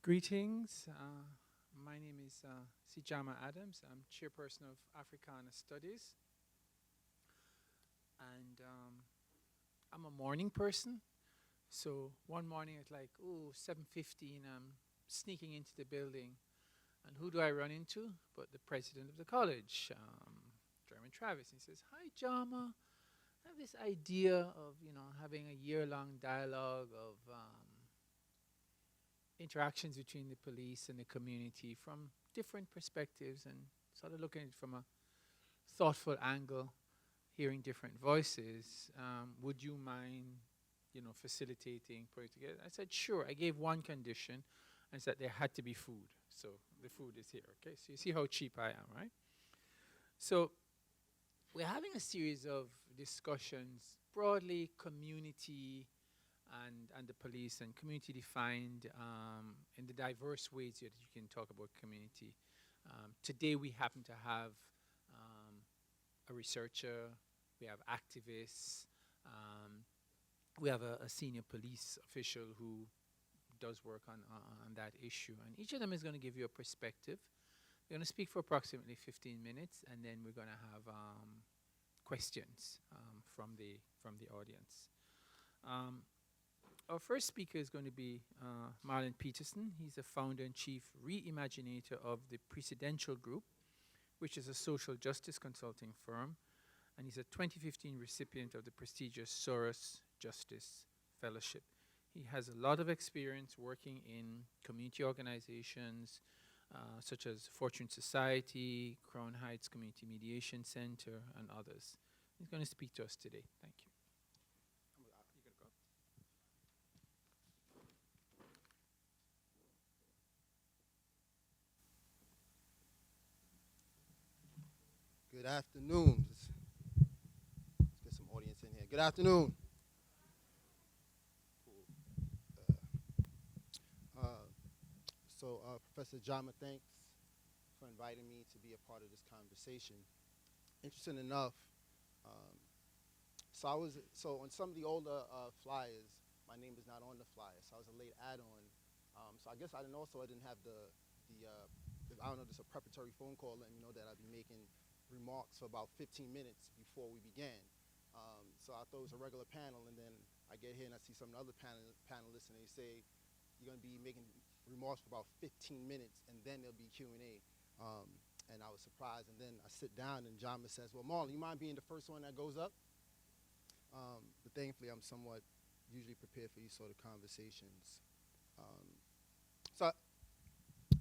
Greetings. My name is Jama Adams. I'm Chairperson of Africana Studies. And I'm a morning person. So one morning at like, 7:15, I'm sneaking into the building. And who do I run into? But the president of the college, German Travis. He says, "Hi, Jama. I have this idea of, having a year-long dialogue of interactions between the police and the community from different perspectives and sort of looking at it from a thoughtful angle, hearing different voices. Would you mind, facilitating, putting it together?" I said, sure. I gave one condition, and said there had to be food. So the food is here, okay? So you see how cheap I am, right? So we're having a series of discussions, broadly community and the police, and community defined in the diverse ways that you can talk about community. Today we happen to have a researcher, we have activists, we have a senior police official who does work on that issue. And each of them is going to give you a perspective. They're going to speak for approximately 15 minutes, and then we're going to have questions from the audience. Our first speaker is going to be Marlon Peterson. He's the founder and chief reimaginator of the Precedential Group, which is a social justice consulting firm, and he's a 2015 recipient of the prestigious Soros Justice Fellowship. He has a lot of experience working in community organizations such as Fortune Society, Crown Heights Community Mediation Center, and others. He's going to speak to us today. Thank you. Good afternoon. Let's get some audience in here. Good afternoon. Cool. Professor Jama, thanks for inviting me to be a part of this conversation. Interesting enough, so on some of the older flyers, my name is not on the flyer, so I was a late add-on. So I guess I didn't have I don't know, just a preparatory phone call letting me know that I'd be making remarks for about 15 minutes before we began. So I thought it was a regular panel, and then I get here and I see some other panelists, and they say, you're going to be making remarks for about 15 minutes, and then there'll be Q&A. And I was surprised, and then I sit down, and Jama says, well, Marlon, you mind being the first one that goes up? But thankfully, I'm somewhat usually prepared for these sort of conversations. So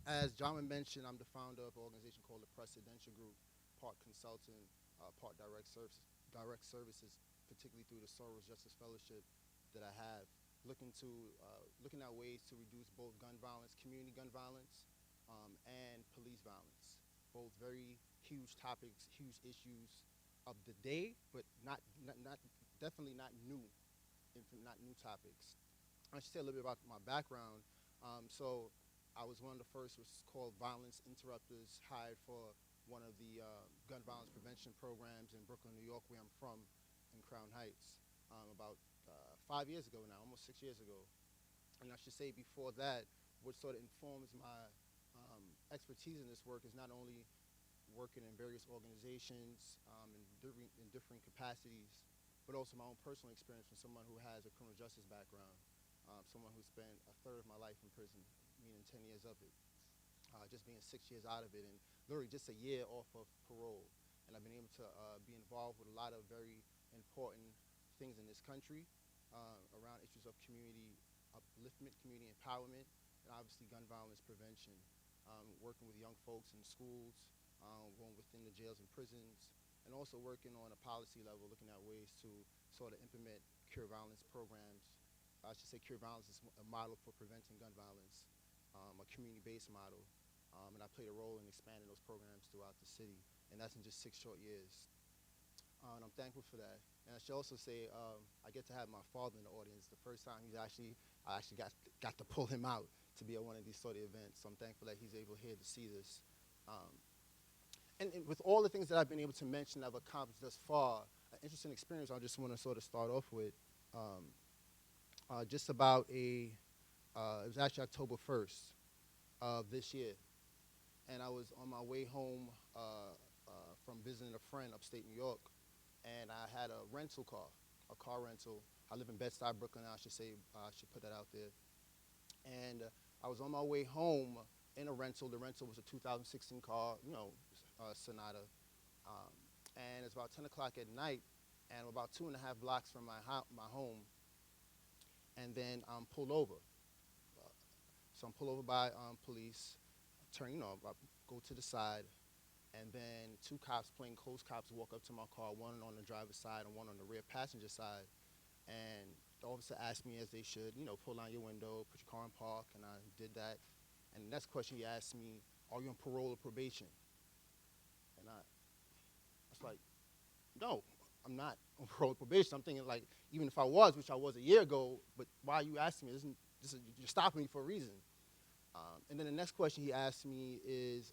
as Jama mentioned, I'm the founder of an organization called the Precedential Group, part consultant, part direct services, particularly through the Soros Justice Fellowship that I have, looking at ways to reduce both gun violence, community gun violence, and police violence. Both very huge topics, huge issues of the day, but definitely not new topics. I should say a little bit about my background. So I was one of the first, what's called violence interrupters, hired for one of the gun violence prevention programs in Brooklyn, New York, where I'm from, in Crown Heights, about 5 years ago now, almost 6 years ago. And I should say before that, what sort of informs my expertise in this work is not only working in various organizations in different capacities, but also my own personal experience from someone who has a criminal justice background, someone who spent a third of my life in prison, meaning 10 years of it, just being 6 years out of it, and literally just a year off of parole. And I've been able to be involved with a lot of very important things in this country around issues of community upliftment, community empowerment, and obviously gun violence prevention, working with young folks in schools, going within the jails and prisons, and also working on a policy level, looking at ways to sort of implement cure violence programs. I should say cure violence is a model for preventing gun violence, a community-based model, and I played a role in expanding those programs throughout the city, and that's in just 6 short years. And I'm thankful for that. And I should also say I get to have my father in the audience. The first time I actually got to pull him out to be at one of these sort of events. So I'm thankful that he's able here to see this. And with all the things that I've been able to mention I've accomplished thus far, an interesting experience I just want to sort of start off with. Just about it was actually October 1st. of this year. And I was on my way home from visiting a friend upstate New York, and I had a rental car, a car rental. I live in Bed-Stuy, Brooklyn. I should put that out there. And I was on my way home in a rental. The rental was a 2016 car, Sonata. And it's about 10 o'clock at night, and I'm about 2.5 blocks from my home. And then I'm pulled over. So I'm pulled over by police. I go to the side, and then 2 cops, plainclothes cops, walk up to my car, one on the driver's side and one on the rear passenger side. And the officer asked me, as they should, pull down your window, put your car in park, and I did that. And the next question he asked me, are you on parole or probation? And I was like, no, I'm not on parole or probation. I'm thinking, like, even if I was, which I was a year ago, but why are you asking me? You're stopping me for a reason. And then the next question he asked me is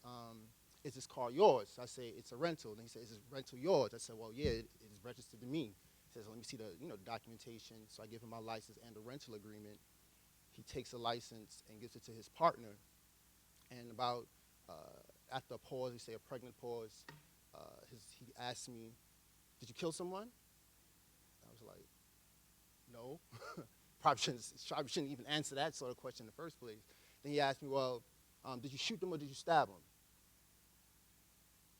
this car yours? I say, it's a rental. And he said, is this rental yours? I said, well, yeah, it is registered to me. He says, let me see the documentation. So I give him my license and the rental agreement. He takes the license and gives it to his partner. And about, after a pause, we say a pregnant pause, he asked me, did you kill someone? I was like, no. Probably shouldn't even answer that sort of question in the first place. Then he asked me, well, did you shoot them or did you stab them?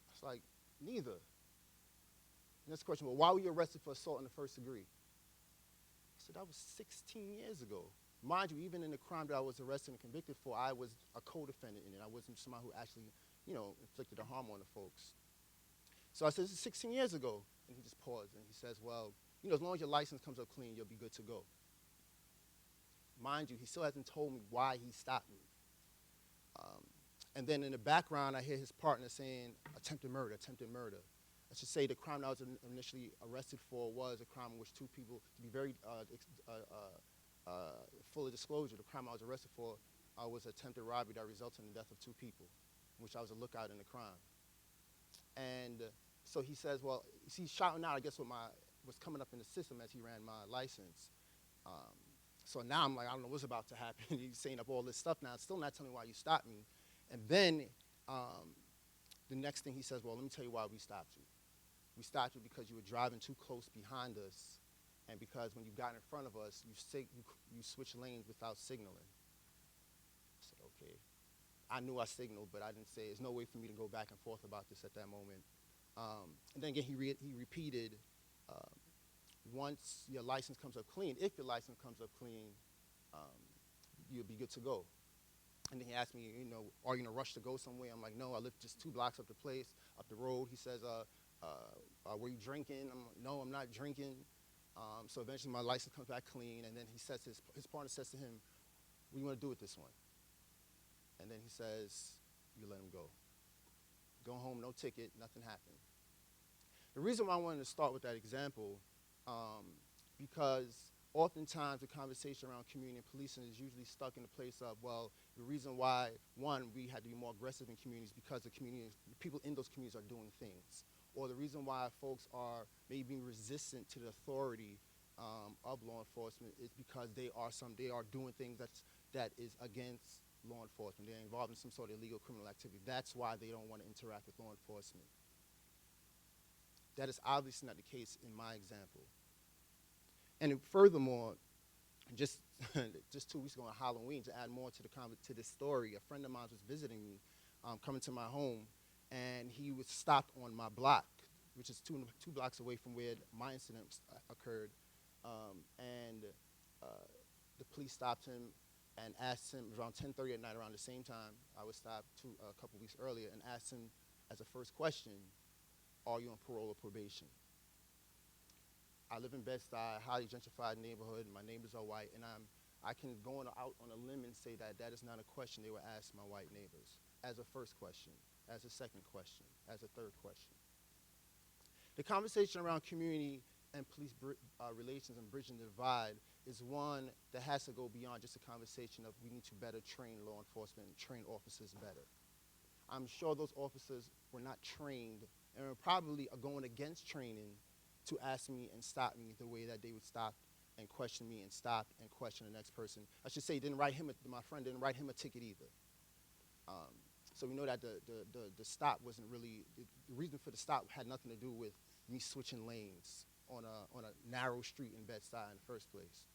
I was like, neither. Next question, well, why were you arrested for assault in the first degree? I said, that was 16 years ago. Mind you, even in the crime that I was arrested and convicted for, I was a co-defendant in it. I wasn't someone who actually, inflicted the harm on the folks. So I said, this is 16 years ago. And he just paused, and he says, well, as long as your license comes up clean, you'll be good to go. Mind you, he still hasn't told me why he stopped me. And then in the background, I hear his partner saying, attempted murder, attempted murder. I should say the crime that I was initially arrested for was a crime in which 2 people, to be very full of disclosure, the crime I was arrested for was attempted robbery that resulted in the death of 2 people, in which I was a lookout in the crime. And so he says, well, he's shouting out, I guess, what's coming up in the system as he ran my license. So now I'm like, I don't know what's about to happen. He's saying up all this stuff now, still not telling me why you stopped me. And then the next thing he says, well, let me tell you why we stopped you. We stopped you because you were driving too close behind us, and because when you got in front of us, you switched lanes without signaling. I said, okay. I knew I signaled, but I didn't say, there's no way for me to go back and forth about this at that moment. And then again, he repeated, once your license comes up clean, if your license comes up clean, you'll be good to go. And then he asked me, are you in a rush to go somewhere? I'm like, no, I live just 2 blocks up the road. He says, were you drinking? I'm like, no, I'm not drinking. So eventually my license comes back clean, and then he says, his partner says to him, what do you want to do with this one? And then he says, you let him go. Go home, no ticket, nothing happened. The reason why I wanted to start with that example, because oftentimes the conversation around community and policing is usually stuck in the place of, well, the reason why, one, we had to be more aggressive in communities because the people in those communities are doing things. Or the reason why folks are maybe being resistant to the authority of law enforcement is because they are doing things that is against law enforcement. They're involved in some sort of illegal criminal activity. That's why they don't want to interact with law enforcement. That is obviously not the case in my example. And furthermore, just 2 weeks ago on Halloween, to add more to this story, a friend of mine was visiting me, coming to my home, and he was stopped on my block, which is 2 blocks away from where my incident occurred. And the police stopped him and asked him, around 10:30 at night, around the same time I was stopped a couple weeks earlier, and asked him as a first question, are you on parole or probation? I live in Bed-Stuy, a highly gentrified neighborhood, and my neighbors are white, and I can go out on a limb and say that is not a question they would ask my white neighbors, as a first question, as a second question, as a third question. The conversation around community and police relations and bridging the divide is one that has to go beyond just a conversation of we need to better train law enforcement and train officers better. I'm sure those officers were not trained and probably are going against training to ask me and stop me the way that they would stop and question me and stop and question the next person. I should say, my friend didn't write him a ticket either. So we know that the stop wasn't really, the reason for the stop had nothing to do with me switching lanes on a narrow street in Bed-Stuy in the first place.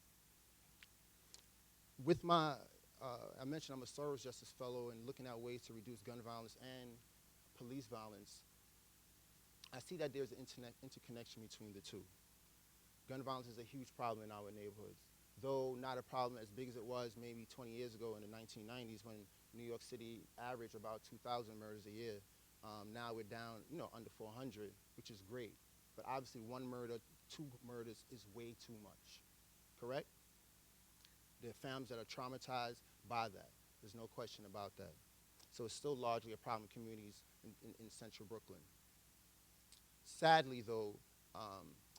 With my, I mentioned I'm a Soros Justice Fellow and looking at ways to reduce gun violence and police violence. I see that there's an interconnection between the two. Gun violence is a huge problem in our neighborhoods, though not a problem as big as it was maybe 20 years ago in the 1990s when New York City averaged about 2,000 murders a year. Now we're down, under 400, which is great. But obviously 1 murder, 2 murders is way too much, correct? There are families that are traumatized by that. There's no question about that. So it's still largely a problem in communities in central Brooklyn. Sadly, though, I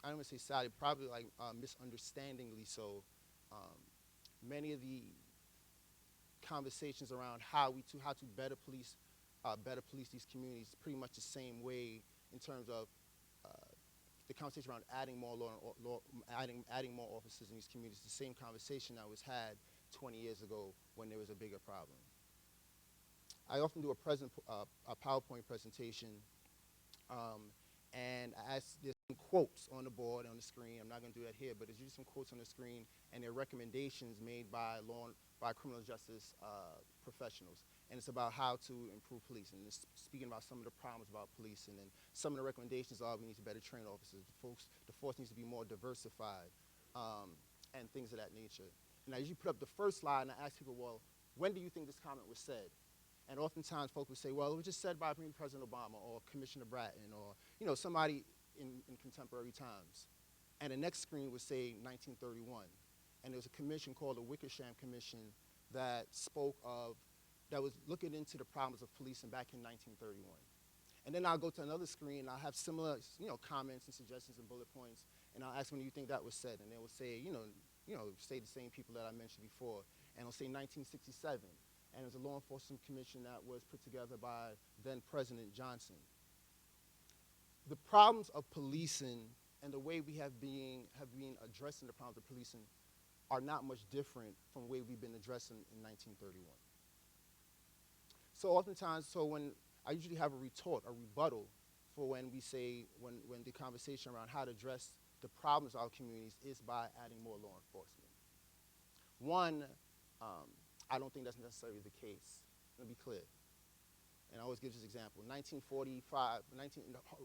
don't want to say sadly, probably like misunderstandingly so, many of the conversations around how to better police these communities pretty much the same way in terms of the conversation around adding more adding more officers in these communities, the same conversation that was had 20 years ago when there was a bigger problem. I often do a PowerPoint presentation, and there's some quotes on the board, on the screen. I'm not going to do that here, but there's usually some quotes on the screen, and they're recommendations made by criminal justice professionals. And it's about how to improve policing. And it's speaking about some of the problems about policing, and some of the recommendations are we need to better train officers. The force needs to be more diversified, and things of that nature. And I usually put up the first slide, and I ask people, well, when do you think this comment was said? And oftentimes folks would say, well, it was just said by President Obama or Commissioner Bratton or somebody in contemporary times. And the next screen would say 1931. And there was a commission called the Wickersham Commission that was looking into the problems of policing back in 1931. And then I'll go to another screen and I'll have similar comments and suggestions and bullet points, and I'll ask when you think that was said. And they will say, say the same people that I mentioned before. And it'll say 1967. And it was a law enforcement commission that was put together by then President Johnson. The problems of policing and the way we have been addressing the problems of policing are not much different from the way we've been addressing in 1931. So oftentimes, when I usually have a retort, a rebuttal for when the conversation around how to address the problems of our communities is by adding more law enforcement. One, I don't think that's necessarily the case. Let me be clear. And I always give this example. 1945,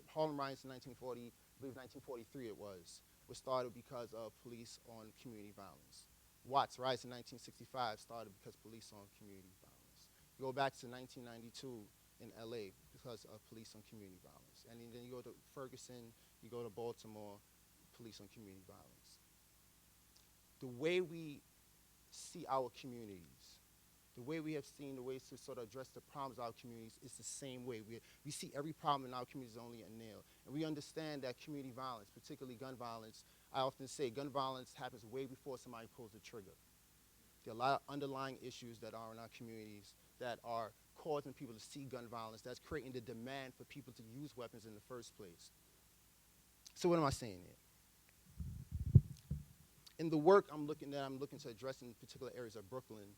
Harlem riots in 1940, I believe 1943 it was started because of police on community violence. Watts riots in 1965 started because police on community violence. You go back to 1992 in LA because of police on community violence. And then you go to Ferguson, you go to Baltimore, police on community violence. The way we see our communities, the way we have seen the ways to sort of address the problems of our communities is the same way. We see every problem in our communities only a nail. And we understand that community violence, particularly gun violence, I often say gun violence happens way before somebody pulls the trigger. There are a lot of underlying issues that are in our communities that are causing people to see gun violence, that's creating the demand for people to use weapons in the first place. So what am I saying here? In the work I'm looking to address in particular areas of Brooklyn,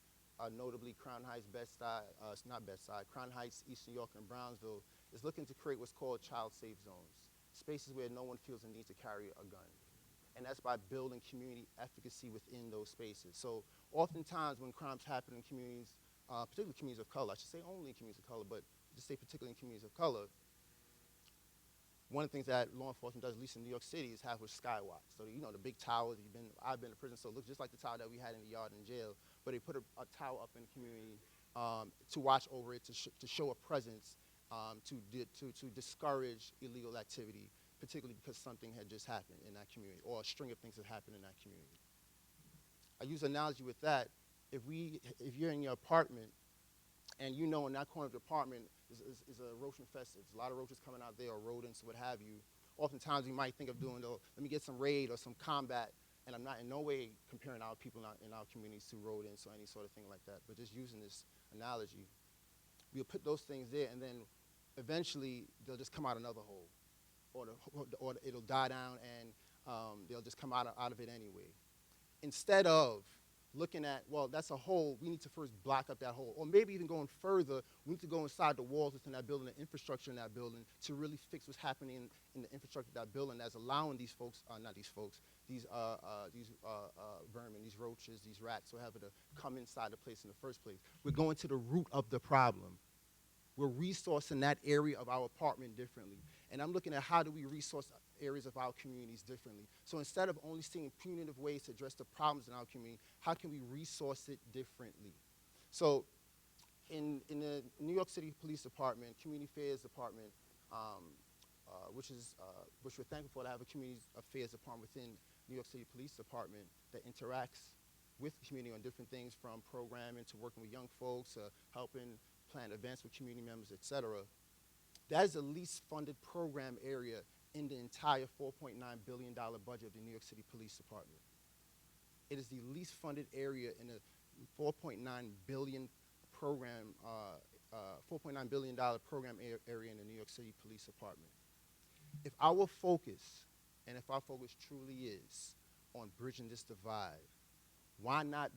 notably Crown Heights, Crown Heights, Eastern York, and Brownsville, is looking to create what's called child-safe zones, spaces where no one feels the need to carry a gun. And that's by building community efficacy within those spaces. So oftentimes when crimes happen in communities, particularly communities of color, I should say only communities of color, but just say particularly in communities of color, one of the things that law enforcement does, at least in New York City, is have with skywatch. So the big towers, I've been to prison, so it looks just like the tower that we had in the yard in jail, but they put a tower up in the community to watch over it, to show a presence, to discourage illegal activity, particularly because something had just happened in that community, or a string of things that happened in that community. I use an analogy with that. If you're in your apartment, and in that corner of the apartment is a roach infested. There's a lot of roaches coming out there, or rodents, what have you. Oftentimes we might think of doing, let me get some raid or some combat, and I'm not in no way comparing our people in our communities to rodents or any sort of thing like that, but just using this analogy. We'll put those things there, and then eventually they'll just come out another hole, or it'll die down, and they'll just come out of it anyway. Instead of looking at, well, that's a hole, we need to first block up that hole. Or maybe even going further, we need to go inside the walls within that building, the infrastructure in that building, to really fix what's happening in the infrastructure of that building that's allowing these folks, not these folks, these vermin, these roaches, these rats, whatever, to come inside the place in the first place. We're going to the root of the problem. We're resourcing that area of our apartment differently. And I'm looking at how do we resource areas of our communities differently. So instead of only seeing punitive ways to address the problems in our community, how can we resource it differently? So in the New York City Police Department, Community Affairs Department, which we're thankful for, to have a Community Affairs Department within New York City Police Department that interacts with the community on different things, from programming to working with young folks, helping plan events with community members, et cetera. That is the least funded program area in the entire $4.9 billion budget of the New York City Police Department. It is the least funded area in the $4.9 billion program, $4.9 billion program area in the New York City Police Department. If our focus, and if our focus truly is on bridging this divide, why not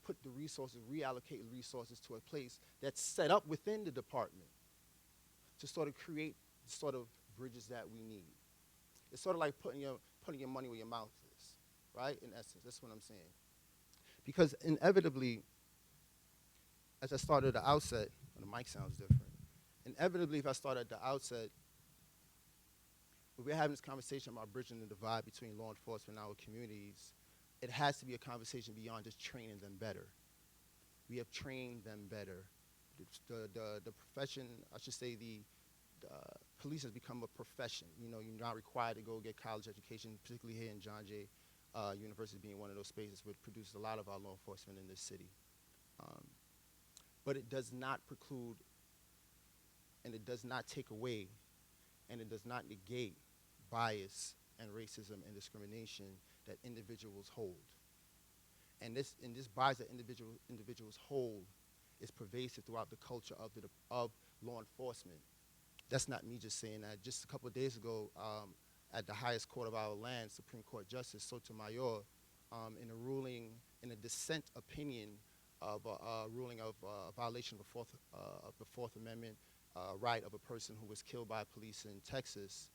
put the resources, reallocate resources to a place that's set up within the department to sort of create the sort of bridges that we need? It's sort of like putting your money where your mouth is, right? In essence, that's what I'm saying. Because inevitably, as I started at the outset, the mic sounds different. Inevitably, if I start at the outset, if we're having this conversation about bridging the divide between law enforcement and our communities, it has to be a conversation beyond just training them better. We have trained them better. The profession, I should say, the police has become a profession. You know, you're not required to go get college education, particularly here in John Jay University being one of those spaces which produces a lot of our law enforcement in this city. But it does not preclude, and it does not take away, and it does not negate bias and racism and discrimination that individuals hold. And this bias that individuals hold is pervasive throughout the culture of law enforcement. That's not me just saying that. Just a couple of days ago, at the highest court of our land, Supreme Court Justice Sotomayor, in a ruling, in a dissent opinion of a ruling of a violation of the Fourth Amendment right of a person who was killed by police in Texas,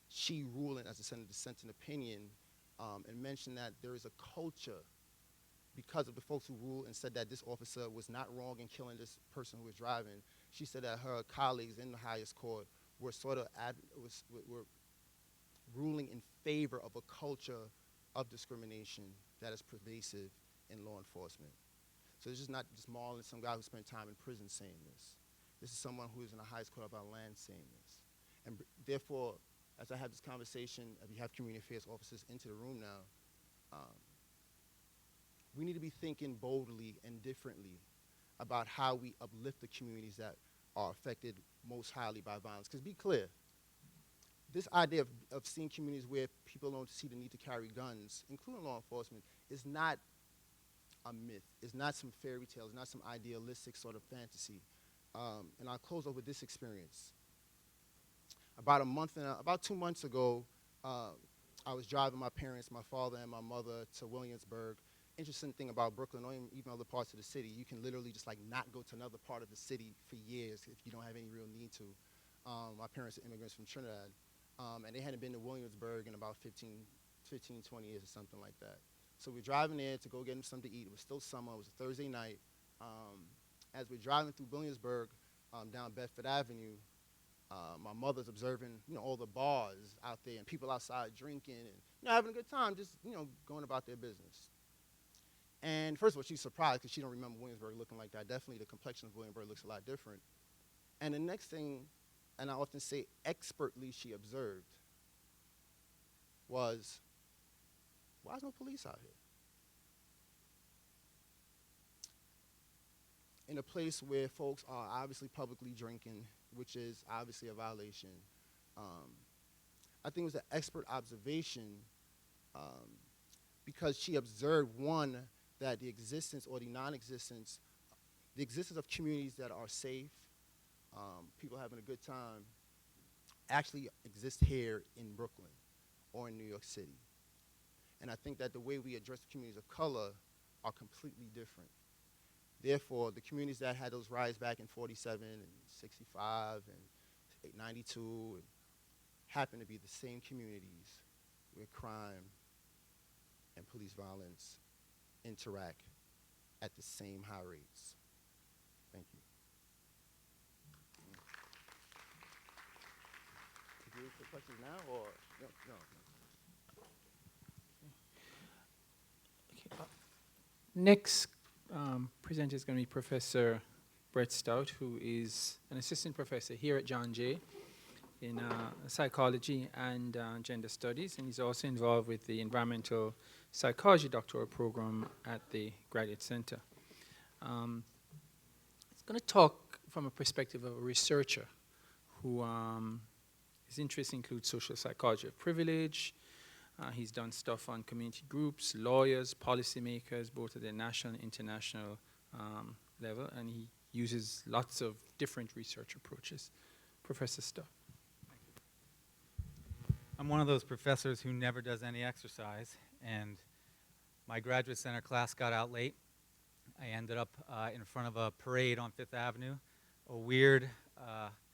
she ruling as a dissenting opinion and mentioned that there is a culture, because of the folks who ruled and said that this officer was not wrong in killing this person who was driving. She said that her colleagues in the highest court were sort of were ruling in favor of a culture of discrimination that is pervasive in law enforcement. So this is not just Marlon, some guy who spent time in prison saying this. This is someone who is in the highest court of our land saying this. And therefore, as I have this conversation, we have community affairs officers into the room now, we need to be thinking boldly and differently about how we uplift the communities that are affected most highly by violence. Because be clear, this idea of seeing communities where people don't see the need to carry guns, including law enforcement, is not a myth. It's not some fairy tale. It's not some idealistic sort of fantasy. And I'll close over this experience. About 2 months ago, I was driving my parents, my father and my mother, to Williamsburg. Interesting thing about Brooklyn, or even other parts of the city, you can literally just like not go to another part of the city for years if you don't have any real need to. My parents are immigrants from Trinidad, and they hadn't been to Williamsburg in about 15, 20 years or something like that. So we're driving there to go get them something to eat. It was still summer. It was a Thursday night. As we're driving through Williamsburg down Bedford Avenue, my mother's observing, all the bars out there and people outside drinking and, having a good time, just, going about their business. And first of all, she's surprised because she don't remember Williamsburg looking like that. Definitely the complexion of Williamsburg looks a lot different. And the next thing, and I often say expertly she observed, was, why is no police out here? In a place where folks are obviously publicly drinking, which is obviously a violation. I think it was an expert observation because she observed, one, that the existence or the non-existence, the existence of communities that are safe, people having a good time, actually exist here in Brooklyn or in New York City. And I think that the way we address the communities of color are completely different. Therefore, the communities that had those riots back in 47 and 65 and 92 and happen to be the same communities where crime and police violence interact at the same high rates. Thank you. Could you take questions now or no? Okay. Next presenter is going to be Professor Brett Stoudt, who is an assistant professor here at John Jay in psychology and gender studies, and he's also involved with the environmental psychology doctoral program at the Graduate Center. He's going to talk from a perspective of a researcher who his interests include social psychology of privilege. He's done stuff on community groups, lawyers, policymakers, both at the national and international level, and he uses lots of different research approaches. Professor Stoudt. I'm one of those professors who never does any exercise, and my Graduate Center class got out late. I ended up in front of a parade on Fifth Avenue. A weird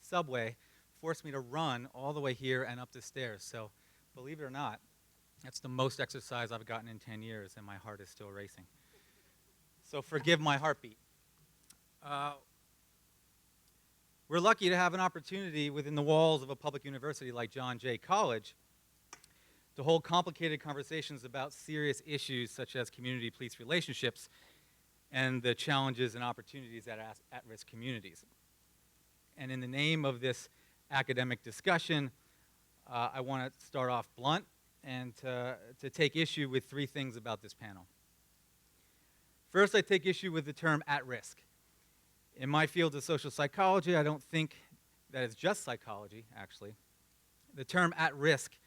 subway forced me to run all the way here and up the stairs. So believe it or not, that's the most exercise I've gotten in 10 years, and my heart is still racing. So forgive my heartbeat. We're lucky to have an opportunity within the walls of a public university like John Jay College to hold complicated conversations about serious issues such as community-police relationships and the challenges and opportunities at at-risk communities. And in the name of this academic discussion, I want to start off blunt and to take issue with three things about this panel. First, I take issue with the term at-risk. In my field of social psychology, I don't think that it's just psychology, actually. The term at-risk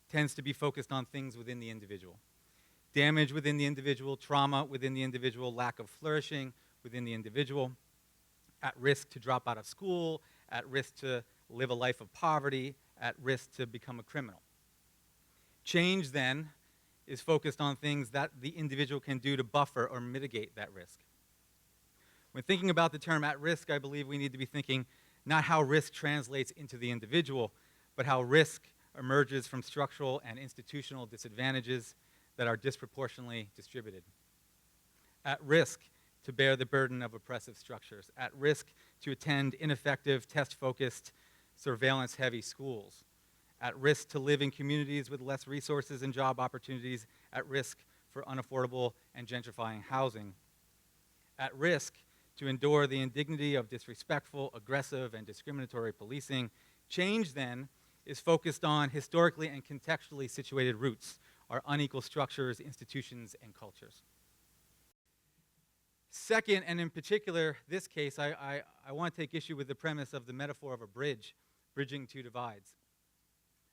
tends to be focused on things within the individual. Damage within the individual, trauma within the individual, lack of flourishing within the individual, at risk to drop out of school, at risk to live a life of poverty, at risk to become a criminal. Change, then, is focused on things that the individual can do to buffer or mitigate that risk. When thinking about the term at risk, I believe we need to be thinking not how risk translates into the individual, but how risk emerges from structural and institutional disadvantages that are disproportionately distributed. At risk to bear the burden of oppressive structures. At risk to attend ineffective, test-focused, surveillance-heavy schools. At risk to live in communities with less resources and job opportunities. At risk for unaffordable and gentrifying housing. At risk to endure the indignity of disrespectful, aggressive, and discriminatory policing. Change, then, is focused on historically and contextually situated roots, our unequal structures, institutions, and cultures. Second, and in particular, this case, I want to take issue with the premise of the metaphor of a bridge, bridging two divides,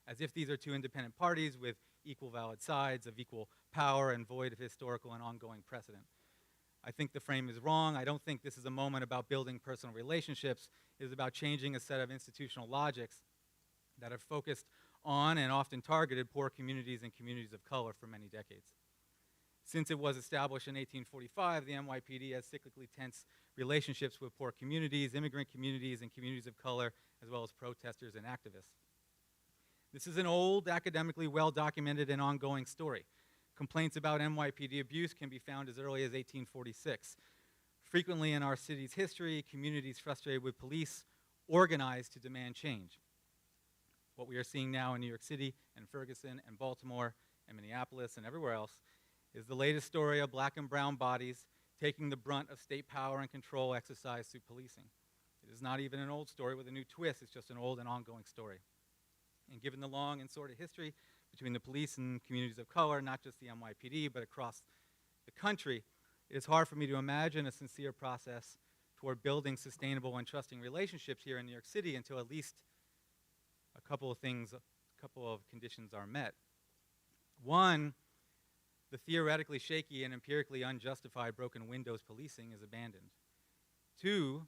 as if these are two independent parties with equal valid sides of equal power and void of historical and ongoing precedent. I think the frame is wrong. I don't think this is a moment about building personal relationships. It is about changing a set of institutional logics that have focused on and often targeted poor communities and communities of color for many decades. Since it was established in 1845, the NYPD has cyclically tense relationships with poor communities, immigrant communities, and communities of color, as well as protesters and activists. This is an old, academically well-documented and ongoing story. Complaints about NYPD abuse can be found as early as 1846. Frequently in our city's history, communities frustrated with police organized to demand change. What we are seeing now in New York City and Ferguson and Baltimore and Minneapolis and everywhere else is the latest story of black and brown bodies taking the brunt of state power and control exercised through policing. It is not even an old story with a new twist, it's just an old and ongoing story. And given the long and sordid history between the police and communities of color, not just the NYPD, but across the country, it is hard for me to imagine a sincere process toward building sustainable and trusting relationships here in New York City until at least a couple of conditions are met. One, the theoretically shaky and empirically unjustified broken windows policing is abandoned. Two,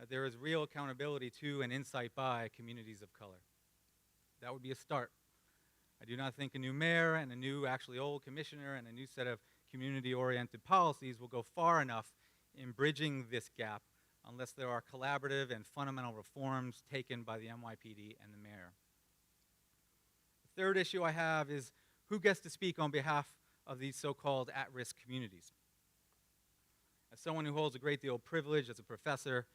there is real accountability to and insight by communities of color. That would be a start. I do not think a new mayor and a new, actually old commissioner and a new set of community-oriented policies will go far enough in bridging this gap unless there are collaborative and fundamental reforms taken by the NYPD and the mayor. The third issue I have is who gets to speak on behalf of these so-called at-risk communities. As someone who holds a great deal of privilege as a professor,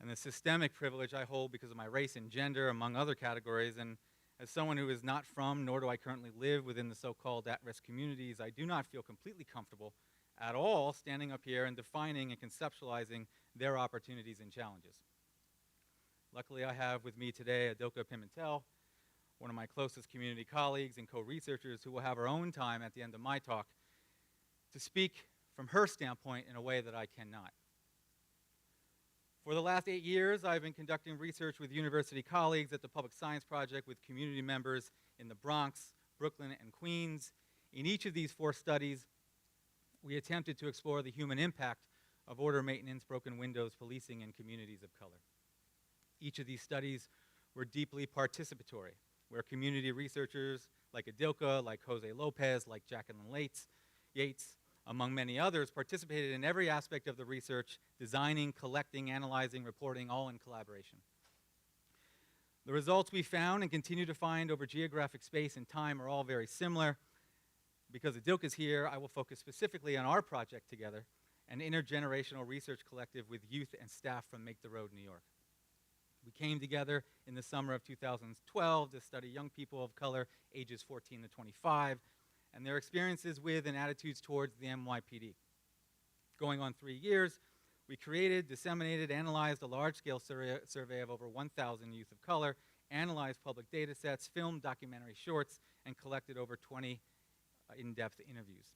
and the systemic privilege I hold because of my race and gender, among other categories, and as someone who is not from, nor do I currently live within the so-called at-risk communities, I do not feel completely comfortable at all standing up here and defining and conceptualizing their opportunities and challenges. Luckily, I have with me today Adoka Pimentel, one of my closest community colleagues and co-researchers who will have her own time at the end of my talk to speak from her standpoint in a way that I cannot. For the last 8 years, I've been conducting research with university colleagues at the Public Science Project with community members in the Bronx, Brooklyn, and Queens. In each of these 4 studies, we attempted to explore the human impact of order maintenance, broken windows, policing, in communities of color. Each of these studies were deeply participatory, where community researchers like Adilka, like Jose Lopez, like Jacqueline Yates, among many others, participated in every aspect of the research, designing, collecting, analyzing, reporting, all in collaboration. The results we found and continue to find over geographic space and time are all very similar. Because Adilka's here, I will focus specifically on our project together, an intergenerational research collective with youth and staff from Make the Road, New York. We came together in the summer of 2012 to study young people of color ages 14 to 25 and their experiences with and attitudes towards the NYPD. Going on 3 years, we created, disseminated, analyzed a large-scale survey of over 1,000 youth of color, analyzed public data sets, filmed documentary shorts, and collected over 20 in-depth interviews.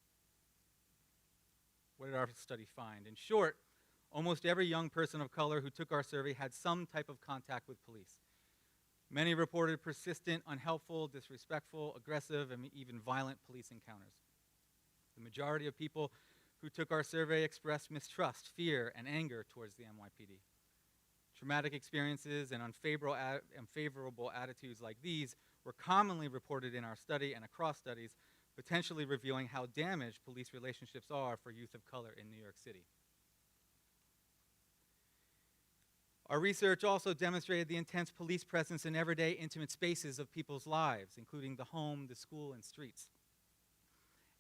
What did our study find? In short, almost every young person of color who took our survey had some type of contact with police. Many reported persistent, unhelpful, disrespectful, aggressive, and even violent police encounters. The majority of people who took our survey expressed mistrust, fear, and anger towards the NYPD. Traumatic experiences and unfavorable attitudes like these were commonly reported in our study and across studies, potentially revealing how damaged police relationships are for youth of color in New York City. Our research also demonstrated the intense police presence in everyday intimate spaces of people's lives, including the home, the school, and streets.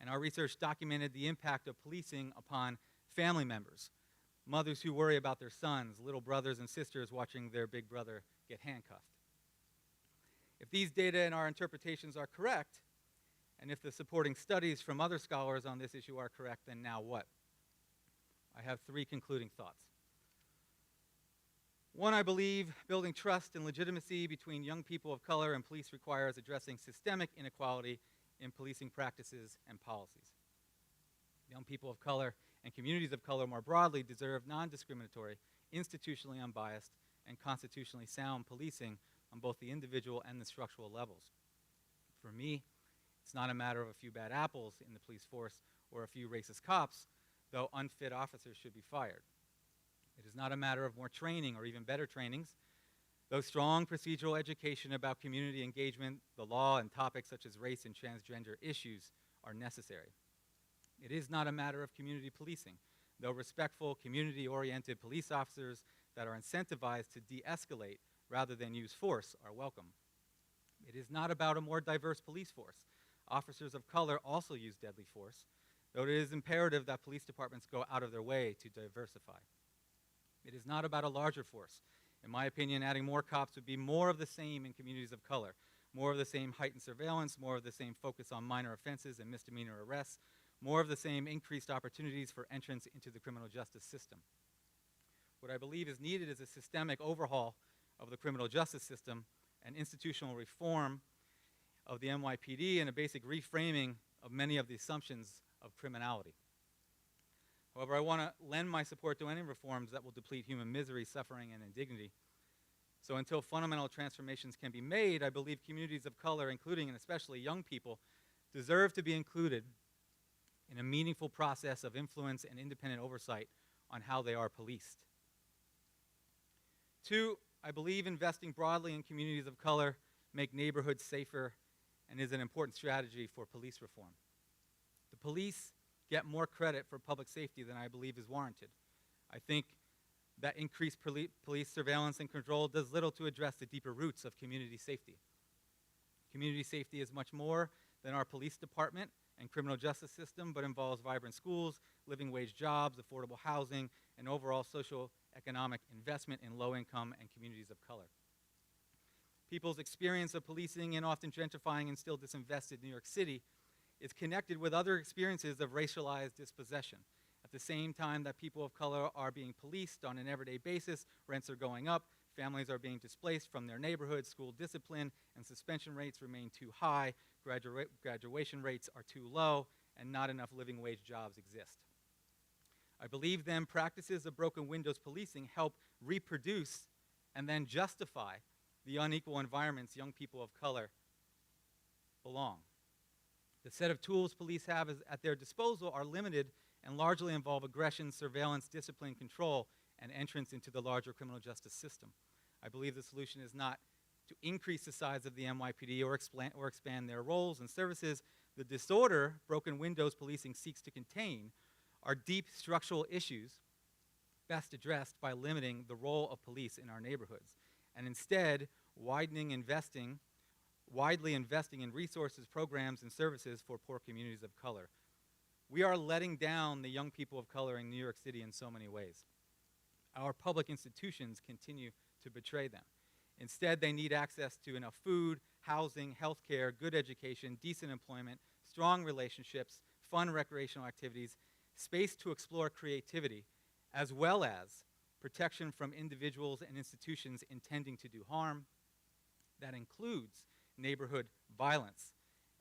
And our research documented the impact of policing upon family members, mothers who worry about their sons, little brothers and sisters watching their big brother get handcuffed. If these data and our interpretations are correct, and if the supporting studies from other scholars on this issue are correct, then now what? I have 3 concluding thoughts. One, I believe building trust and legitimacy between young people of color and police requires addressing systemic inequality in policing practices and policies. Young people of color and communities of color more broadly deserve non-discriminatory, institutionally unbiased, and constitutionally sound policing on both the individual and the structural levels. For me, it's not a matter of a few bad apples in the police force or a few racist cops, though unfit officers should be fired. It is not a matter of more training or even better trainings, though strong procedural education about community engagement, the law, and topics such as race and transgender issues are necessary. It is not a matter of community policing, though respectful, community-oriented police officers that are incentivized to de-escalate rather than use force are welcome. It is not about a more diverse police force. Officers of color also use deadly force, though it is imperative that police departments go out of their way to diversify. It is not about a larger force. In my opinion, adding more cops would be more of the same in communities of color, more of the same heightened surveillance, more of the same focus on minor offenses and misdemeanor arrests, more of the same increased opportunities for entrance into the criminal justice system. What I believe is needed is a systemic overhaul of the criminal justice system, an institutional reform of the NYPD, and a basic reframing of many of the assumptions of criminality. However, I want to lend my support to any reforms that will deplete human misery, suffering, and indignity. So until fundamental transformations can be made, I believe communities of color, including and especially young people, deserve to be included in a meaningful process of influence and independent oversight on how they are policed. 2, I believe investing broadly in communities of color make neighborhoods safer and is an important strategy for police reform. The police get more credit for public safety than I believe is warranted. I think that increased police surveillance and control does little to address the deeper roots of community safety. Community safety is much more than our police department and criminal justice system, but involves vibrant schools, living wage jobs, affordable housing, and overall social economic investment in low-income and communities of color. People's experience of policing and often gentrifying and still disinvested New York City is connected with other experiences of racialized dispossession. At the same time that people of color are being policed on an everyday basis, rents are going up, families are being displaced from their neighborhoods, school discipline and suspension rates remain too high, graduation rates are too low, and not enough living wage jobs exist. I believe then practices of broken windows policing help reproduce and then justify the unequal environments young people of color belong. The set of tools police have at their disposal are limited and largely involve aggression, surveillance, discipline, control, and entrance into the larger criminal justice system. I believe the solution is not to increase the size of the NYPD or expand their roles and services. The disorder broken windows policing seeks to contain are deep structural issues best addressed by limiting the role of police in our neighborhoods, and instead widely investing in resources, programs, and services for poor communities of color. We are letting down the young people of color in New York City in so many ways. Our public institutions continue to betray them. Instead, they need access to enough food, housing, healthcare, good education, decent employment, strong relationships, fun recreational activities, space to explore creativity, as well as protection from individuals and institutions intending to do harm. That includes neighborhood violence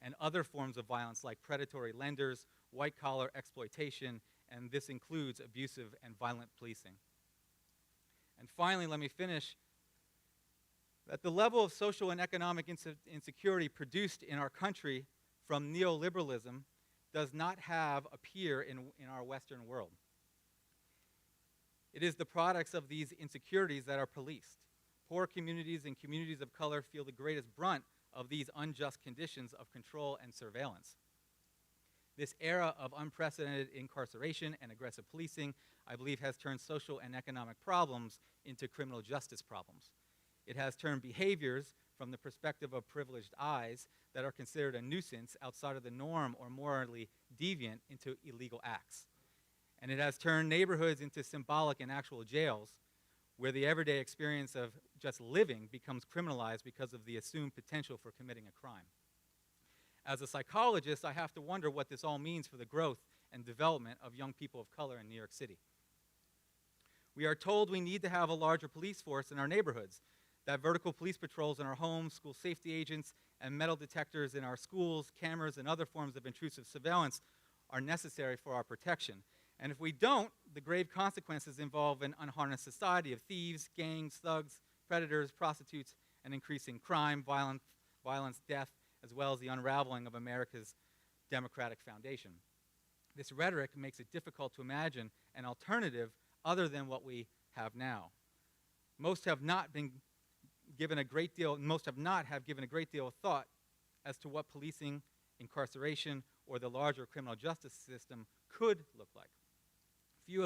and other forms of violence like predatory lenders, white-collar exploitation, and this includes abusive and violent policing. And finally, let me finish that the level of social and economic insecurity produced in our country from neoliberalism does not have a peer in our Western world. It is the products of these insecurities that are policed. Poor communities and communities of color feel the greatest brunt of these unjust conditions of control and surveillance. This era of unprecedented incarceration and aggressive policing, I believe, has turned social and economic problems into criminal justice problems. It has turned behaviors from the perspective of privileged eyes that are considered a nuisance outside of the norm or morally deviant into illegal acts. And it has turned neighborhoods into symbolic and actual jails where the everyday experience of just living becomes criminalized because of the assumed potential for committing a crime. As a psychologist, I have to wonder what this all means for the growth and development of young people of color in New York City. We are told we need to have a larger police force in our neighborhoods, that vertical police patrols in our homes, school safety agents, and metal detectors in our schools, cameras, and other forms of intrusive surveillance are necessary for our protection. And if we don't, the grave consequences involve an unharnessed society of thieves, gangs, thugs, predators, prostitutes, and increasing crime, violence, death, as well as the unraveling of America's democratic foundation. This rhetoric makes it difficult to imagine an alternative other than what we have now. Most have not given a great deal of thought as to what policing, incarceration, or the larger criminal justice system could look like. Few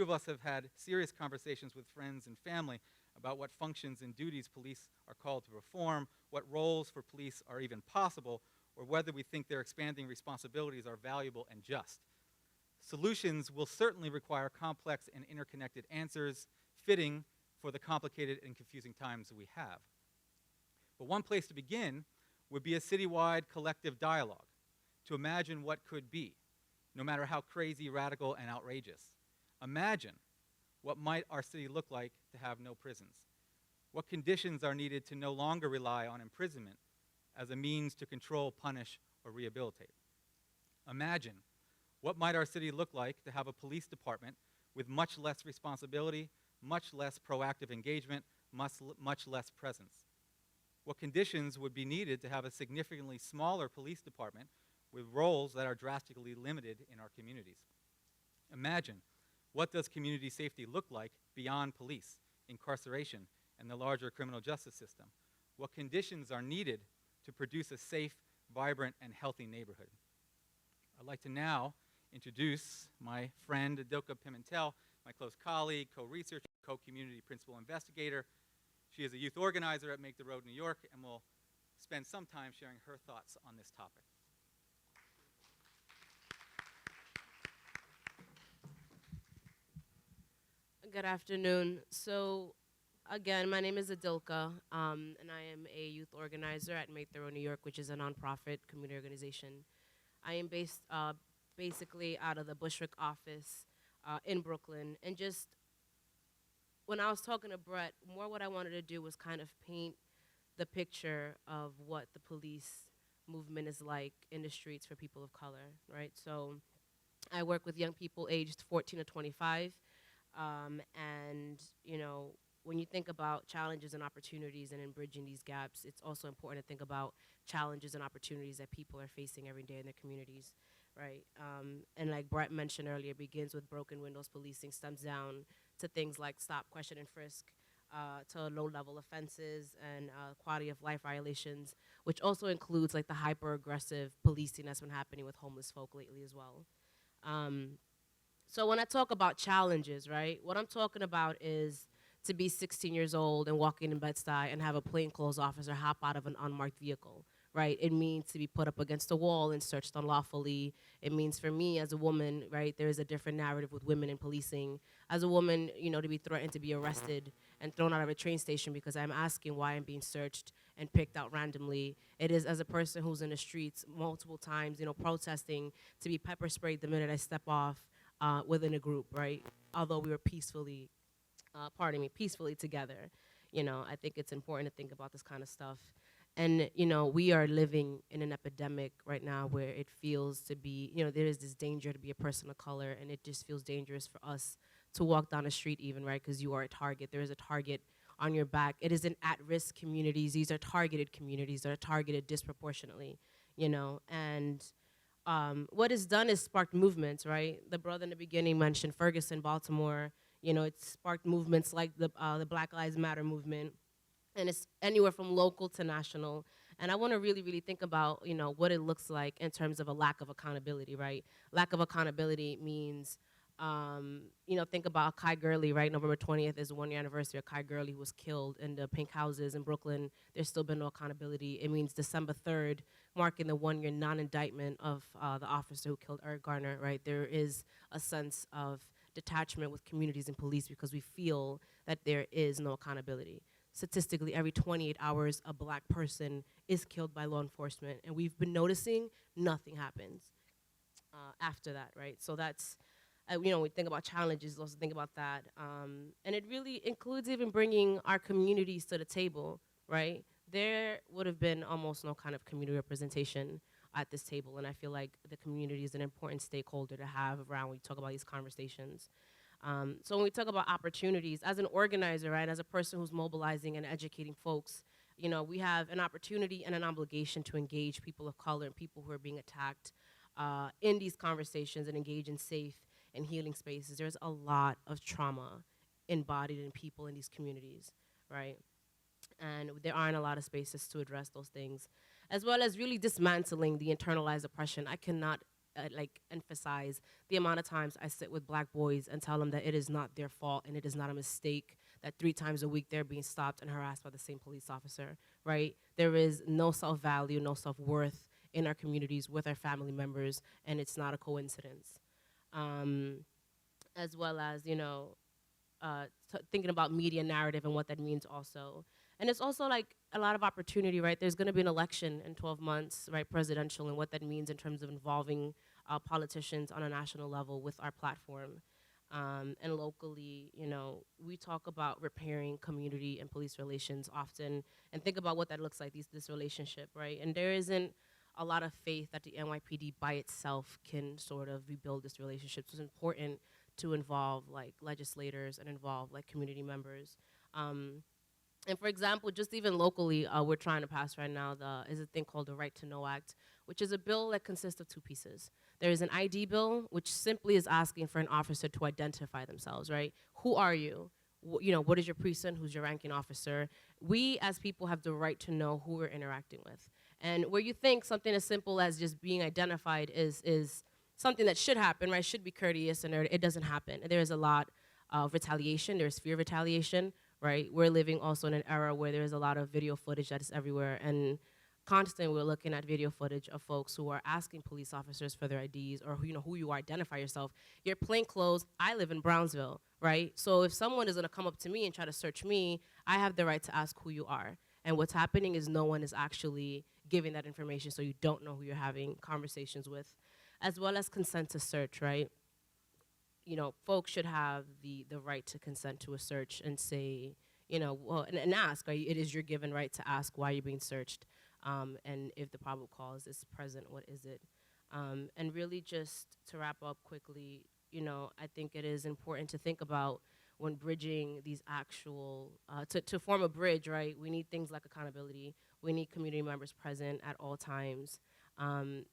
of us have had serious conversations with friends and family about what functions and duties police are called to perform, what roles for police are even possible, or whether we think their expanding responsibilities are valuable and just. Solutions will certainly require complex and interconnected answers fitting for the complicated and confusing times we have. But one place to begin would be a citywide collective dialogue to imagine what could be, no matter how crazy, radical, and outrageous. Imagine what might our city look like to have no prisons? What conditions are needed to no longer rely on imprisonment as a means to control, punish, or rehabilitate? Imagine what might our city look like to have a police department with much less responsibility, much less proactive engagement, much less presence? What conditions would be needed to have a significantly smaller police department with roles that are drastically limited in our communities? Imagine, what does community safety look like beyond police, incarceration, and the larger criminal justice system? What conditions are needed to produce a safe, vibrant, and healthy neighborhood? I'd like to now introduce my friend Adilka Pimentel, my close colleague, co-researcher, co-community principal investigator. She is a youth organizer at Make the Road New York and will spend some time sharing her thoughts on this topic. Good afternoon. So, again, my name is Adilka, and I am a youth organizer at Make the Road New York, which is a nonprofit community organization. I am based basically out of the Bushwick office in Brooklyn. And just when I was talking to Brett, more what I wanted to do was kind of paint the picture of what the police movement is like in the streets for people of color, right? So I work with young people aged 14 to 25. And, you know, when you think about challenges and opportunities and in bridging these gaps, it's also important to think about challenges and opportunities that people are facing every day in their communities, right? And like Brett mentioned earlier, it begins with broken windows policing, stems down to things like stop, question, and frisk, to low-level offenses and quality of life violations, which also includes like the hyper-aggressive policing that's been happening with homeless folk lately as well. So when I talk about challenges, right, what I'm talking about is to be 16 years old and walking in Bed-Stuy and have a plainclothes officer hop out of an unmarked vehicle, right? It means to be put up against a wall and searched unlawfully. It means for me as a woman, right, there is a different narrative with women in policing. As a woman, you know, to be threatened to be arrested and thrown out of a train station because I'm asking why I'm being searched and picked out randomly. It is as a person who's in the streets multiple times, you know, protesting, to be pepper sprayed the minute I step off within a group, right? Although we were peacefully together. You know, I think it's important to think about this kind of stuff. And, you know, we are living in an epidemic right now where it feels to be, you know, there is this danger to be a person of color, and it just feels dangerous for us to walk down the street even, right? Because you are a target. There is a target on your back. It is in at-risk communities. These are targeted communities that are targeted disproportionately, you know, and what it's done is sparked movements, right? The brother in the beginning mentioned Ferguson, Baltimore. You know, it's sparked movements like the Black Lives Matter movement, and it's anywhere from local to national. And I want to really, really think about, you know, what it looks like in terms of a lack of accountability, right? Lack of accountability means, you know, think about Kai Gurley, right? November 20th is the 1-year anniversary of Kai Gurley, who was killed in the pink houses in Brooklyn. There's still been no accountability. It means December 3rd, marking the 1-year non-indictment of the officer who killed Eric Garner, right? There is a sense of detachment with communities and police because we feel that there is no accountability. Statistically, every 28 hours, a black person is killed by law enforcement, and we've been noticing nothing happens after that, right? So that's, you know, we think about challenges, also think about that. And it really includes even bringing our communities to the table, right? There would have been almost no kind of community representation at this table, and I feel like the community is an important stakeholder to have around when we talk about these conversations. So when we talk about opportunities, as an organizer, right, as a person who's mobilizing and educating folks, you know, we have an opportunity and an obligation to engage people of color and people who are being attacked in these conversations and engage in safe and healing spaces. There's a lot of trauma embodied in people in these communities, right? And there aren't a lot of spaces to address those things, as well as really dismantling the internalized oppression. I cannot emphasize the amount of times I sit with black boys and tell them that it is not their fault and it is not a mistake that 3 times a week they're being stopped and harassed by the same police officer, right? There is no self-value, no self-worth in our communities with our family members, and it's not a coincidence. As well as, you know, thinking about media narrative and what that means also. And it's also like a lot of opportunity, right? There's gonna be an election in 12 months, right, presidential, and what that means in terms of involving politicians on a national level with our platform. And locally, you know, we talk about repairing community and police relations often and think about what that looks like, this relationship, right? And there isn't a lot of faith that the NYPD by itself can sort of rebuild this relationship. So it's important to involve like legislators and involve like community members. And for example, just even locally, we're trying to pass right now is a thing called the Right to Know Act, which is a bill that consists of 2 pieces. There is an ID bill, which simply is asking for an officer to identify themselves, right? Who are you? You know, what is your precinct? Who's your ranking officer? We as people have the right to know who we're interacting with. And where you think something as simple as just being identified is something that should happen, right? Should be courteous, and it doesn't happen. There is a lot of retaliation. There's fear of retaliation, right? We're living also in an era where there's a lot of video footage that is everywhere, and constantly we're looking at video footage of folks who are asking police officers for their IDs, or who you are, identify yourself. You're plain clothes. I live in Brownsville, right? So if someone is gonna come up to me and try to search me, I have the right to ask who you are. And what's happening is no one is actually giving that information, so you don't know who you're having conversations with, as well as consent to search, right? Folks should have the right to consent to a search and say, and ask, right? It is your given right to ask why you're being searched. And if the probable cause is present, what is it? And really just to wrap up quickly, I think it is important to think about when bridging these actual, to form a bridge, right? We need things like accountability. We need community members present at all times. And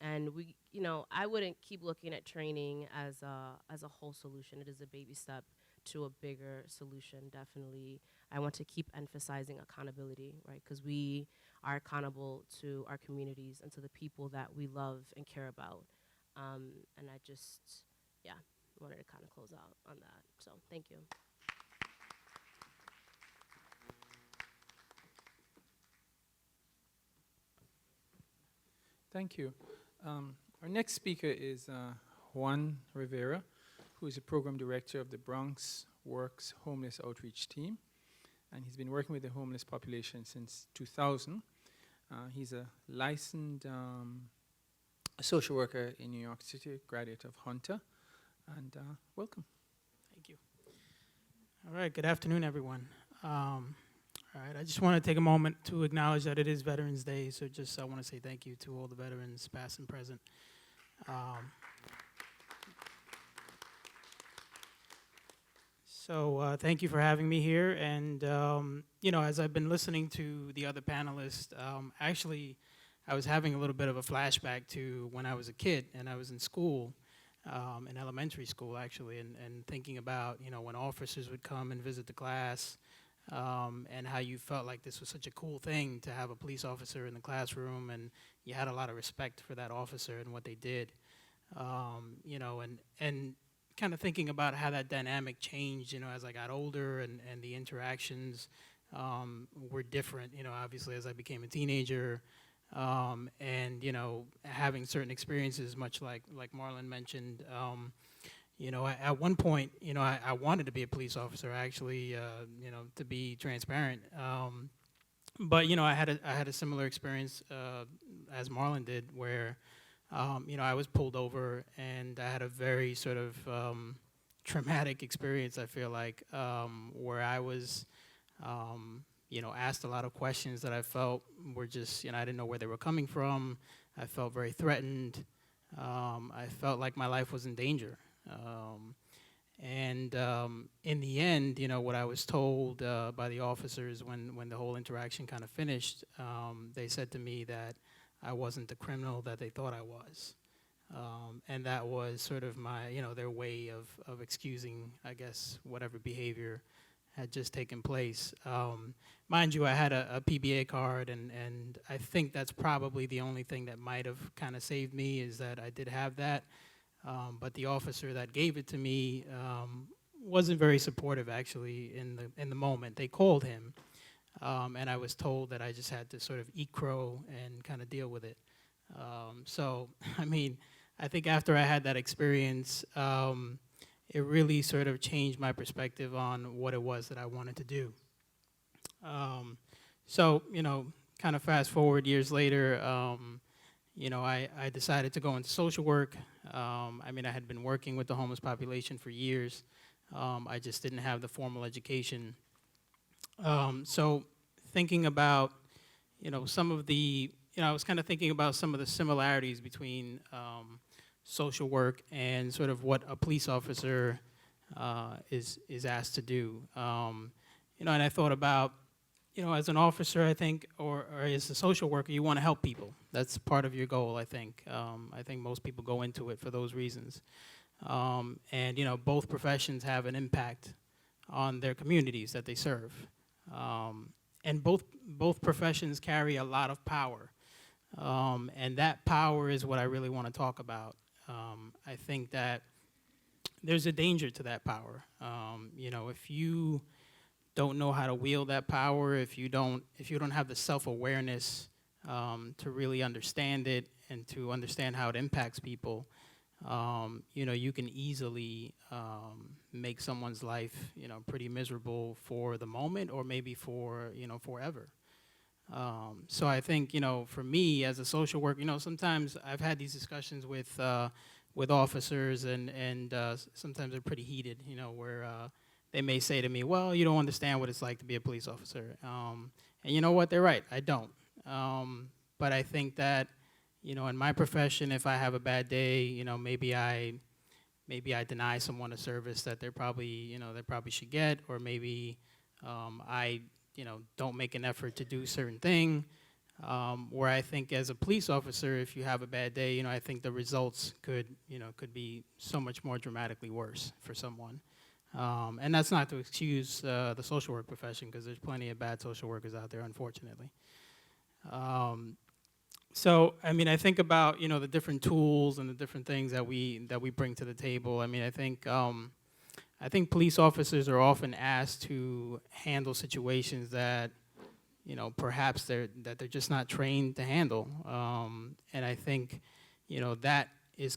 I wouldn't keep looking at training as a whole solution. It is a baby step to a bigger solution, definitely. I want to keep emphasizing accountability, right? Because we are accountable to our communities and to the people that we love and care about. And I just, wanted to kind of close out on that. So thank you. Thank you. Our next speaker is Juan Rivera, who is a program director of the BronxWorks Homeless Outreach Team. And he's been working with the homeless population since 2000. He's a licensed social worker in New York City, graduate of Hunter. And welcome. Thank you. All right, good afternoon, everyone. All right, I just want to take a moment to acknowledge that it is Veterans Day, so I want to say thank you to all the veterans, past and present. So thank you for having me here, and as I've been listening to the other panelists, actually, I was having a little bit of a flashback to when I was a kid, and I was in school, in elementary school, actually, and thinking about, when officers would come and visit the class, and how you felt like this was such a cool thing to have a police officer in the classroom, and you had a lot of respect for that officer and what they did, and kind of thinking about how that dynamic changed, as I got older, and the interactions were different, obviously as I became a teenager, and having certain experiences, much like Marlon mentioned. At one point, I wanted to be a police officer, actually, to be transparent. But I had a similar experience as Marlon did, where I was pulled over, and I had a very sort of traumatic experience, I feel like, where I was asked a lot of questions that I felt were just, I didn't know where they were coming from. I felt very threatened. I felt like my life was in danger. In the end, what I was told by the officers when the whole interaction kind of finished, they said to me that I wasn't the criminal that they thought I was. And that was sort of their way of excusing, I guess, whatever behavior had just taken place. Mind you, I had a PBA card, and I think that's probably the only thing that might have kind of saved me, is that I did have that. But the officer that gave it to me wasn't very supportive, actually, in the moment. They called him, and I was told that I just had to sort of eat crow and kind of deal with it. So, I think after I had that experience, it really sort of changed my perspective on what it was that I wanted to do. So, kind of fast forward years later, I decided to go into social work. I had been working with the homeless population for years. I just didn't have the formal education. So thinking about, some of the, I was kind of thinking about some of the similarities between social work and sort of what a police officer is asked to do. And I thought about, as an officer, I think, or as a social worker, you want to help people. That's part of your goal, I think. I think most people go into it for those reasons. And, both professions have an impact on their communities that they serve. And both professions carry a lot of power. And that power is what I really want to talk about. I think that there's a danger to that power. If you don't know how to wield that power, if you don't have the self-awareness to really understand it and to understand how it impacts people, you can easily make someone's life, pretty miserable for the moment or maybe for, forever. So I think, for me as a social worker, sometimes I've had these discussions with officers and sometimes they're pretty heated, where they may say to me, well, you don't understand what it's like to be a police officer. And you know what, they're right, I don't. But I think that, in my profession, if I have a bad day, maybe I deny someone a service that they probably should get, or maybe I don't make an effort to do a certain thing. Where I think as a police officer, if you have a bad day, I think the results could be so much more dramatically worse for someone. And that's not to excuse the social work profession, because there's plenty of bad social workers out there, unfortunately. So, I think about, the different tools and the different things that we bring to the table. I think police officers are often asked to handle situations that, perhaps they're just not trained to handle. And I think, that is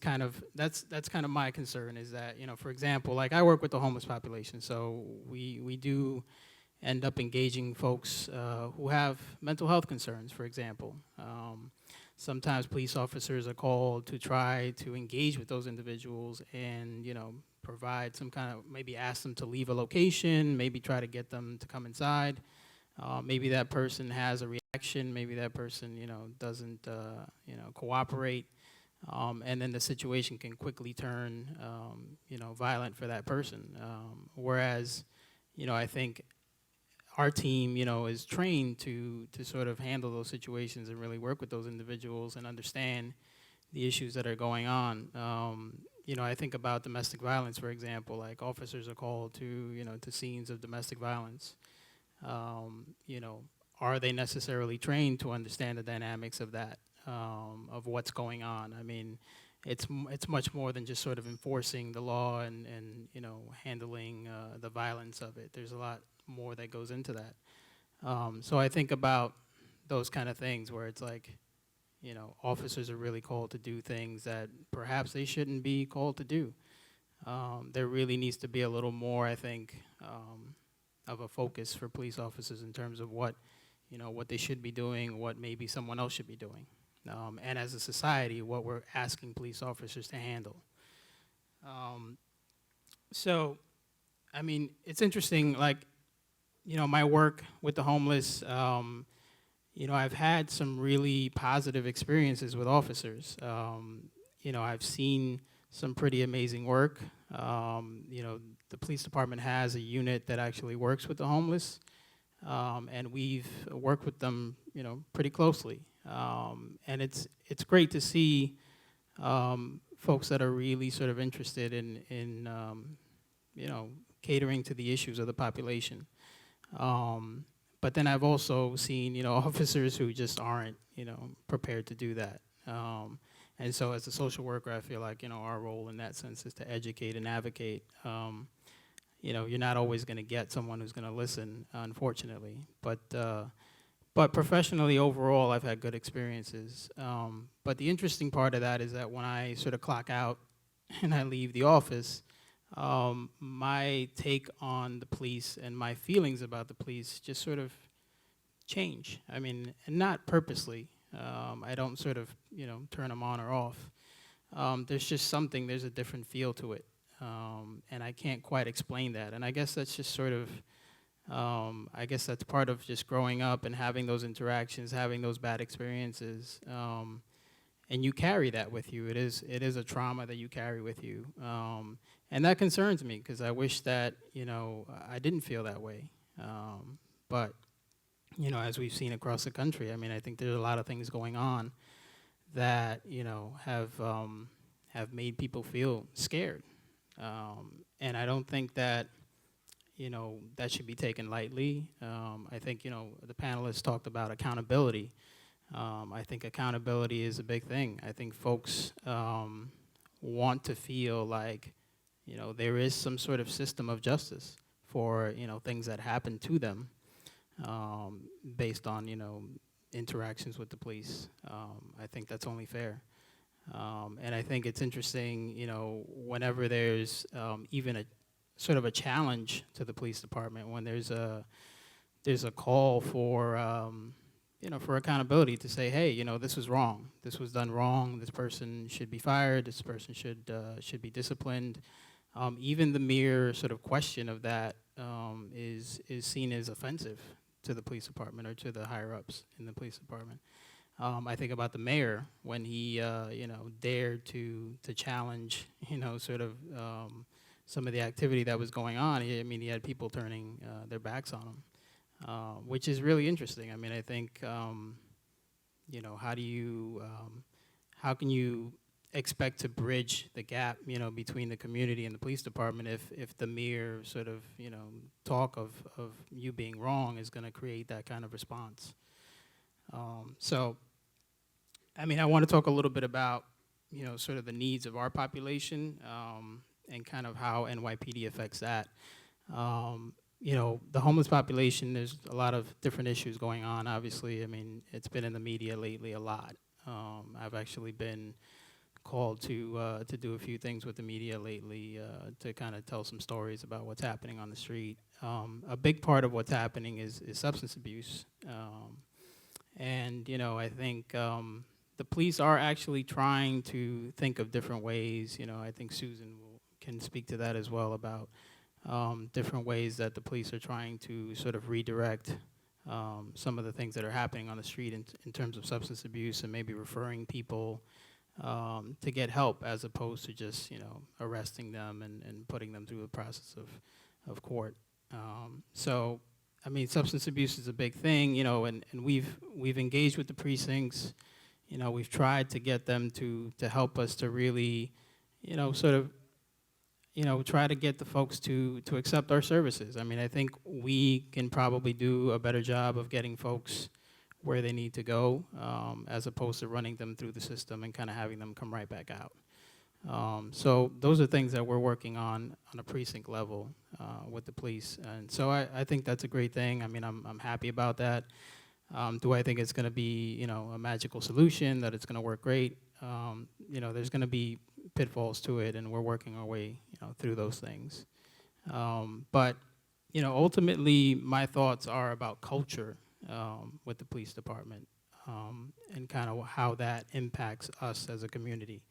that's kind of my concern, is that, for example, like I work with the homeless population, so we do end up engaging folks who have mental health concerns, for example. Sometimes police officers are called to try to engage with those individuals and, provide some kind of, maybe ask them to leave a location, maybe try to get them to come inside. Maybe that person has a reaction, maybe that person, doesn't, cooperate. And then the situation can quickly turn, violent for that person. Whereas, I think our team, is trained to sort of handle those situations and really work with those individuals and understand the issues that are going on. I think about domestic violence, for example. Like officers are called to, to scenes of domestic violence. Are they necessarily trained to understand the dynamics of that, of what's going on? It's much more than just sort of enforcing the law and handling the violence of it. There's a lot more that goes into that. So I think about those kind of things where it's like, officers are really called to do things that perhaps they shouldn't be called to do. There really needs to be a little more, I think, of a focus for police officers in terms of what they should be doing, what maybe someone else should be doing. And as a society, what we're asking police officers to handle. So, it's interesting, like, my work with the homeless, I've had some really positive experiences with officers. I've seen some pretty amazing work. The police department has a unit that actually works with the homeless, and we've worked with them, pretty closely. And it's great to see folks that are really sort of interested in catering to the issues of the population. But then I've also seen, officers who just aren't, prepared to do that. And so as a social worker, I feel like, our role in that sense is to educate and advocate. You're not always going to get someone who's going to listen, unfortunately. But professionally, overall, I've had good experiences. But the interesting part of that is that when I sort of clock out and I leave the office, my take on the police and my feelings about the police just sort of change. And not purposely. I don't sort of, turn them on or off. There's just something, there's a different feel to it. And I can't quite explain that. And I guess that's just sort of, I guess that's part of just growing up and having those interactions, having those bad experiences. And you carry that with you. It is a trauma that you carry with you. And that concerns me because I wish that, I didn't feel that way. But, as we've seen across the country, I think there's a lot of things going on that, have made people feel scared. And I don't think that, that should be taken lightly. I think, the panelists talked about accountability. I think accountability is a big thing. I think folks want to feel like, there is some sort of system of justice for, things that happen to them based on, interactions with the police. I think that's only fair. And I think it's interesting, whenever there's even a sort of a challenge to the police department, when there's a call for, for accountability to say, hey, this was wrong. This was done wrong. This person should be fired. This person should be disciplined. Even the mere sort of question of that is seen as offensive to the police department or to the higher-ups in the police department. I think about the mayor when he, dared to challenge, sort of some of the activity that was going on. He had people turning their backs on him, which is really interesting. I think, how can you expect to bridge the gap, between the community and the police department if the mere sort of, talk of you being wrong is going to create that kind of response. So, I want to talk a little bit about, sort of the needs of our population and kind of how NYPD affects that. The homeless population, there's a lot of different issues going on, obviously. It's been in the media lately a lot. I've actually been called to do a few things with the media lately to kind of tell some stories about what's happening on the street. A big part of what's happening is substance abuse. And, I think the police are actually trying to think of different ways. I think Susan can speak to that as well about different ways that the police are trying to sort of redirect some of the things that are happening on the street in terms of substance abuse and maybe referring people to get help as opposed to just, arresting them and putting them through the process of court. So, substance abuse is a big thing, and we've engaged with the precincts. We've tried to get them to help us to really, sort of, try to get the folks to accept our services. I think we can probably do a better job of getting folks where they need to go, as opposed to running them through the system and kind of having them come right back out. So those are things that we're working on a precinct level with the police. And so I think that's a great thing. I'm happy about that. Do I think it's going to be, a magical solution, that it's going to work great? There's going to be pitfalls to it, and we're working our way, through those things. But, ultimately, my thoughts are about culture with the police department and kind of how that impacts us as a community.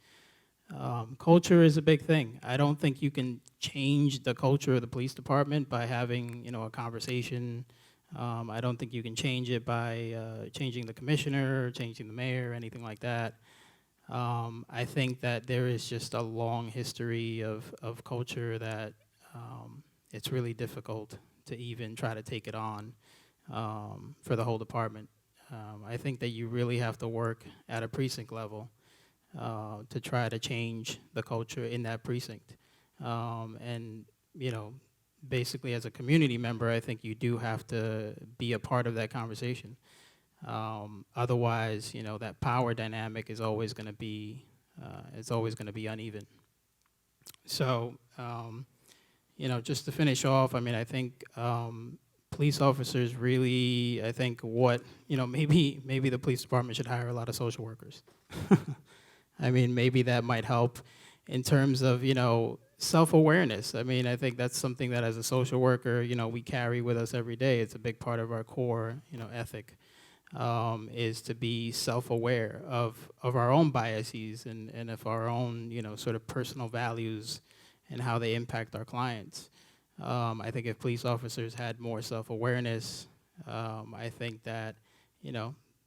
Culture is a big thing. I don't think you can change the culture of the police department by having, a conversation. I don't think you can change it by changing the commissioner, changing the mayor, anything like that. I think that there is just a long history of culture that it's really difficult to even try to take it on for the whole department. I think that you really have to work at a precinct level to try to change the culture in that precinct. And, basically as a community member, I think you do have to be a part of that conversation. Otherwise, that power dynamic is always going to be, uneven. So, just to finish off, I think police officers really, I think maybe the police department should hire a lot of social workers. Maybe that might help in terms of, self-awareness. I think that's something that as a social worker, we carry with us every day. It's a big part of our core, ethic, is to be self-aware of our own biases and of our own, sort of personal values and how they impact our clients. I think if police officers had more self-awareness, I think that,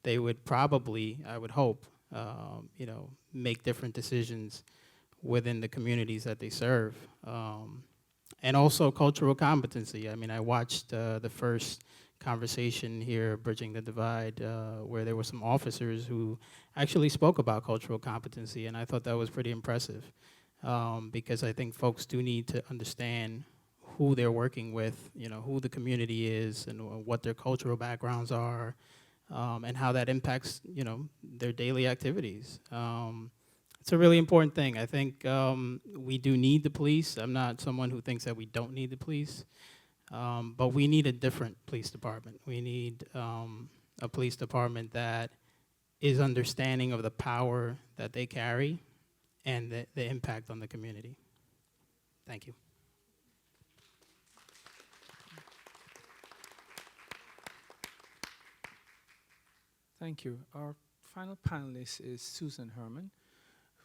they would probably, I would hope, make different decisions within the communities that they serve. And also cultural competency. I watched the first conversation here, Bridging the Divide, where there were some officers who actually spoke about cultural competency, and I thought that was pretty impressive, because I think folks do need to understand who they're working with, who the community is, and what their cultural backgrounds are, and how that impacts, their daily activities. It's a really important thing. I think we do need the police. I'm not someone who thinks that we don't need the police, but we need a different police department. We need a police department that is understanding of the power that they carry and the impact on the community. Thank you. Thank you. Our final panelist is Susan Herman,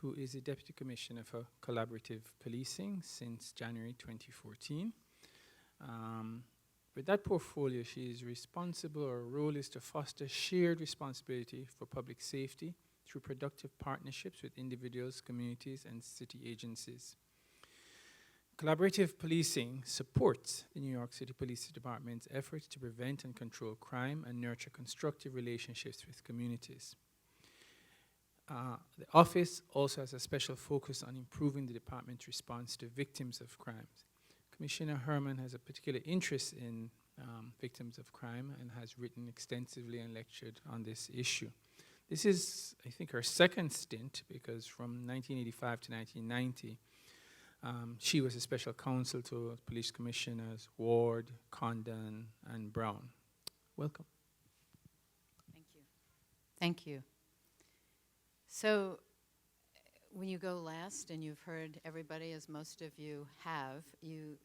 who is the Deputy Commissioner for Collaborative Policing since January 2014. With that portfolio, she is responsible, her role is to foster shared responsibility for public safety through productive partnerships with individuals, communities, and city agencies. Collaborative policing supports the New York City Police Department's efforts to prevent and control crime and nurture constructive relationships with communities. The office also has a special focus on improving the department's response to victims of crimes. Commissioner Herman has a particular interest in victims of crime and has written extensively and lectured on this issue. This is, I think, her second stint, because from 1985 to 1990, she was a special counsel to police commissioners Ward, Condon, and Brown. Welcome. Thank you. Thank you. So when you go last, and you've heard everybody, as most of you have, you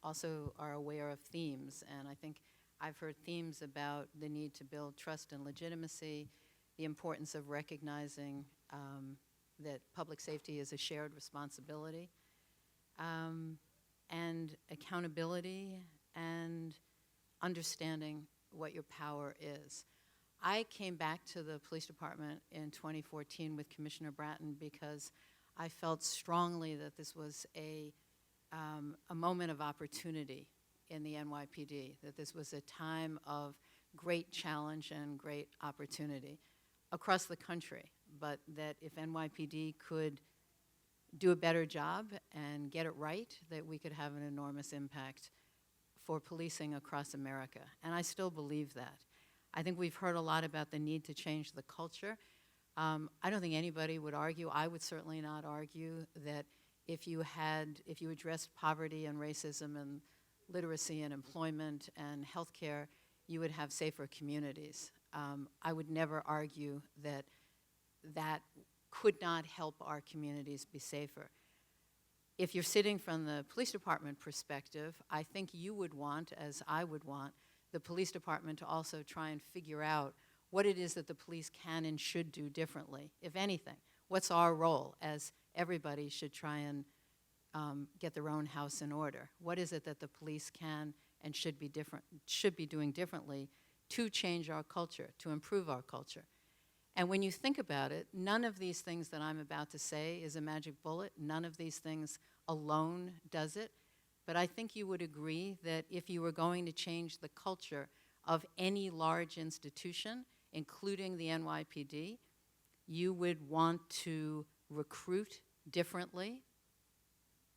also are aware of themes. And I think I've heard themes about the need to build trust and legitimacy, the importance of recognizing that public safety is a shared responsibility, and accountability, and understanding what your power is. I came back to the police department in 2014 with Commissioner Bratton because I felt strongly that this was a moment of opportunity in the NYPD, that this was a time of great challenge and great opportunity across the country, but that if NYPD could do a better job and get it right, that we could have an enormous impact for policing across America. And I still believe that. I think we've heard a lot about the need to change the culture. I don't think anybody would argue, I would certainly not argue, that if you addressed poverty and racism and literacy and employment and healthcare, you would have safer communities. I would never argue that that could not help our communities be safer. If you're sitting from the police department perspective, I think you would want, as I would want, the police department to also try and figure out what it is that the police can and should do differently, if anything. What's our role, as everybody should try and get their own house in order? What is it that the police can and should be doing differently to change our culture, to improve our culture? And when you think about it, none of these things that I'm about to say is a magic bullet. None of these things alone does it. But I think you would agree that if you were going to change the culture of any large institution, including the NYPD, you would want to recruit differently.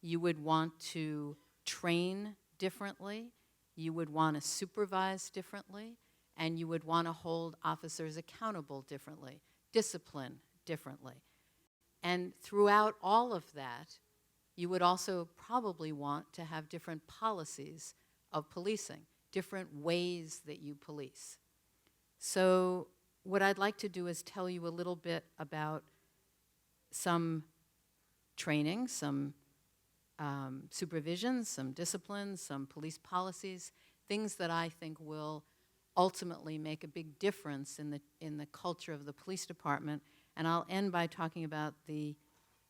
You would want to train differently. You would want to supervise differently. And you would want to hold officers accountable differently, discipline differently. And throughout all of that, you would also probably want to have different policies of policing, different ways that you police. So what I'd like to do is tell you a little bit about some training, some supervision, some disciplines, some police policies, things that I think will ultimately make a big difference in the culture of the police department. And I'll end by talking about the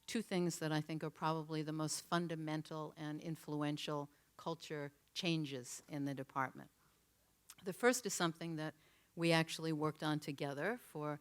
two things that I think are probably the most fundamental and influential culture changes in the department. The first is something that we actually worked on together for,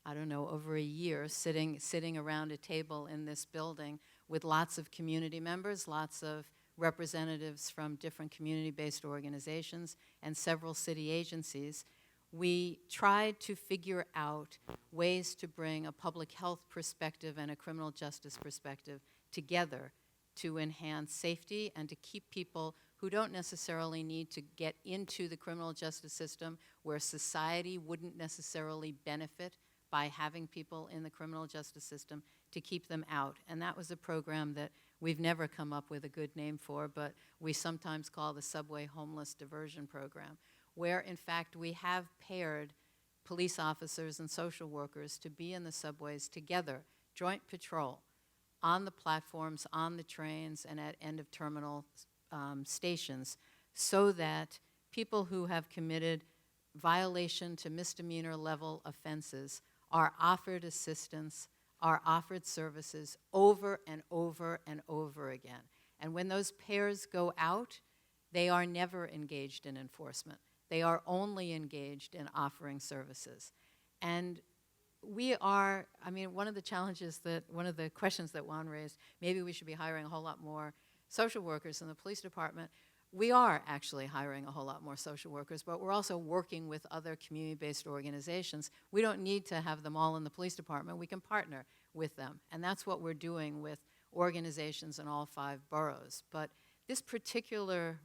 I don't know, over a year, sitting around a table in this building with lots of community members, lots of representatives from different community-based organizations and several city agencies. We tried to figure out ways to bring a public health perspective and a criminal justice perspective together to enhance safety and to keep people who don't necessarily need to get into the criminal justice system, where society wouldn't necessarily benefit by having people in the criminal justice system, to keep them out. And that was a program that we've never come up with a good name for, but we sometimes call the Subway Homeless Diversion Program, where in fact we have paired police officers and social workers to be in the subways together, joint patrol, on the platforms, on the trains, and at end of terminal stations, so that people who have committed violation to misdemeanor level offenses are offered assistance, are offered services over and over and over again. And when those pairs go out, they are never engaged in enforcement. They are only engaged in offering services. And we are, I mean, one of the challenges that, one of the questions that Juan raised, maybe we should be hiring a whole lot more social workers in the police department. We are actually hiring a whole lot more social workers, but we're also working with other community-based organizations. We don't need to have them all in the police department. We can partner with them. And that's what we're doing with organizations in all 5 boroughs. But this particular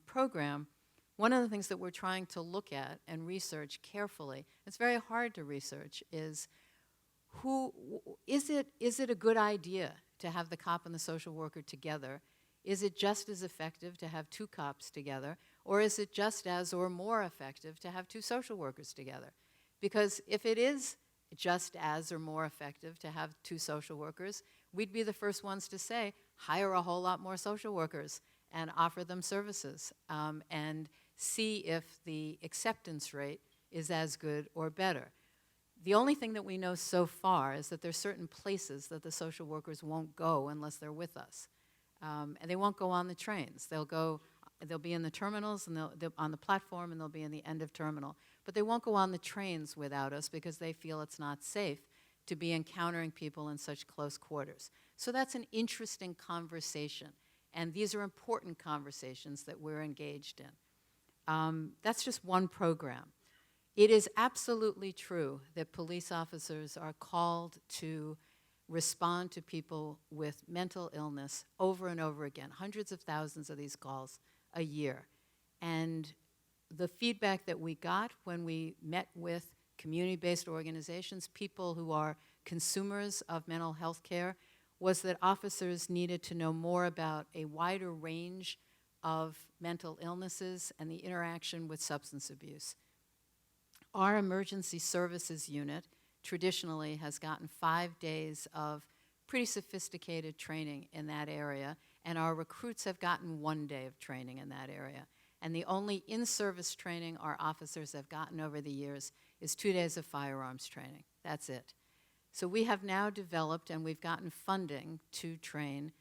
program, one of the things that we're trying to look at and research carefully, it's very hard to research, is is it a good idea to have the cop and the social worker together? Is it just as effective to have 2 cops together? Or is it just as or more effective to have 2 social workers together? Because if it is just as or more effective to have 2 social workers, we'd be the first ones to say, hire a whole lot more social workers and offer them services and see if the acceptance rate is as good or better. The only thing that we know so far is that there's certain places that the social workers won't go unless they're with us. And they won't go on the trains. They'll be in the terminals and they'll on the platform, and they'll be in the end of terminal. But they won't go on the trains without us because they feel it's not safe to be encountering people in such close quarters. So that's an interesting conversation. And these are important conversations that we're engaged in. That's just one program. It is absolutely true that police officers are called to respond to people with mental illness over and over again, hundreds of thousands of these calls a year. And the feedback that we got when we met with community-based organizations, people who are consumers of mental health care, was that officers needed to know more about a wider range of mental illnesses and the interaction with substance abuse. Our emergency services unit traditionally has gotten 5 days of pretty sophisticated training in that area, and our recruits have gotten 1 day of training in that area. And the only in-service training our officers have gotten over the years is 2 days of firearms training. That's it. So we have now developed, and we've gotten funding to train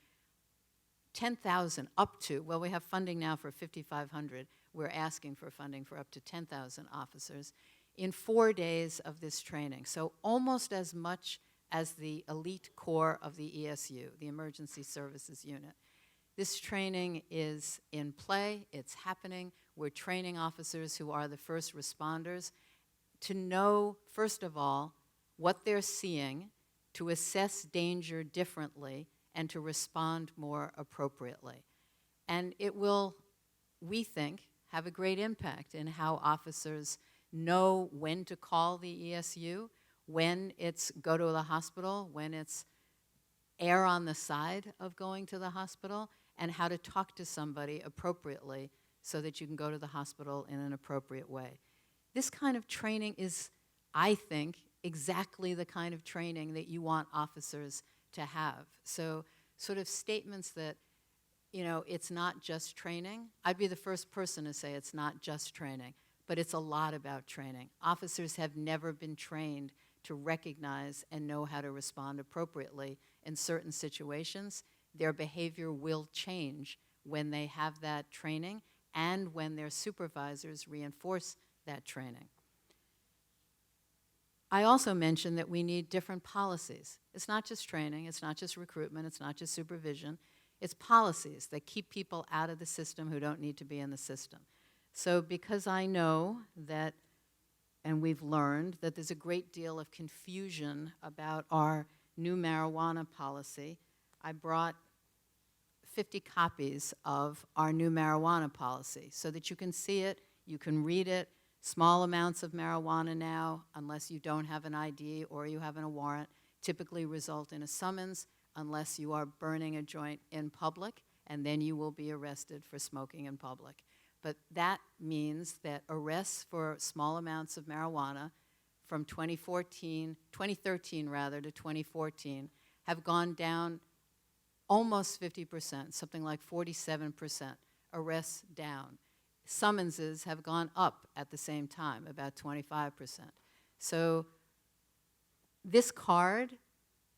10,000 up to, well, we have funding now for 5,500. We're asking for funding for up to 10,000 officers in 4 days of this training. So almost as much as the elite core of the ESU, the Emergency Services Unit. This training is in play, it's happening. We're training officers who are the first responders to know, first of all, what they're seeing, to assess danger differently, and to respond more appropriately. And it will, we think, have a great impact in how officers know when to call the ESU, when it's go to the hospital, when it's err on the side of going to the hospital, and how to talk to somebody appropriately so that you can go to the hospital in an appropriate way. This kind of training is, I think, exactly the kind of training that you want officers to have. So sort of statements that, you know, it's not just training. I'd be the first person to say it's not just training, but it's a lot about training. Officers have never been trained to recognize and know how to respond appropriately in certain situations. Their behavior will change when they have that training and when their supervisors reinforce that training. I also mentioned that we need different policies. It's not just training, it's not just recruitment, it's not just supervision. It's policies that keep people out of the system who don't need to be in the system. So because I know that, and we've learned, that there's a great deal of confusion about our new marijuana policy, I brought 50 copies of our new marijuana policy so that you can see it, you can read it. Small amounts of marijuana now, unless you don't have an ID or you have a warrant, typically result in a summons unless you are burning a joint in public, and then you will be arrested for smoking in public. But that means that arrests for small amounts of marijuana from 2013 to 2014 have gone down almost 50%, something like 47%, arrests down. Summonses have gone up at the same time, about 25%. So this card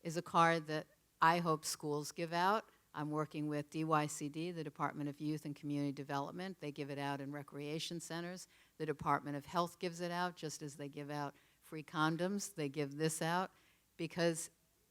is a card that I hope schools give out. I'm working with DYCD, the Department of Youth and Community Development. They give it out in recreation centers. The Department of Health gives it out, just as they give out free condoms. They give this out because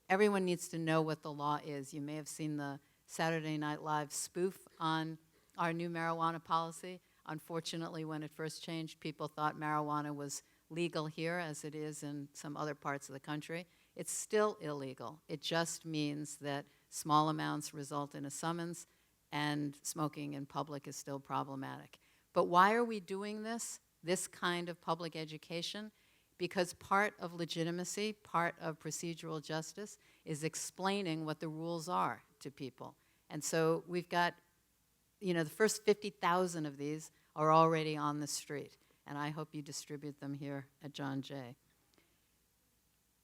everyone needs to know what the law is. You may have seen the Saturday Night Live spoof on our new marijuana policy. Unfortunately, when it first changed, people thought marijuana was legal here as it is in some other parts of the country. It's still illegal. It just means that small amounts result in a summons, and smoking in public is still problematic. But why are we doing this kind of public education? Because part of legitimacy, part of procedural justice, is explaining what the rules are to people. And so we've got, the first 50,000 of these are already on the street, and I hope you distribute them here at John Jay.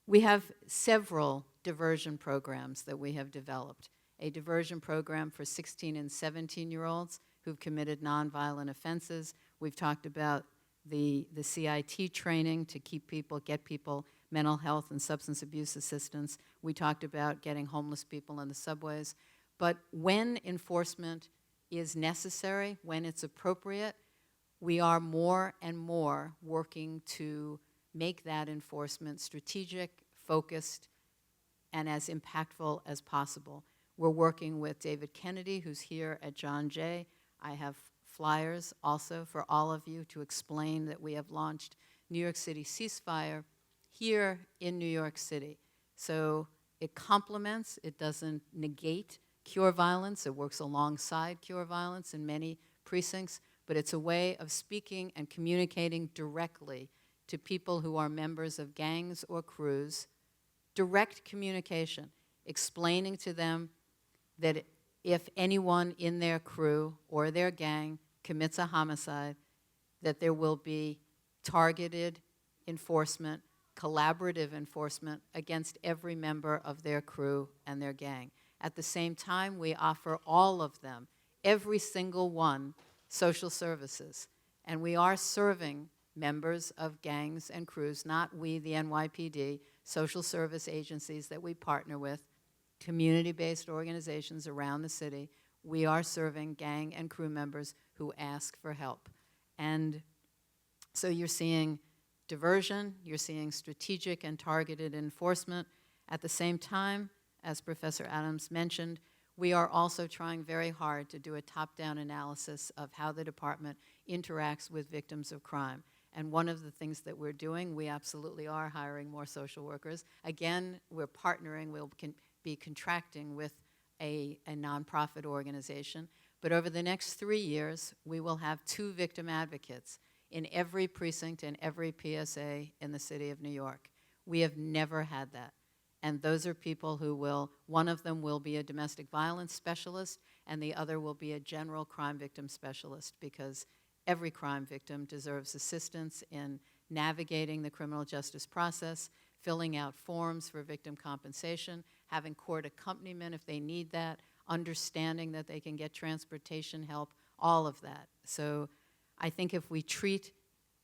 We have several diversion programs that we have developed. A diversion program for 16 and 17-year-olds who've committed nonviolent offenses. We've talked about the CIT training to get people mental health and substance abuse assistance. We talked about getting homeless people in the subways. But when enforcement is necessary, when it's appropriate, we are more and more working to make that enforcement strategic, focused, and as impactful as possible. We're working with David Kennedy, who's here at John Jay. I have flyers also for all of you to explain that we have launched New York City Ceasefire here in New York City. So it complements, it doesn't negate cure violence. It works alongside cure violence in many precincts, but it's a way of speaking and communicating directly to people who are members of gangs or crews, direct communication, explaining to them that if anyone in their crew or their gang commits a homicide, that there will be targeted enforcement, collaborative enforcement against every member of their crew and their gang. At the same time, we offer all of them, every single one, social services. And we are serving members of gangs and crews, not we, the NYPD, social service agencies that we partner with, community-based organizations around the city. We are serving gang and crew members who ask for help. And so you're seeing diversion, you're seeing strategic and targeted enforcement. At the same time, as Professor Adams mentioned, we are also trying very hard to do a top-down analysis of how the department interacts with victims of crime. And one of the things that we're doing, we absolutely are hiring more social workers. Again, we're partnering, we'll be contracting with a nonprofit organization. But over the next 3 years, we will have 2 victim advocates in every precinct and every PSA in the city of New York. We have never had that. And those are people who one of them will be a domestic violence specialist, and the other will be a general crime victim specialist, because every crime victim deserves assistance in navigating the criminal justice process, filling out forms for victim compensation, having court accompaniment if they need that, understanding that they can get transportation help, all of that. So I think if we treat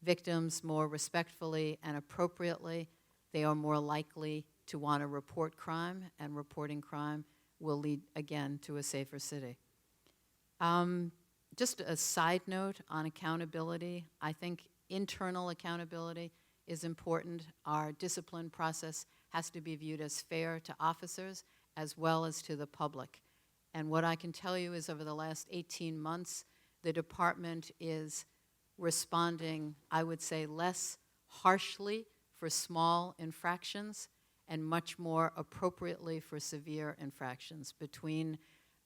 victims more respectfully and appropriately, they are more likely to want to report crime, and reporting crime will lead, again, to a safer city. Just a side note on accountability. I think internal accountability is important. Our discipline process has to be viewed as fair to officers as well as to the public. And what I can tell you is over the last 18 months, the department is responding, I would say, less harshly for small infractions and much more appropriately for severe infractions. Between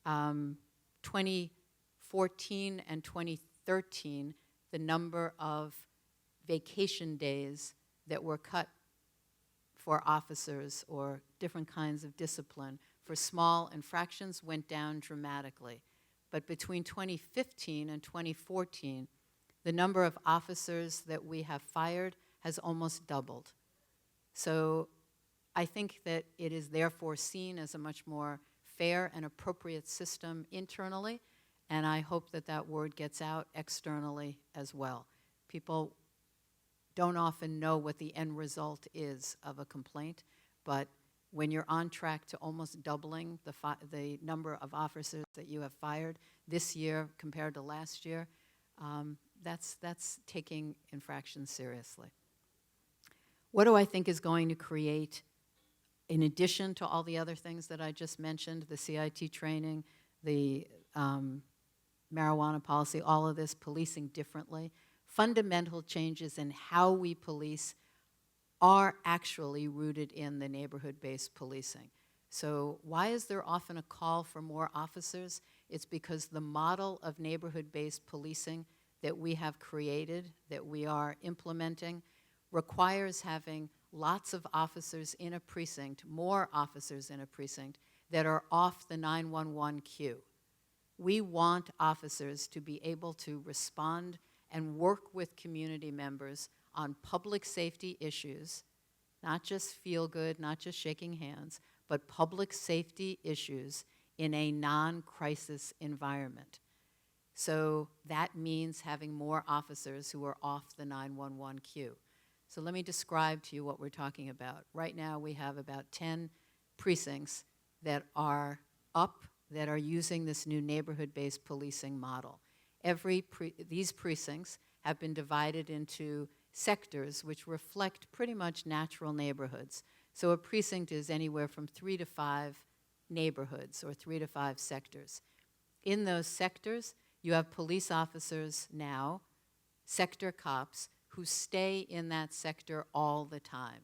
2014 and 2013, the number of vacation days that were cut for officers or different kinds of discipline for small infractions went down dramatically. But between 2015 and 2014, the number of officers that we have fired has almost doubled. So I think that it is therefore seen as a much more fair and appropriate system internally, and I hope that that word gets out externally as well. People don't often know what the end result is of a complaint, but when you're on track to almost doubling the number of officers that you have fired this year compared to last year, that's taking infractions seriously. What do I think is going to create, in addition to all the other things that I just mentioned, the CIT training, the marijuana policy, all of this, policing differently, fundamental changes in how we police are actually rooted in the neighborhood-based policing. So why is there often a call for more officers? It's because the model of neighborhood-based policing that we have created, that we are implementing, requires having lots of officers in a precinct, more officers in a precinct, that are off the 911 queue. We want officers to be able to respond and work with community members on public safety issues, not just feel good, not just shaking hands, but public safety issues in a non-crisis environment. So that means having more officers who are off the 911 queue. So let me describe to you what we're talking about. Right now we have about 10 precincts that are up, that are using this new neighborhood-based policing model. These precincts have been divided into sectors which reflect pretty much natural neighborhoods. So a precinct is anywhere from 3 to 5 neighborhoods or 3 to 5 sectors. In those sectors, you have police officers now, sector cops, who stay in that sector all the time.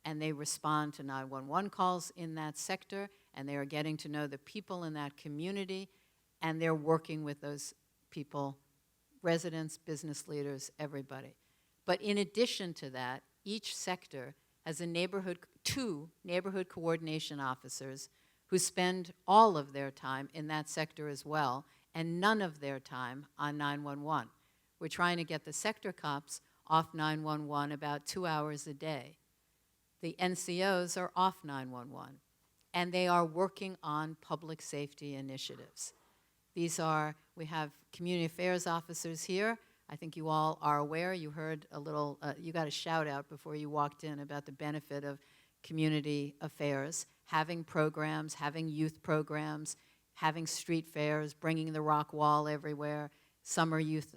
And they respond to 911 calls in that sector, and they are getting to know the people in that community, and they're working with those people, residents, business leaders, everybody. But in addition to that, each sector has two neighborhood coordination officers who spend all of their time in that sector as well, and none of their time on 911. We're trying to get the sector cops off 911 about 2 hours a day. The NCOs are off 911, and they are working on public safety initiatives. We have community affairs officers here. I think you all are aware. You heard a little, you got a shout out before you walked in about the benefit of community affairs, having programs, having youth programs, having street fairs, bringing the rock wall everywhere, Summer Youth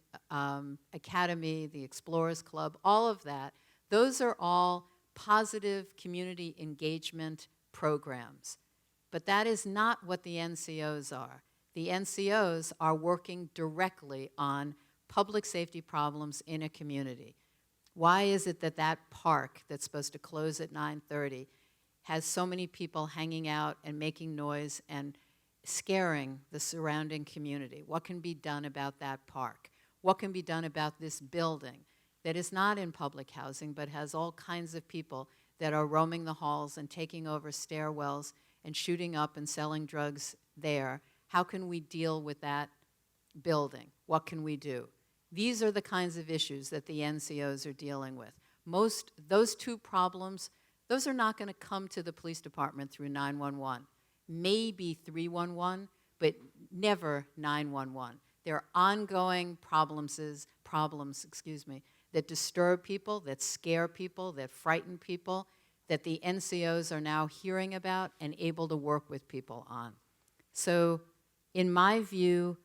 Academy, the Explorers Club, all of that. Those are all positive community engagement programs. But that is not what the NCOs are. The NCOs are working directly on public safety problems in a community. Why is it that that park that's supposed to close at 9:30 has so many people hanging out and making noise and scaring the surrounding community? What can be done about that park? What can be done about this building that is not in public housing but has all kinds of people that are roaming the halls and taking over stairwells and shooting up and selling drugs there? How can we deal with that building? What can we do? These are the kinds of issues that the NCOs are dealing with. Those two problems, those are not going to come to the police department through 911. Maybe 311, but never 911. There are ongoing problems, that disturb people, that scare people, that frighten people, that the NCOs are now hearing about and able to work with people on. So, in my view,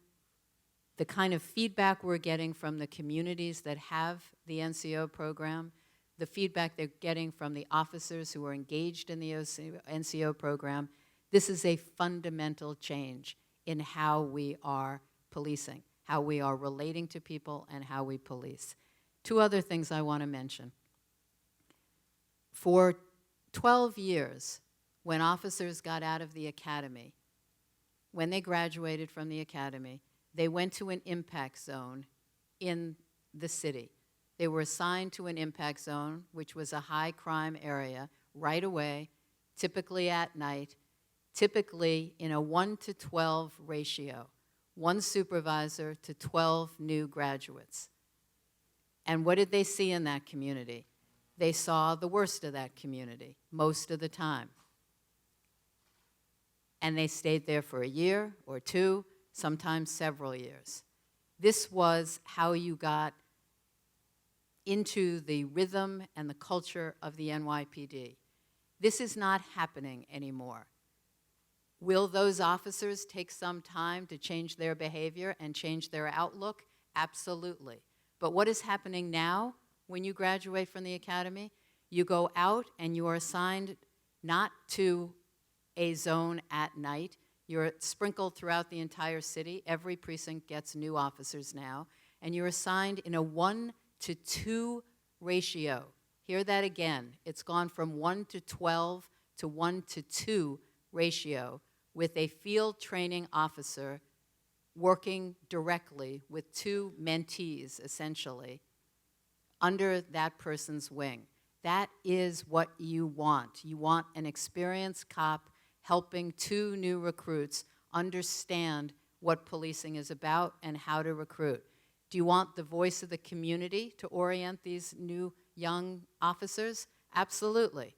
the kind of feedback we're getting from the communities that have the NCO program, the feedback they're getting from the officers who are engaged in the NCO program, this is a fundamental change in how we are policing, how we are relating to people, and how we police. Two other things I want to mention. For 12 years, when officers got out of the academy, when they graduated from the academy, they went to an impact zone in the city. They were assigned to an impact zone, which was a high crime area right away, typically at night, typically in a 1 to 12 ratio, 1 supervisor to 12 new graduates. And what did they see in that community? They saw the worst of that community most of the time. And they stayed there for a year or two, sometimes several years. This was how you got into the rhythm and the culture of the NYPD. This is not happening anymore. Will those officers take some time to change their behavior and change their outlook? Absolutely. But what is happening now when you graduate from the academy? You go out and you are assigned not to a zone at night. You're sprinkled throughout the entire city. Every precinct gets new officers now. And you're assigned in a 1 to 2 ratio. Hear that again. It's gone from 1 to 12 to 1 to 2 ratio with a field training officer working directly with 2 mentees, essentially, under that person's wing. That is what you want. You want an experienced cop helping 2 new recruits understand what policing is about and how to recruit. Do you want the voice of the community to orient these new young officers? Absolutely.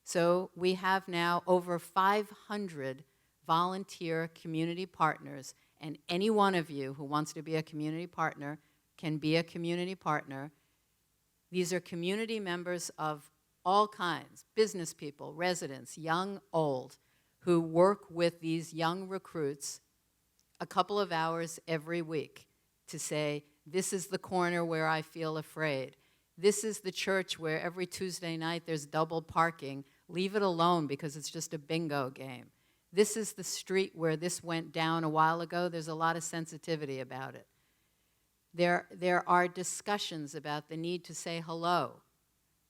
So we have now over 500 volunteer community partners, and any one of you who wants to be a community partner can be a community partner. These are community members of all kinds, business people, residents, young, old, who work with these young recruits a couple of hours every week to say, this is the corner where I feel afraid. This is the church where every Tuesday night there's double parking. Leave it alone because it's just a bingo game. This is the street where this went down a while ago. There's a lot of sensitivity about it. There are discussions about the need to say hello.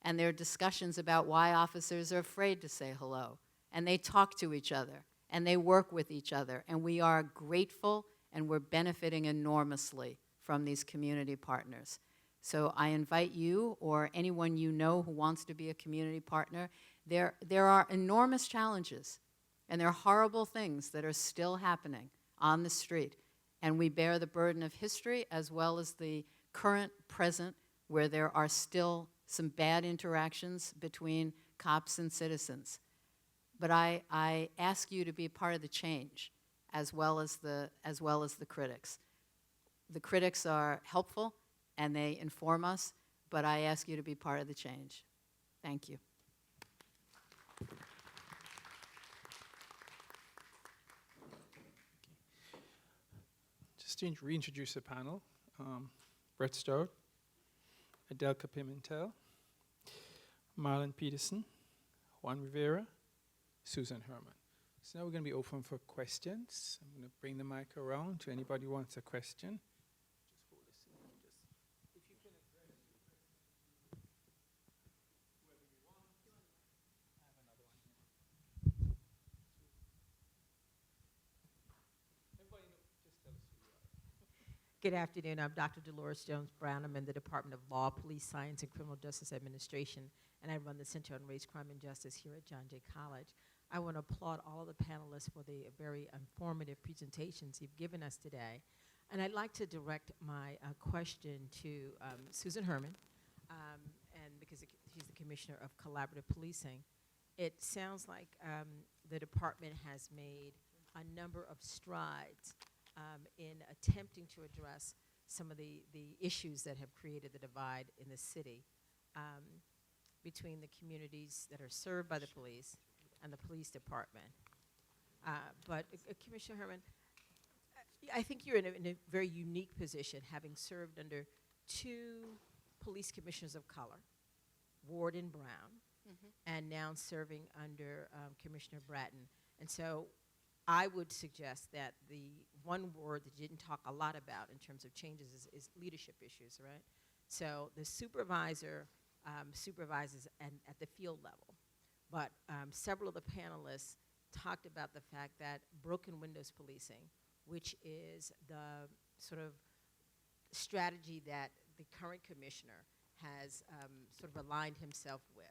And there are discussions about why officers are afraid to say hello. And they talk to each other. And they work with each other. And we are grateful and we're benefiting enormously from these community partners. So I invite you or anyone you know who wants to be a community partner. There are enormous challenges. And there are horrible things that are still happening on the street. And we bear the burden of history as well as the current present where there are still some bad interactions between cops and citizens. But I ask you to be part of the change as well as the critics. The critics are helpful and they inform us, but I ask you to be part of the change. Thank you. Just to reintroduce the panel, Brett Stoudt, Adelka Pimentel, Marlon Peterson, Juan Rivera, Susan Herman. So now we're going to be open for questions. I'm going to bring the mic around to anybody who wants a question. Good afternoon. I'm Dr. Dolores Jones-Brown. I'm in the Department of Law, Police Science, and Criminal Justice Administration, and I run the Center on Race, Crime, and Justice here at John Jay College. I want to applaud all of the panelists for the very informative presentations you've given us today. And I'd like to direct my question to Susan Herman, and because she's the Commissioner of Collaborative Policing. It sounds like the department has made a number of strides in attempting to address some of the issues that have created the divide in the city between the communities that are served by the police and the police department. But Commissioner Herman, I think you're in a very unique position, having served under 2 police commissioners of color, Ward and Brown, and now serving under Commissioner Bratton. And so I would suggest that the one word that you didn't talk a lot about in terms of changes is leadership issues, right? So the supervisor supervises at the field level, but several of the panelists talked about the fact that broken windows policing, which is the sort of strategy that the current commissioner has sort of aligned himself with,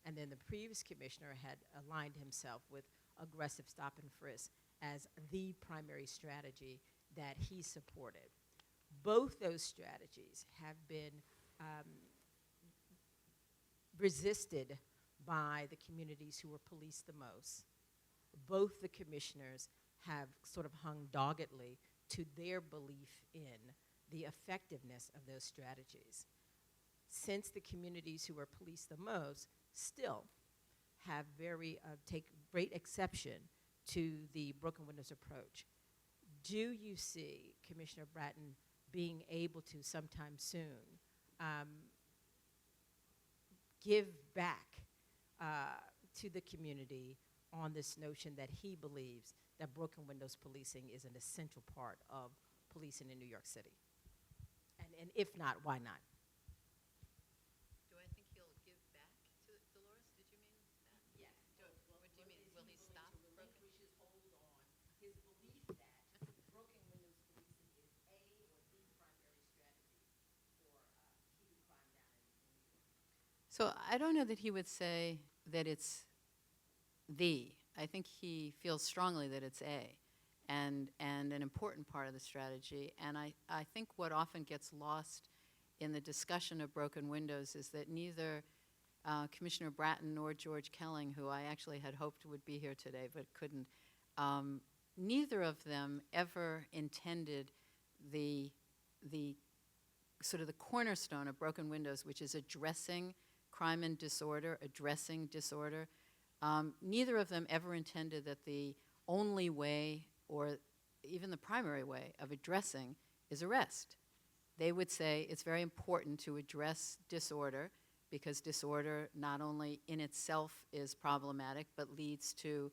And then the previous commissioner had aligned himself with aggressive stop and frisk as the primary strategy that he supported. Both those strategies have been resisted by the communities who were policed the most. Both the commissioners have sort of hung doggedly to their belief in the effectiveness of those strategies. Since the communities who were policed the most still have take great exception to the broken windows approach, do you see Commissioner Bratton being able to sometime soon give back to the community on this notion that he believes that broken windows policing is an essential part of policing in New York City? And if not, why not? Do I think he'll give back to Dolores? Did you mean that? Yes. What do you mean? Will he stop broken? His hold on his belief that broken windows policing is a or the primary strategy for keeping crime down in New York. So I don't know that he would say that it's the. I think he feels strongly that it's a, and an important part of the strategy. And I think what often gets lost in the discussion of broken windows is that neither Commissioner Bratton nor George Kelling, who I actually had hoped would be here today but couldn't, neither of them ever intended the sort of the cornerstone of broken windows, which is addressing crime and disorder, addressing disorder. Neither of them ever intended that the only way, or even the primary way, of addressing is arrest. They would say it's very important to address disorder because disorder not only in itself is problematic but leads to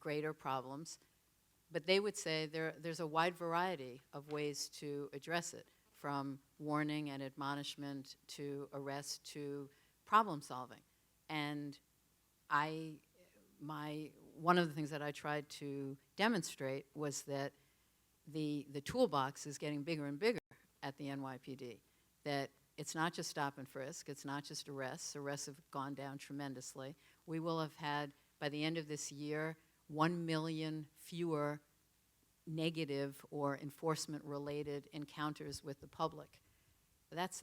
greater problems. But they would say there's a wide variety of ways to address it, from warning and admonishment to arrest to problem solving. And one of the things that I tried to demonstrate was that the toolbox is getting bigger and bigger at the NYPD, that it's not just stop and frisk, it's not just arrests. Arrests have gone down tremendously. We will have had, by the end of this year, 1 million fewer negative or enforcement-related encounters with the public. That's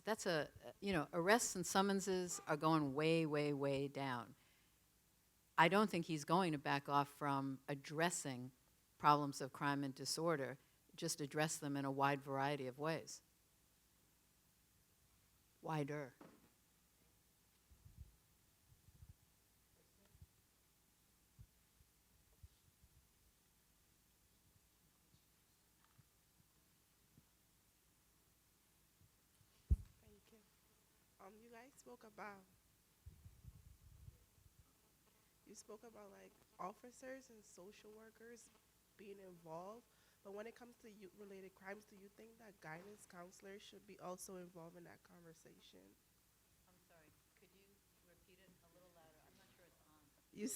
arrests and summonses are going way, way, way down. I don't think he's going to back off from addressing problems of crime and disorder, just address them in a wide variety of ways. Wider. Thank you. You guys spoke about like officers and social workers being involved, but when it comes to youth-related crimes, do you think that guidance counselors should be also involved in that conversation? I'm sorry, could you repeat it a little louder? I'm not sure it's on. You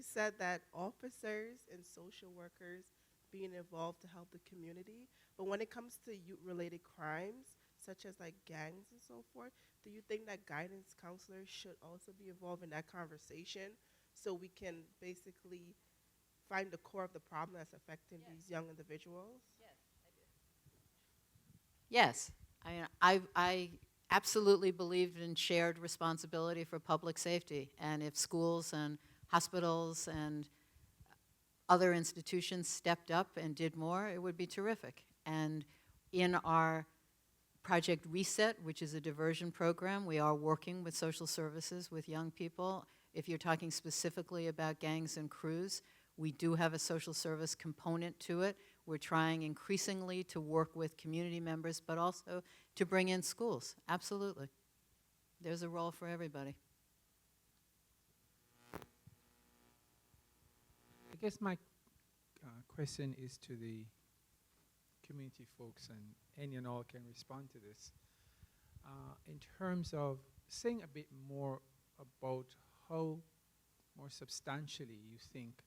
said that officers and social workers being involved to help the community, but when it comes to youth-related crimes, such as like gangs and so forth, do you think that guidance counselors should also be involved in that conversation so we can basically find the core of the problem that's affecting these young individuals? Yes, I do. Yes, I absolutely believe in shared responsibility for public safety, and if schools and hospitals and other institutions stepped up and did more, it would be terrific. And in our Project Reset, which is a diversion program, we are working with social services, with young people. If you're talking specifically about gangs and crews, we do have a social service component to it. We're trying increasingly to work with community members, but also to bring in schools. Absolutely. There's a role for everybody. I guess my question is to the community folks, and any and all can respond to this. In terms of saying a bit more about how more substantially you think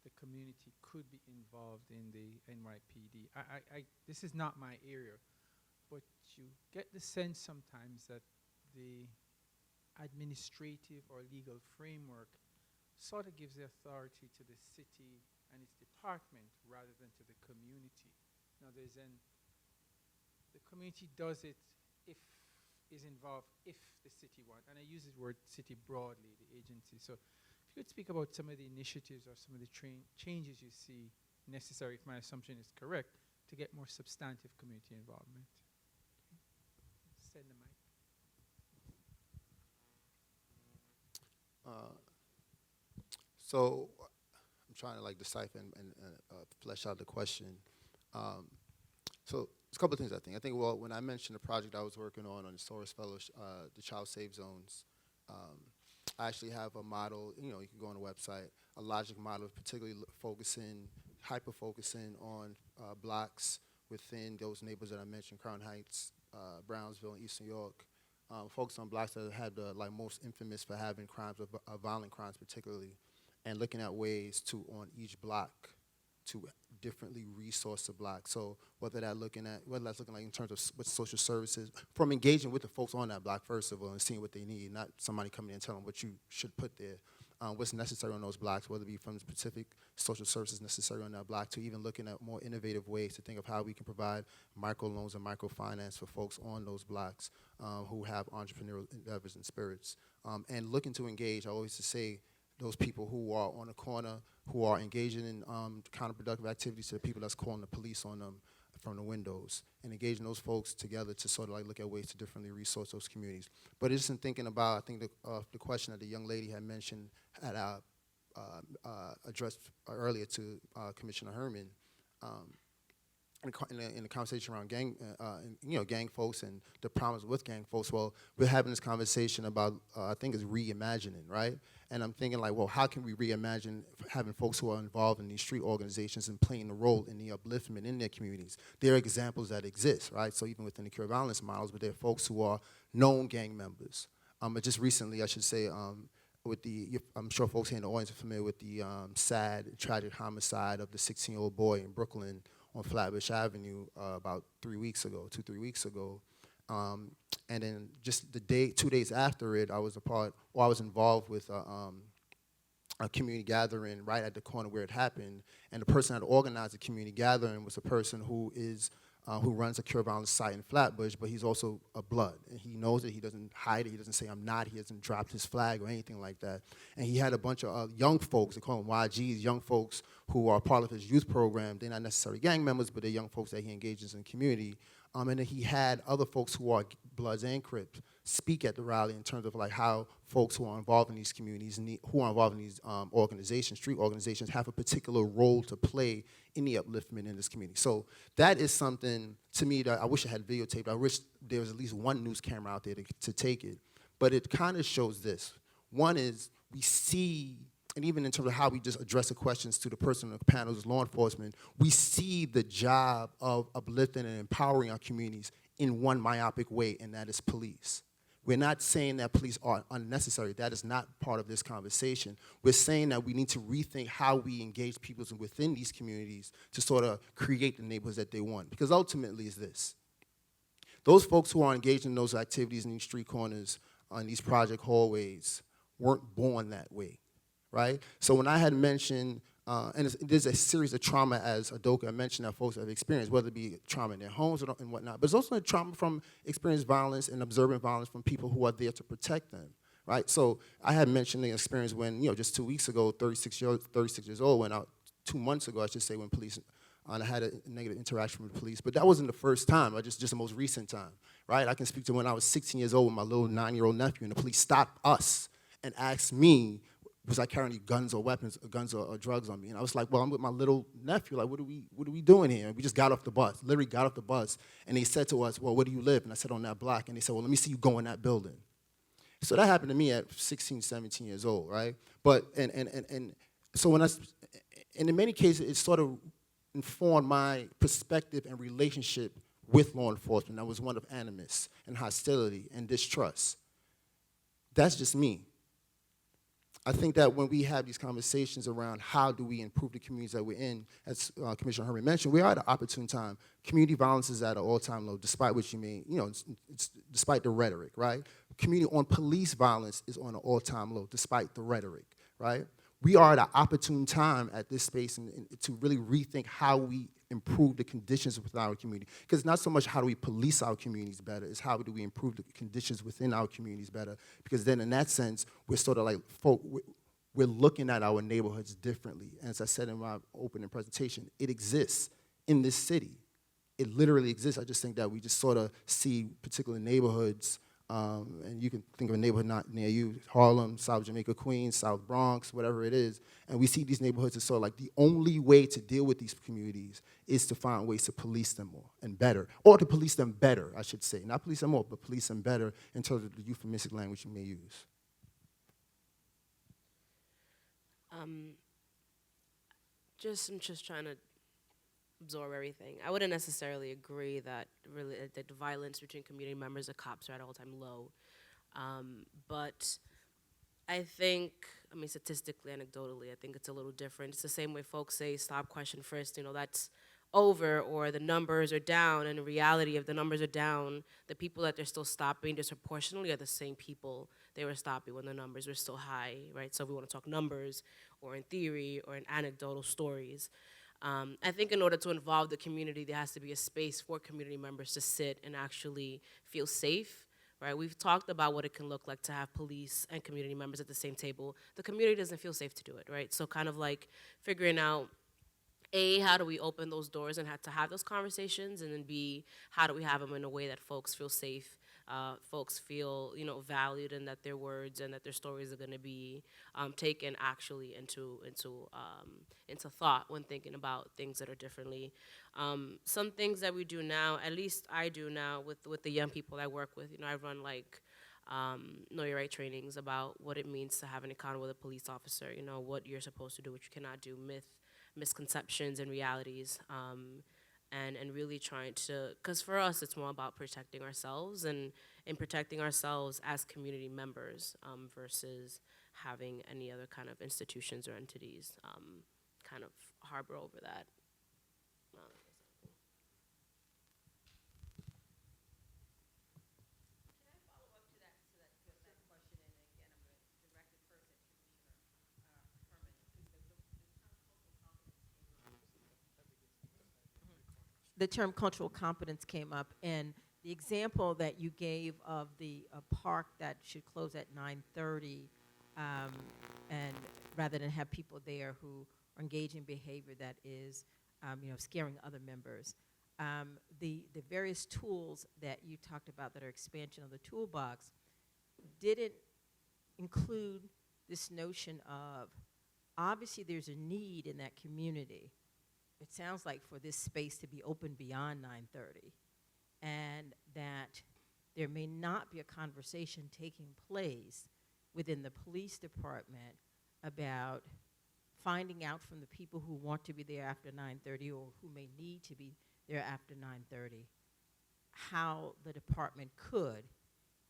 the community could be involved in the NYPD. This is not my area, but you get the sense sometimes that the administrative or legal framework sort of gives the authority to the city and its department rather than to the community. Now the community does it if is involved if the city wants, and I use the word city broadly, the agency. So if you could speak about some of the initiatives or some of the changes you see necessary, if my assumption is correct, to get more substantive community involvement. Okay. Send the mic. So I'm trying to like decipher and flesh out the question. So there's a couple of things I think. Well, when I mentioned the project I was working on the Soros Fellowship, the Child Safe Zones, I actually have a model, you can go on the website, a logic model particularly hyper-focusing on blocks within those neighborhoods that I mentioned, Crown Heights, Brownsville, and East New York. Focus on blocks that have the most infamous for having crimes, violent crimes particularly, and looking at ways to, on each block, to differently resource the block. So whether that's looking like in terms of what social services, from engaging with the folks on that block first of all and seeing what they need, not somebody coming in and telling them what you should put there. What's necessary on those blocks, whether it be from specific social services necessary on that block to even looking at more innovative ways to think of how we can provide microloans and microfinance for folks on those blocks who have entrepreneurial endeavors and spirits. And looking to engage, I always say, those people who are on the corner, who are engaging in counterproductive activities to the people that's calling the police on them from the windows, and engaging those folks together to sort of like look at ways to differently resource those communities. But it's in thinking about, I think the question that the young lady had mentioned, had addressed earlier to Commissioner Herman, in the conversation around gang folks and the problems with gang folks. Well, we're having this conversation about, I think it's reimagining, right? And I'm thinking like, well, how can we reimagine having folks who are involved in these street organizations and playing a role in the upliftment in their communities? There are examples that exist, right? So even within the cure violence models, but there are folks who are known gang members. But just recently, I should say, I'm sure folks here in the audience are familiar with the sad, tragic homicide of the 16-year-old boy in Brooklyn on Flatbush Avenue about 3 weeks ago, 2-3 weeks ago. And then just 2 days after it, I was involved with a community gathering right at the corner where it happened. And the person that organized the community gathering was a person who runs a cure violence site in Flatbush, but he's also a blood. And he knows it, he doesn't hide it, he doesn't say I'm not, he hasn't dropped his flag or anything like that. And he had a bunch of young folks, they call them YGs, young folks who are part of his youth program. They're not necessarily gang members, but they're young folks that he engages in community. And then he had other folks who are Bloods and Crips speak at the rally in terms of like how folks who are involved in these communities, who are involved in these organizations, street organizations, have a particular role to play in the upliftment in this community. So that is something, to me, that I wish I had videotaped. I wish there was at least one news camera out there to take it. But it kind of shows this. One is we see, and even in terms of how we just address the questions to the person on the panels, law enforcement, we see the job of uplifting and empowering our communities in one myopic way, and that is police. We're not saying that police are unnecessary. That is not part of this conversation. We're saying that we need to rethink how we engage people within these communities to sort of create the neighborhoods that they want. Because ultimately it's this. Those folks who are engaged in those activities in these street corners, on these project hallways, weren't born that way. Right? So when I had mentioned, and there's a series of trauma, as Adoka mentioned, that folks have experienced, whether it be trauma in their homes and whatnot, but it's also a trauma from experienced violence and observing violence from people who are there to protect them, right? So I had mentioned the experience when, just 2 weeks ago, 36 years old, went out 2 months ago, I should say, when police, I had a negative interaction with the police, but that wasn't the first time, just the most recent time, right? I can speak to when I was 16 years old with my little 9-year-old nephew, and the police stopped us and asked me, was I carrying any guns or weapons, guns or drugs on me? And I was like, well, I'm with my little nephew. Like, what are we doing here? And we just got off the bus, literally got off the bus. And they said to us, well, where do you live? And I said, on that block. And they said, well, let me see you go in that building. So that happened to me at 16, 17 years old, right? But, and so and in many cases, it sort of informed my perspective and relationship with law enforcement. That was one of animus and hostility and distrust. That's just me. I think that when we have these conversations around how do we improve the communities that we're in, as Commissioner Herman mentioned, we are at an opportune time. Community violence is at an all-time low, despite what you mean, it's despite the rhetoric, right? Community on police violence is on an all-time low, despite the rhetoric, right? We are at an opportune time at this space to really rethink how we improve the conditions within our community. Because it's not so much how do we police our communities better, it's how do we improve the conditions within our communities better. Because then in that sense, we're sort of like, we're looking at our neighborhoods differently. And as I said in my opening presentation, it exists in this city. It literally exists. I just think that we just sort of see particular neighborhoods, and you can think of a neighborhood not near you, Harlem, South Jamaica, Queens, South Bronx, whatever it is, and we see these neighborhoods as sort of like the only way to deal with these communities is to find ways to police them more and better, or to police them better, I should say. Not police them more, but police them better in terms of the euphemistic language you may use. I'm just trying to absorb everything. I wouldn't necessarily agree that really that the violence between community members and cops are at all-time low, but I think, statistically, anecdotally, I think it's a little different. It's the same way folks say, stop, question first, that's over, or the numbers are down, and in reality, if the numbers are down, the people that they're still stopping disproportionately are the same people they were stopping when the numbers were still high, right? So if we want to talk numbers, or in theory, or in anecdotal stories, I think in order to involve the community, there has to be a space for community members to sit and actually feel safe, right? We've talked about what it can look like to have police and community members at the same table. The community doesn't feel safe to do it, right? So kind of like figuring out, A, how do we open those doors and have to have those conversations, and then B, how do we have them in a way that folks feel safe, folks feel valued, and that their words and that their stories are going to be taken actually into thought when thinking about things that are differently. Some things that we do now, at least I do now with the young people I work with. I run like know your right trainings about what it means to have an encounter with a police officer. What you're supposed to do, what you cannot do, misconceptions and realities. And really trying to, because for us it's more about protecting ourselves and protecting ourselves as community members versus having any other kind of institutions or entities kind of harbor over that. The term cultural competence came up, and the example that you gave of the park that should close at 9:30, and rather than have people there who are engaging in behavior that is, scaring other members. The various tools that you talked about that are expansion of the toolbox didn't include this notion of, obviously there's a need in that community. It sounds like for this space to be open beyond 9:30, and that there may not be a conversation taking place within the police department about finding out from the people who want to be there after 9:30 or who may need to be there after 9:30, how the department could,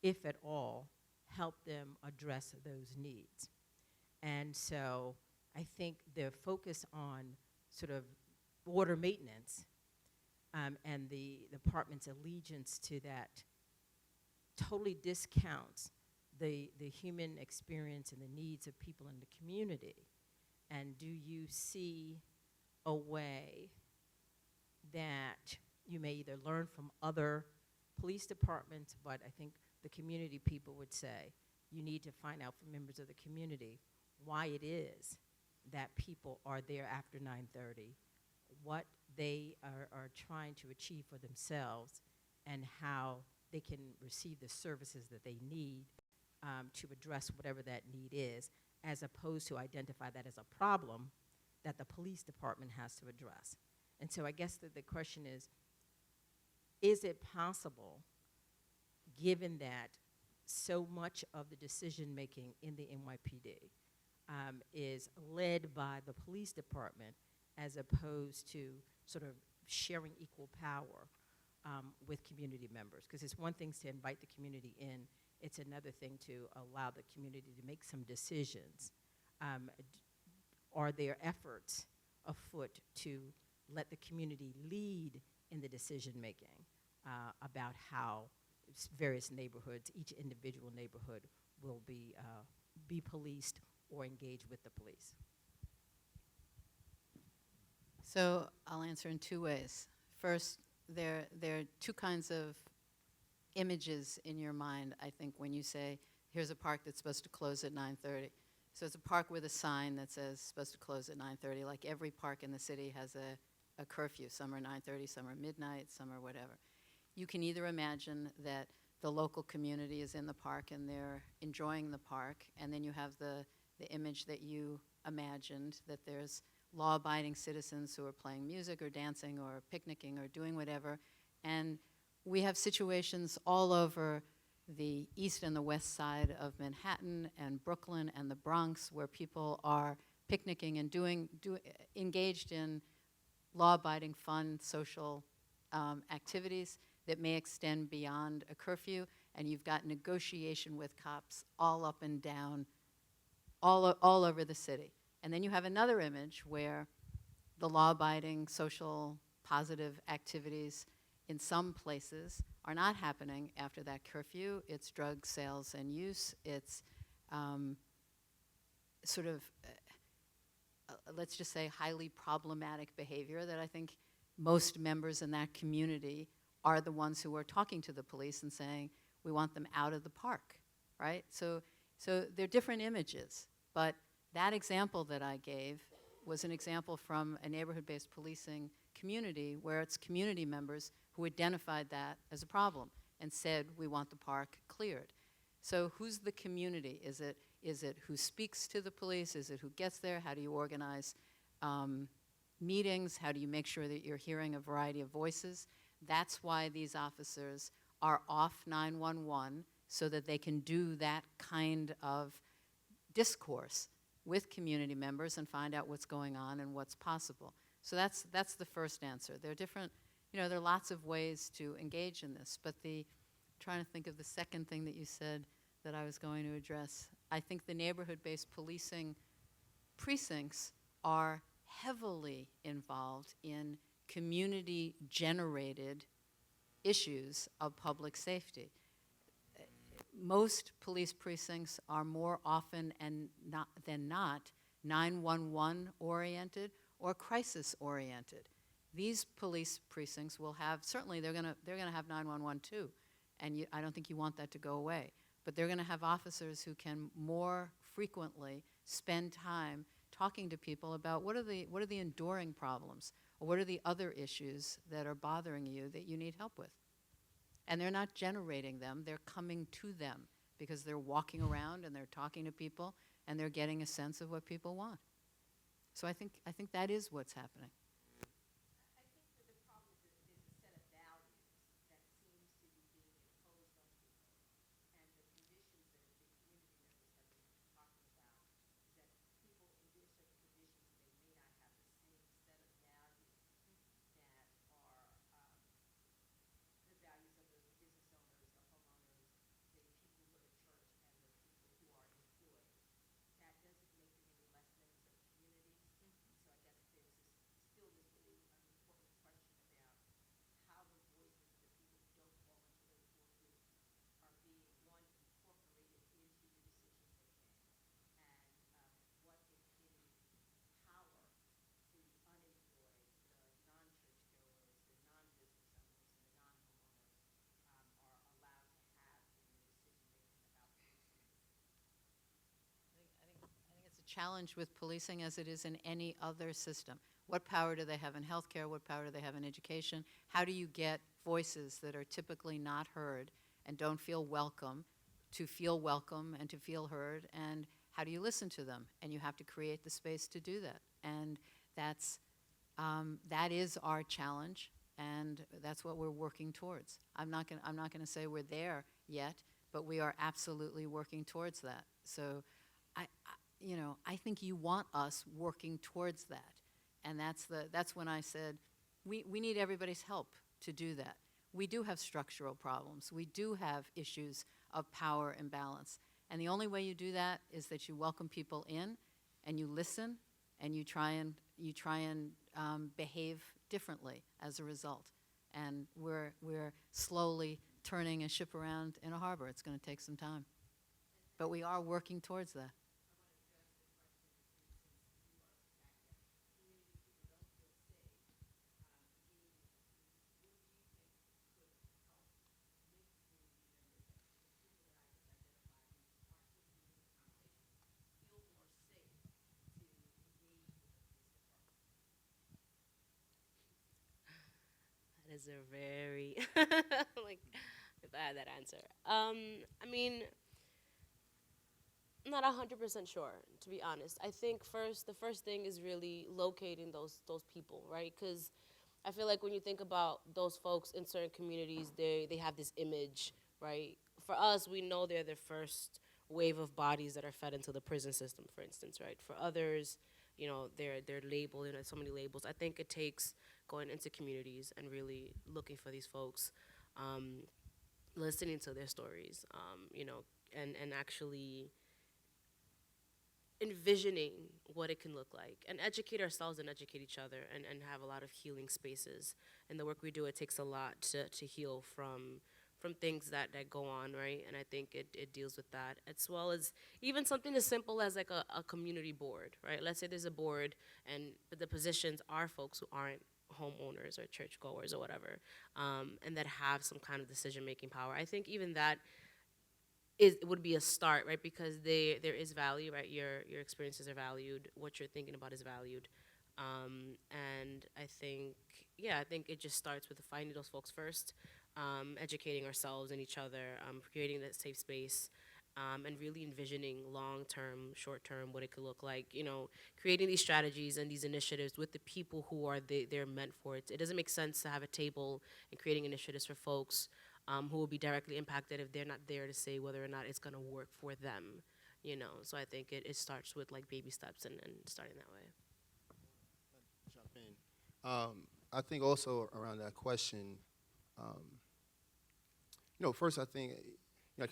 if at all, help them address those needs. And so I think the focus on sort of order maintenance and the department's allegiance to that totally discounts the human experience and the needs of people in the community. And do you see a way that you may either learn from other police departments, but I think the community people would say you need to find out from members of the community why it is that people are there after 9:30, what they are trying to achieve for themselves, and how they can receive the services that they need to address whatever that need is, as opposed to identify that as a problem that the police department has to address. And so I guess the question is it possible, given that so much of the decision-making in the NYPD is led by the police department, as opposed to sort of sharing equal power with community members? Because it's one thing to invite the community in, it's another thing to allow the community to make some decisions are there efforts afoot to let the community lead in the decision making about how various neighborhoods, each individual neighborhood will be policed or engage with the police? So I'll answer in two ways. First, there are two kinds of images in your mind, I think, when you say, here's a park that's supposed to close at 9:30. So it's a park with a sign that says supposed to close at 9:30. Like every park in the city has a curfew. Some are 9:30, some are midnight, some are whatever. You can either imagine that the local community is in the park and they're enjoying the park, and then you have the image that you imagined, that there's law-abiding citizens who are playing music or dancing or picnicking or doing whatever. And we have situations all over the east and the west side of Manhattan and Brooklyn and the Bronx where people are picnicking and engaged in law-abiding, fun, social activities that may extend beyond a curfew, and you've got negotiation with cops all up and down, all over the city. And then you have another image where the law-abiding, social, positive activities in some places are not happening after that curfew. It's drug sales and use. It's sort of, let's just say, highly problematic behavior that I think most members in that community are the ones who are talking to the police and saying, we want them out of the park, right? So they're different images, but that example that I gave was an example from a neighborhood-based policing community where it's community members who identified that as a problem and said, we want the park cleared. So who's the community? Is it who speaks to the police? Is it who gets there? How do you organize meetings? How do you make sure that you're hearing a variety of voices? That's why these officers are off 911 so that they can do that kind of discourse with community members and find out what's going on and what's possible. So that's the first answer. There are different, there are lots of ways to engage in this, but trying to think of the second thing that you said that I was going to address. I think the neighborhood-based policing precincts are heavily involved in community-generated issues of public safety. Most police precincts are more often than not 911 oriented or crisis oriented. These police precincts will have, certainly they're gonna have 911 too, and I don't think you want that to go away, but they're gonna have officers who can more frequently spend time talking to people about what are the enduring problems, or what are the other issues that are bothering you that you need help with. And they're not generating them, they're coming to them because they're walking around and they're talking to people and they're getting a sense of what people want. So I think that is what's happening. I think that the problem is that there's a set of values that seems to be being imposed on people, and the conditions that the community members have been talking about is that people in certain conditions, they may not have the same set of values that are the values of the business owners, the homeowners, the people who go to church, and the people who are employed. That doesn't make them any less members of the community. So I guess there's still this really important question about how the voices of the people who don't fall into those four groups are being, one, incorporated into the decision making, and what, if any, power the unemployed, the non-church goers, the non-business owners, and the non-homeowners are allowed to have in the decision making about policing. I think it's a challenge with policing as it is in any other system. What power do they have in healthcare? What power do they have in education? How do you get voices that are typically not heard and don't feel welcome to feel welcome and to feel heard? And how do you listen to them? And you have to create the space to do that. And that is our challenge, and that's what we're working towards. I'm not gonna say we're there yet, but we are absolutely working towards that. So I think you want us working towards that. And that's when I said, we need everybody's help to do that. We do have structural problems. We do have issues of power imbalance. And the only way you do that is that you welcome people in and you listen, and you try and behave differently as a result. And we're slowly turning a ship around in a harbor. It's going to take some time, but we are working towards that. That is a very, like, if I had that answer. I mean, I'm not 100% sure, to be honest. I think the first thing is really locating those people, right? Because I feel like when you think about those folks in certain communities, they have this image, right? For us, we know they're the first wave of bodies that are fed into the prison system, for instance, right? For others, they're labeled, so many labels. I think it takes going into communities and really looking for these folks, listening to their stories, and actually envisioning what it can look like, and educate ourselves and educate each other, and have a lot of healing spaces. And the work we do, it takes a lot to heal from things that go on, right? And I think it deals with that, as well as even something as simple as like a community board, right? Let's say there's a board, but the positions are folks who aren't homeowners or churchgoers or whatever, and that have some kind of decision-making power. I think even that would be a start, right? Because there is value, right? Your experiences are valued. What you're thinking about is valued. And I think it just starts with finding those folks first, educating ourselves and each other, creating that safe space, and really envisioning long-term, short-term, what it could look like, creating these strategies and these initiatives with the people who are they're meant for it. It doesn't make sense to have a table and creating initiatives for folks who will be directly impacted if they're not there to say whether or not it's going to work for them, So I think it starts with like baby steps and starting that way. Jump in. I think also around that question, first I think,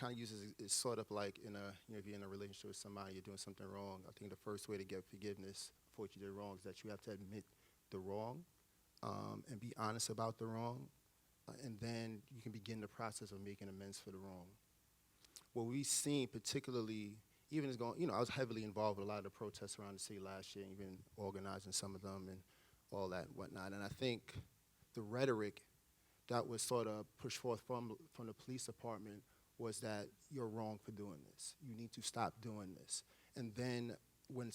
kind of uses it's sort of like if you're in a relationship with somebody, you're doing something wrong. I think the first way to get forgiveness for what you did wrong is that you have to admit the wrong, and be honest about the wrong, and then you can begin the process of making amends for the wrong. What we've seen particularly, even is going, I was heavily involved with a lot of the protests around the city last year, even organizing some of them and all that and whatnot. And I think the rhetoric that was sort of pushed forth from the police department was that you're wrong for doing this. You need to stop doing this. And then when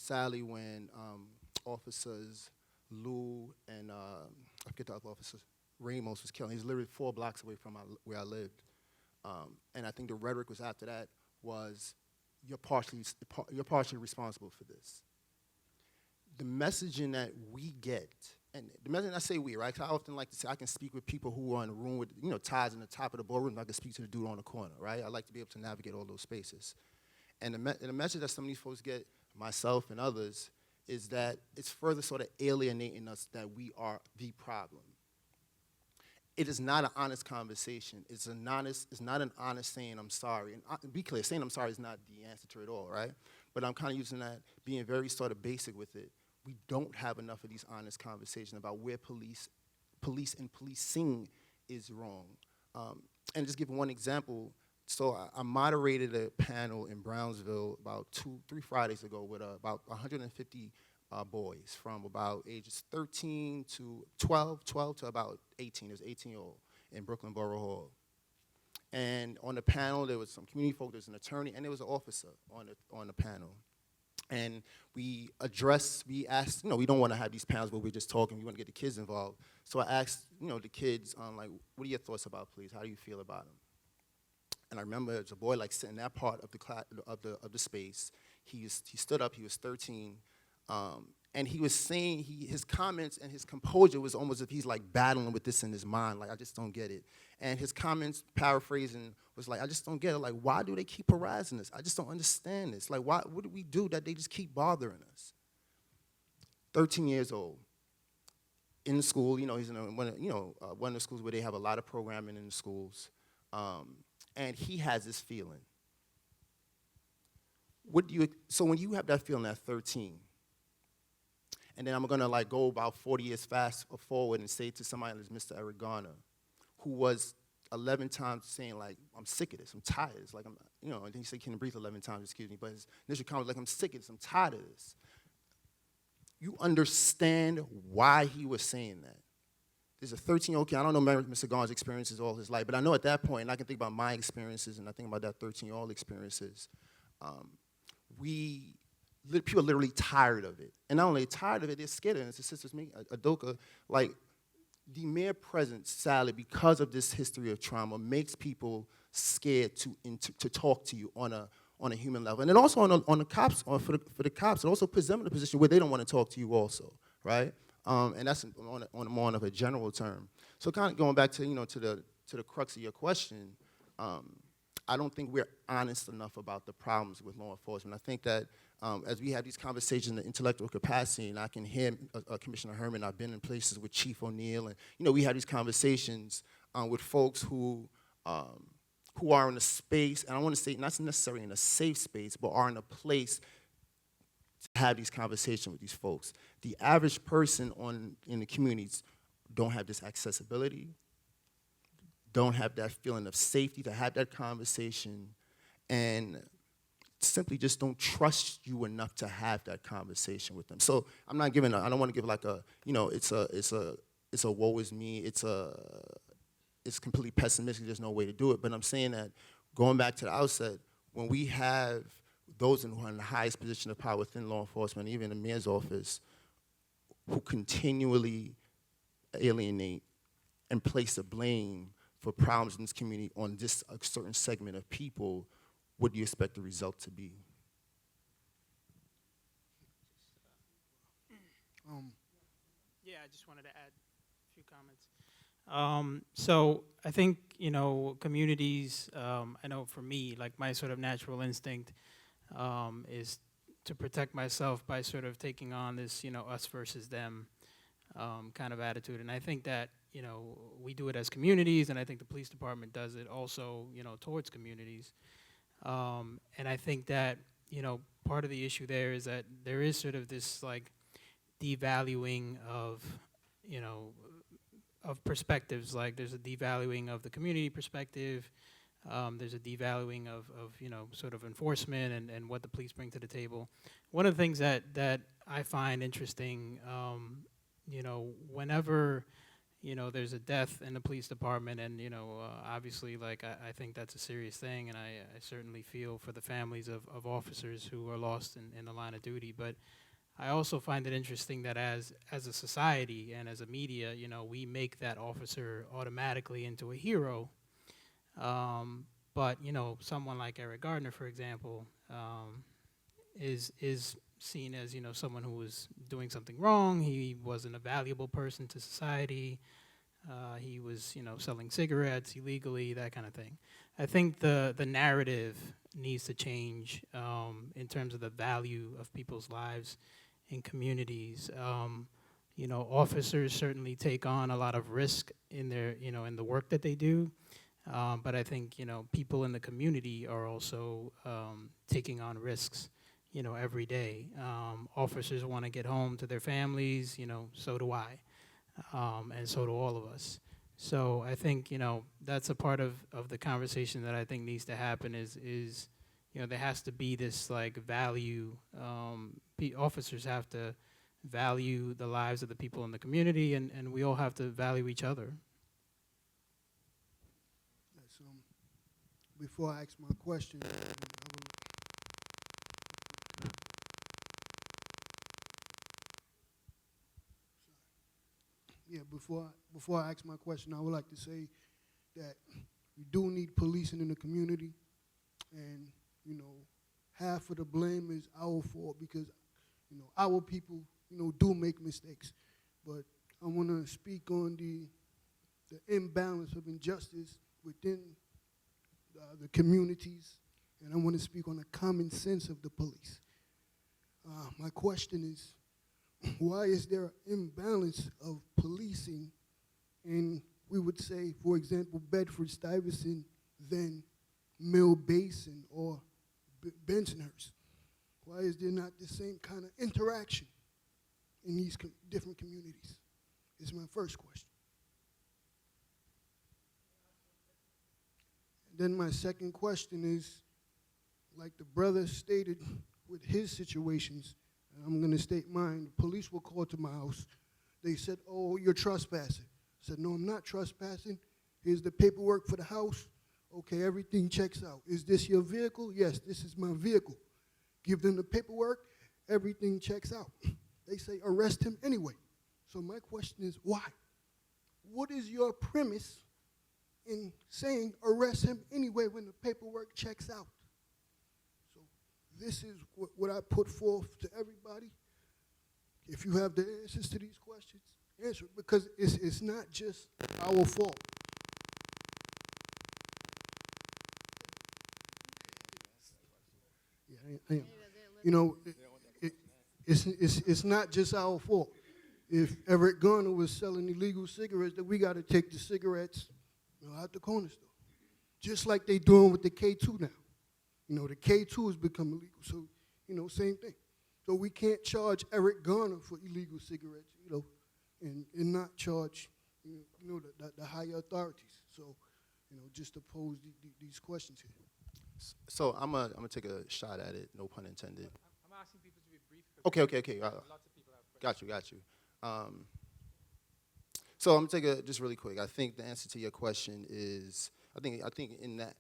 officers Lou and I forget the other officers, Ramos was killed. He's literally 4 blocks away from where I lived. And I think the rhetoric was after that was, you're partially responsible for this. The messaging that we get, and the messaging I say we, right? 'Cause I often like to say I can speak with people who are in the room with, ties in the top of the boardroom. I can speak to the dude on the corner, right? I like to be able to navigate all those spaces. And the message that some of these folks get, myself and others, is that it's further sort of alienating us that we are the problem. It is not an honest conversation. It's not an honest saying I'm sorry. And be clear, saying I'm sorry is not the answer to it all, right? But I'm kind of using that, being very sort of basic with it. We don't have enough of these honest conversations about where police and policing is wrong. And just give one example. So I moderated a panel in Brownsville about 3 Fridays ago with about 150 boys from about ages 13 to 12 to about 18. There's 18-year-old in Brooklyn Borough Hall. And on the panel, there was some community folk, there was an attorney, and there was an officer on the panel. And we asked, we don't want to have these panels where we're just talking, we want to get the kids involved. So I asked, the kids, what are your thoughts about police? How do you feel about them? And I remember there's a boy sitting in that part of the class, of the space. He stood up, he was 13, and he was saying, his comments and his composure was almost as if he's battling with this in his mind, I just don't get it. And his comments, paraphrasing, was I just don't get it. Why do they keep harassing us? I just don't understand this. What do we do that they just keep bothering us? 13 years old, in the school, he's in one of the schools where they have a lot of programming in the schools, and he has this feeling. So when you have that feeling at 13, And then I'm gonna like go about 40 years fast forward and say to somebody like Mr. Eric Garner, who was 11 times saying like, I'm sick of this, I'm tired of this, like and then he said he couldn't breathe 11 times, excuse me, but his initial comment was like, I'm sick of this, I'm tired of this. You understand why he was saying that. There's a 13-year-old kid, I don't know Mr. Garner's experiences all his life, but I know at that point, and I can think about my experiences, and I think about that 13-year-old experiences, people are literally tired of it. And not only tired of it, they're scared of it. And it's the sisters, me, Adoka, like, the mere presence, sadly, because of this history of trauma, makes people scared to talk to you on a human level. And then also on the cops, or for the cops, it also puts them in a position where they don't want to talk to you also, right? And that's on more of a general term. So kind of going back to, to the crux of your question, I don't think we're honest enough about the problems with law enforcement. I think that as we have these conversations in the intellectual capacity, and I can hear Commissioner Herman, I've been in places with Chief O'Neill, and we have these conversations with folks who are in a space, and I want to say not necessarily in a safe space, but are in a place to have these conversations with these folks. The average person in the communities don't have this accessibility, don't have that feeling of safety to have that conversation, and simply just don't trust you enough to have that conversation with them. So I'm not giving I don't want to give like a, it's a woe is me, it's completely pessimistic, there's no way to do it, but I'm saying that going back to the outset, when we have those who are in the highest position of power within law enforcement, even the mayor's office, who continually alienate and place the blame for problems in this community on this a certain segment of people, what do you expect the result to be? Yeah, I just wanted to add a few comments. So I think, communities, I know for me, like my sort of natural instinct is to protect myself by sort of taking on this, us versus them kind of attitude. And I think that, we do it as communities, and I think the police department does it also, towards communities. And I think that, part of the issue there is that there is sort of this, like, devaluing of, of perspectives. Like, there's a devaluing of the community perspective. There's a devaluing of sort of enforcement and what the police bring to the table. One of the things that I find interesting, whenever, there's a death in the police department, and, obviously, like, I think that's a serious thing, and I certainly feel for the families of officers who are lost in the line of duty. But I also find it interesting that as a society and as a media, we make that officer automatically into a hero. But, someone like Eric Gardner, for example, is seen as, someone who was doing something wrong. He wasn't a valuable person to society. He was, selling cigarettes illegally, that kind of thing. I think the narrative needs to change in terms of the value of people's lives in communities. Officers certainly take on a lot of risk in their, in the work that they do. But I think, people in the community are also taking on risks, every day. Officers want to get home to their families, so do I, and so do all of us. So I think, that's a part of the conversation that I think needs to happen is there has to be this, like, value. Officers have to value the lives of the people in the community, and we all have to value each other. Before I ask my question, before I ask my question, I would like to say that we do need policing in the community, and half of the blame is our fault because our people do make mistakes. But I want to speak on the imbalance of injustice within the communities, and I want to speak on the common sense of the police. My question is, why is there an imbalance of policing in, we would say, for example, Bedford-Stuyvesant than Mill Basin or Bensonhurst? Why is there not the same kind of interaction? in these different communities? Is my first question. And then my second question is, like the brother stated with his situations, and I'm going to state mine, the police were called to my house. They said, oh, you're trespassing. I said, no, I'm not trespassing. Here's the paperwork for the house. Okay, everything checks out. Is this your vehicle? Yes, this is my vehicle. Give them the paperwork, everything checks out. They say arrest him anyway. So my question is, why? What is your premise in saying arrest him anyway when the paperwork checks out? So this is what I put forth to everybody. If you have the answers to these questions, answer it, because it's not just our fault. Yeah, I am. You know, it's not just our fault. If Eric Garner was selling illegal cigarettes, then we got to take the cigarettes out the corner store. Just like they doing with the K2 now. You know, the K2 has become illegal, so, you know, same thing. So we can't charge Eric Garner for illegal cigarettes, you know, and not charge, the higher authorities. So, you know, just to pose these questions here. So I'm gonna take a shot at it, no pun intended. I'm asking people to be brief. Okay. Lots of people have questions. Got you. So I'm gonna take just really quick. I think the answer to your question is, I think in the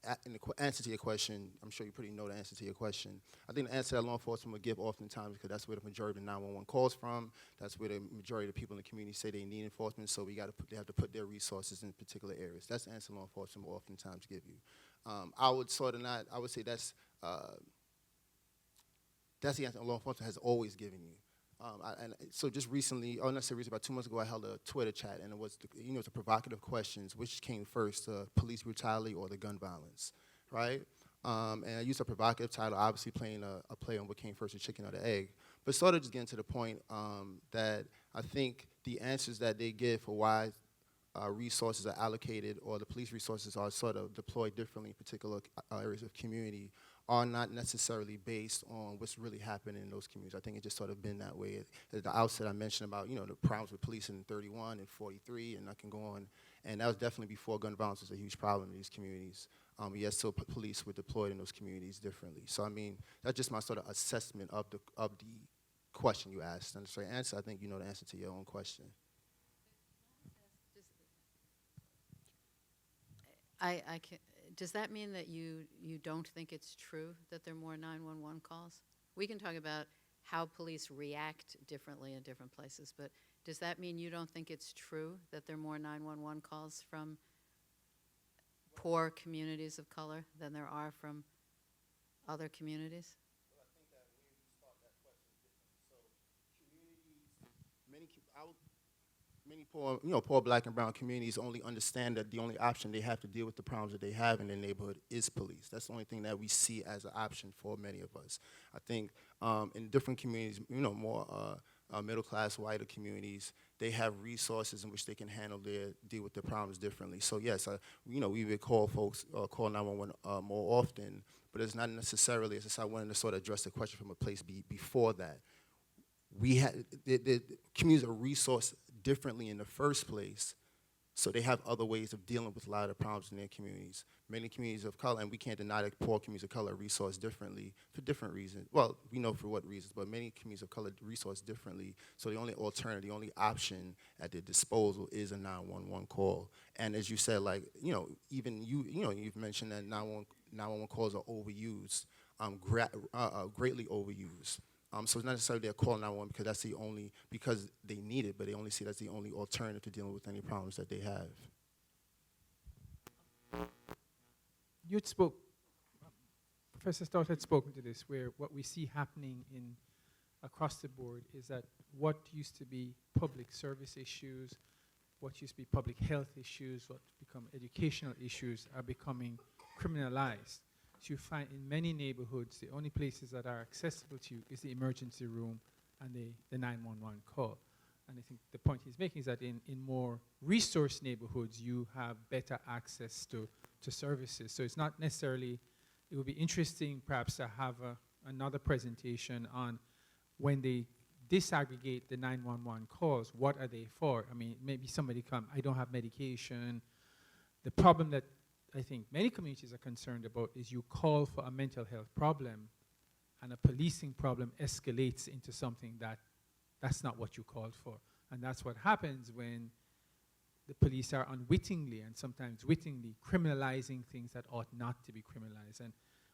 answer to your question, I'm sure you pretty know the answer to your question. I think the answer that law enforcement would give oftentimes, because that's where the majority of the 911 calls from. That's where the majority of the people in the community say they need enforcement. So they have to put their resources in particular areas. That's the answer law enforcement will oftentimes give you. I would say that's the answer law enforcement has always given you. So just recently, not necessarily recently, about 2 months ago, I held a Twitter chat, and it was the provocative questions: which came first, police brutality or the gun violence, right? And I used a provocative title, obviously playing a play on what came first, the chicken or the egg. But sort of just getting to the point that I think the answers that they give for why resources are allocated or the police resources are sort of deployed differently in particular areas of community are not necessarily based on what's really happening in those communities. I think it's just sort of been that way. At the outset, I mentioned about, the problems with police in 31 and 43, and I can go on. And that was definitely before gun violence was a huge problem in these communities. Yes, so police were deployed in those communities differently. So, I mean, that's just my sort of assessment of the question you asked. And so the answer, I think you know the answer to your own question. Does that mean that you don't think it's true that there are more 911 calls? We can talk about how police react differently in different places, but does that mean you don't think it's true that there are more 911 calls from poor communities of color than there are from other communities? Well, I think that we start that question differently. So many poor black and brown communities only understand that the only option they have to deal with the problems that they have in their neighborhood is police. That's the only thing that we see as an option for many of us. I think in different communities, more middle class, whiter communities, they have resources in which they can deal with their problems differently. So yes, we would call 911 more often, but it's not necessarily, as I wanted to sort of address the question from a place before that. The communities are resourced differently in the first place, so they have other ways of dealing with a lot of the problems in their communities. Many communities of color, and we can't deny that poor communities of color are resourced differently for different reasons. Well, we know for what reasons, but many communities of color resourced differently, so the only alternative, the only option at their disposal is a 911 call. And as you said, even you've mentioned that 911 calls are overused, greatly overused. So it's not necessarily they're calling 911 because they need it, but they only see that's the only alternative to dealing with any problems that they have. You spoke, Professor Stoudt had spoken to this, where what we see happening across the board is that what used to be public service issues, what used to be public health issues, what become educational issues are becoming criminalized. So you find in many neighborhoods, the only places that are accessible to you is the emergency room and the 911 call. And I think the point he's making is that in more resource neighborhoods, you have better access to services. So it's not necessarily, it would be interesting perhaps to have another presentation on when they disaggregate the 911 calls. What are they for? I mean, maybe somebody come, I don't have medication. The problem that I think many communities are concerned about is you call for a mental health problem and a policing problem escalates into something that's not what you called for. And that's what happens when the police are unwittingly and sometimes wittingly criminalizing things that ought not to be criminalized. And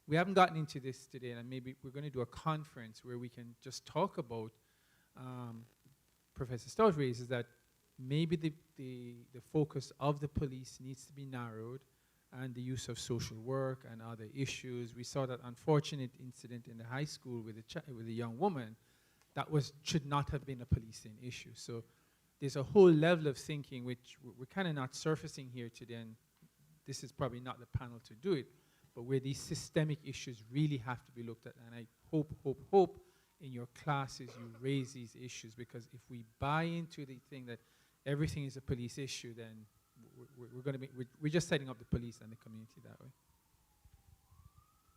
we haven't gotten into this today, and maybe we're going to do a conference where we can just talk about, Professor Stoudt raises that maybe the focus of the police needs to be narrowed, and the use of social work and other issues. We saw that unfortunate incident in the high school with a young woman that should not have been a policing issue. So there's a whole level of thinking which we're kind of not surfacing here today, and this is probably not the panel to do it, but where these systemic issues really have to be looked at. And I hope in your classes you raise these issues, because if we buy into the thing that everything is a police issue, then we're just setting up the police and the community that way.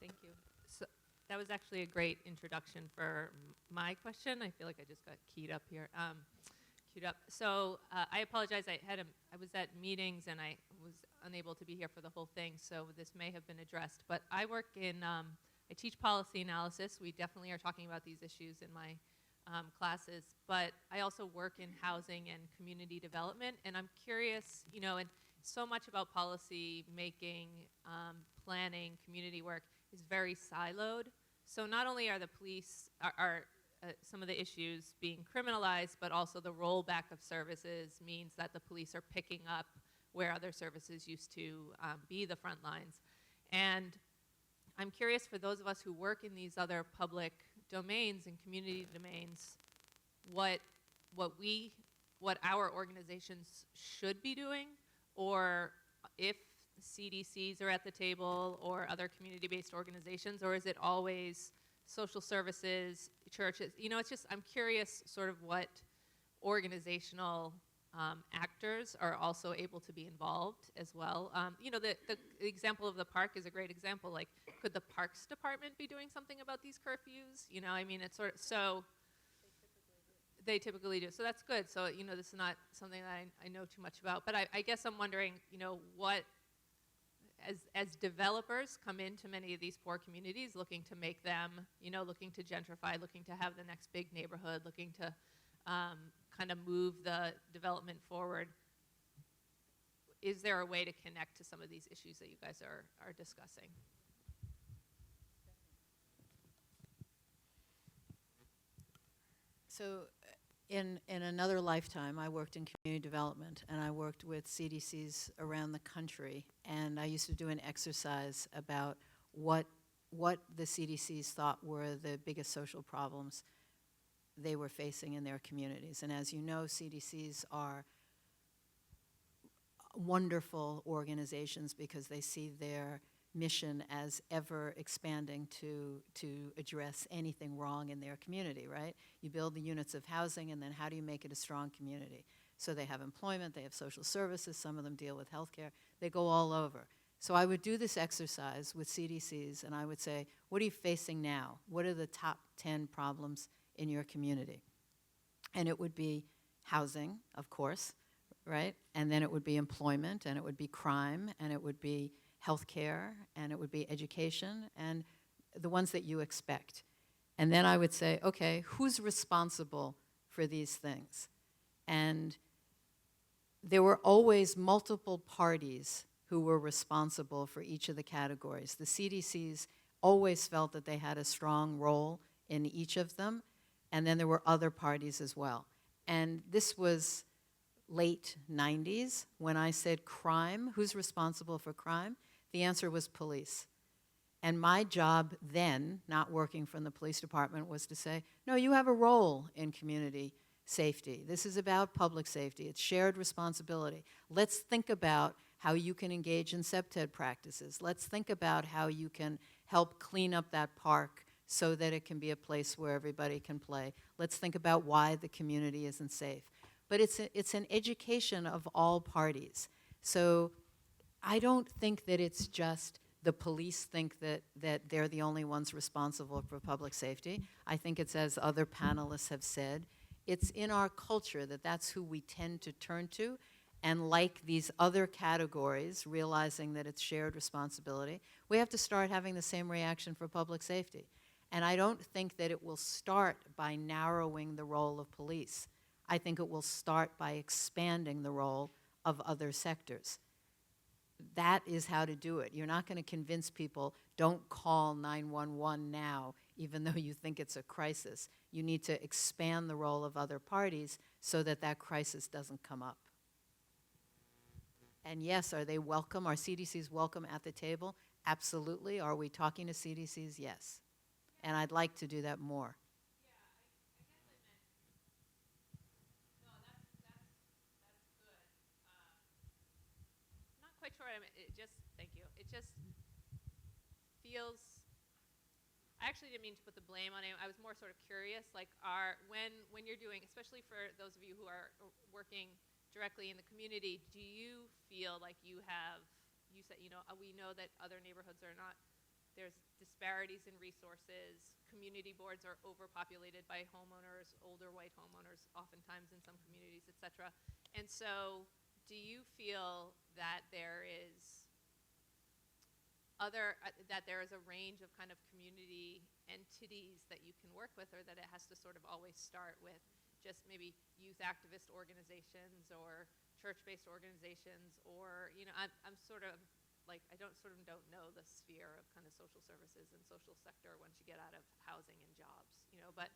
Thank you. So that was actually a great introduction for my question. I feel like I just got queued up here. So I apologize. I was at meetings and I was unable to be here for the whole thing. So this may have been addressed. But I work in. I teach policy analysis. We definitely are talking about these issues in my classes, but I also work in housing and community development, and I'm curious, and so much about policy making, planning, community work is very siloed. So not only are the police, some of the issues being criminalized, but also the rollback of services means that the police are picking up where other services used to be the front lines. And I'm curious, for those of us who work in these other public domains and community domains, what our organizations should be doing, or if CDCs are at the table or other community-based organizations, or is it always social services, churches? It's just, I'm curious sort of what organizational actors are also able to be involved as well. The example of the park is a great example. Like, could the Parks Department be doing something about these curfews? It's sort of, so they typically do. So that's good. So, this is not something that I know too much about. But I guess I'm wondering, what, as developers come into many of these poor communities looking to make them, looking to gentrify, looking to have the next big neighborhood, looking to kind of move the development forward, is there a way to connect to some of these issues that you guys are discussing? So in another lifetime, I worked in community development, and I worked with CDCs around the country, and I used to do an exercise about what the CDCs thought were the biggest social problems they were facing in their communities. And as you know, CDCs are wonderful organizations because they see their mission as ever expanding to address anything wrong in their community, right? You build the units of housing, and then how do you make it a strong community? So they have employment, they have social services, some of them deal with healthcare, they go all over. So I would do this exercise with CDCs, and I would say, what are you facing now? What are the top 10 problems in your community? And it would be housing, of course, right? And then it would be employment, and it would be crime, and it would be healthcare, and it would be education, and the ones that you expect. And then I would say, okay, who's responsible for these things? And there were always multiple parties who were responsible for each of the categories. The CDCs always felt that they had a strong role in each of them, and then there were other parties as well. And this was late 90s when I said crime, who's responsible for crime? The answer was police. And my job then, not working from the police department, was to say, no, you have a role in community safety. This is about public safety. It's shared responsibility. Let's think about how you can engage in CPTED practices. Let's think about how you can help clean up that park so that it can be a place where everybody can play. Let's think about why the community isn't safe. But it's an education of all parties. So I don't think that it's just the police think that they're the only ones responsible for public safety. I think it's, as other panelists have said, it's in our culture that that's who we tend to turn to. And like these other categories, realizing that it's shared responsibility, we have to start having the same reaction for public safety. And I don't think that it will start by narrowing the role of police. I think it will start by expanding the role of other sectors. That is how to do it. You're not going to convince people, don't call 911 now, even though you think it's a crisis. You need to expand the role of other parties so that that crisis doesn't come up. And yes, are they welcome? Are CDCs welcome at the table? Absolutely. Are we talking to CDCs? Yes. And I'd like to do that more. Quite sure. Thank you. It just feels. I actually didn't mean to put the blame on him. I was more sort of curious, like, when you're doing, especially for those of you who are working directly in the community, do you feel like you said, we know that other neighborhoods are not. There's disparities in resources. Community boards are overpopulated by homeowners, older white homeowners, oftentimes in some communities, et cetera. And so, do you feel that there is a range of kind of community entities that you can work with, or that it has to sort of always start with just maybe youth activist organizations or church-based organizations, or I'm sort of like I don't know the sphere of kind of social services and social sector once you get out of housing and jobs, but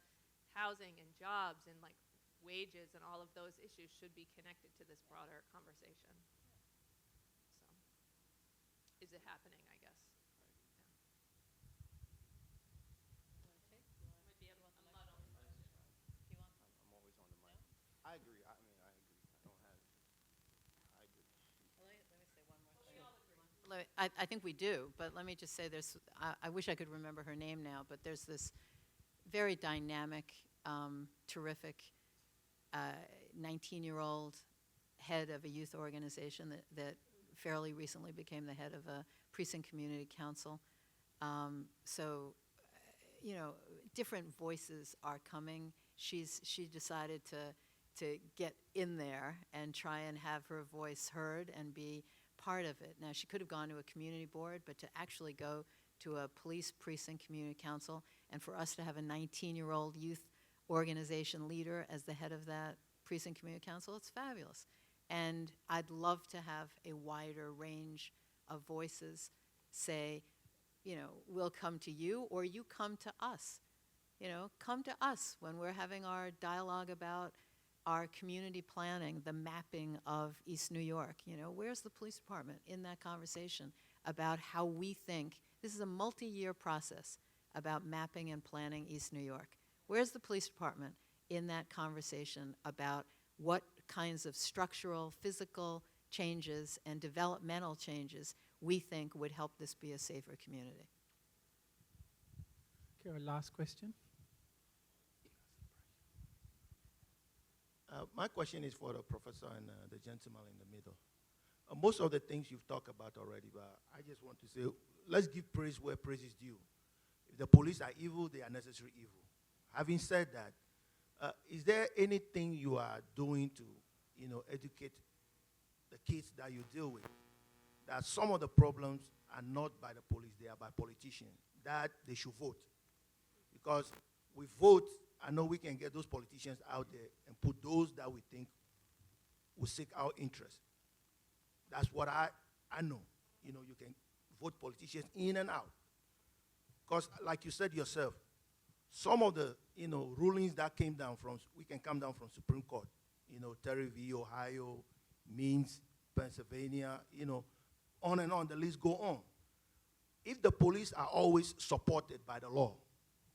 housing and jobs and like wages and all of those issues should be connected to this broader conversation. So, is it happening, I guess? I agree. I agree. I agree. Let me say one more thing. I think we do, but let me just say there's, I wish I could remember her name now, but there's this very dynamic, terrific 19-year-old head of a youth organization that fairly recently became the head of a precinct community council. Different voices are coming. She decided to get in there and try and have her voice heard and be part of it. Now, she could have gone to a community board, but to actually go to a police precinct community council, and for us to have a 19-year-old youth organization leader as the head of that precinct community council, it's fabulous. And I'd love to have a wider range of voices say, we'll come to you, or you come to us. Come to us when we're having our dialogue about our community planning, the mapping of East New York. Where's the police department in that conversation about how we think? This is a multi-year process about mapping and planning East New York. Where's the police department in that conversation about what kinds of structural, physical changes and developmental changes we think would help this be a safer community? Okay, our last question. My question is for the professor and the gentleman in the middle. Most of the things you've talked about already, but I just want to say, let's give praise where praise is due. If the police are evil, they are necessary evil. Having said that, is there anything you are doing to, educate the kids that you deal with, that some of the problems are not by the police, they are by politicians, that they should vote? Because we vote, I know we can get those politicians out there and put those that we think will seek our interest. That's what I know. You can vote politicians in and out. Because like you said yourself, some of the, rulings that came down from, we can come down from Supreme Court, Terry v. Ohio, Means, Pennsylvania, on and on, the list go on. If the police are always supported by the law,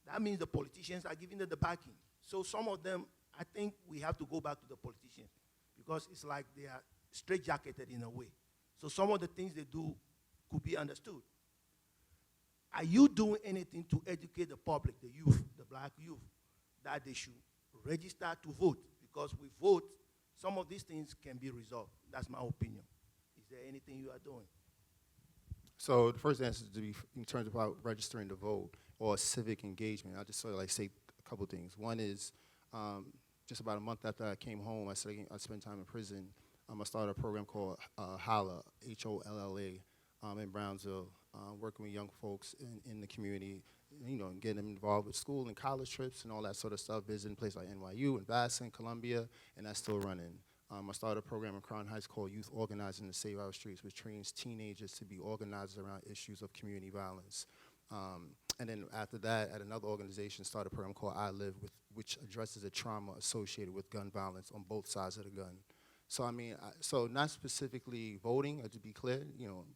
that means the politicians are giving them the backing. So some of them, I think we have to go back to the politicians, because it's like they are straitjacketed in a way. So some of the things they do could be understood. Are you doing anything to educate the public, the youth, the black youth, that they should register to vote? Because with vote, some of these things can be resolved. That's my opinion. Is there anything you are doing? So the first answer to be in terms about registering to vote or civic engagement. I'll just sort of like say a couple things. One is just about a month after I came home, I spent time in prison. I started a program called HOLLA, H-O-L-L-A, in Brownsville, working with young folks in the community, getting them involved with school and college trips and all that sort of stuff, visiting places like NYU and Basson, Columbia, and that's still running. I started a program in Crown Heights called Youth Organizing to Save Our Streets, which trains teenagers to be organizers around issues of community violence. And then after that, at another organization, started a program called I Live, which addresses the trauma associated with gun violence on both sides of the gun. So I mean, so not specifically voting, to be clear,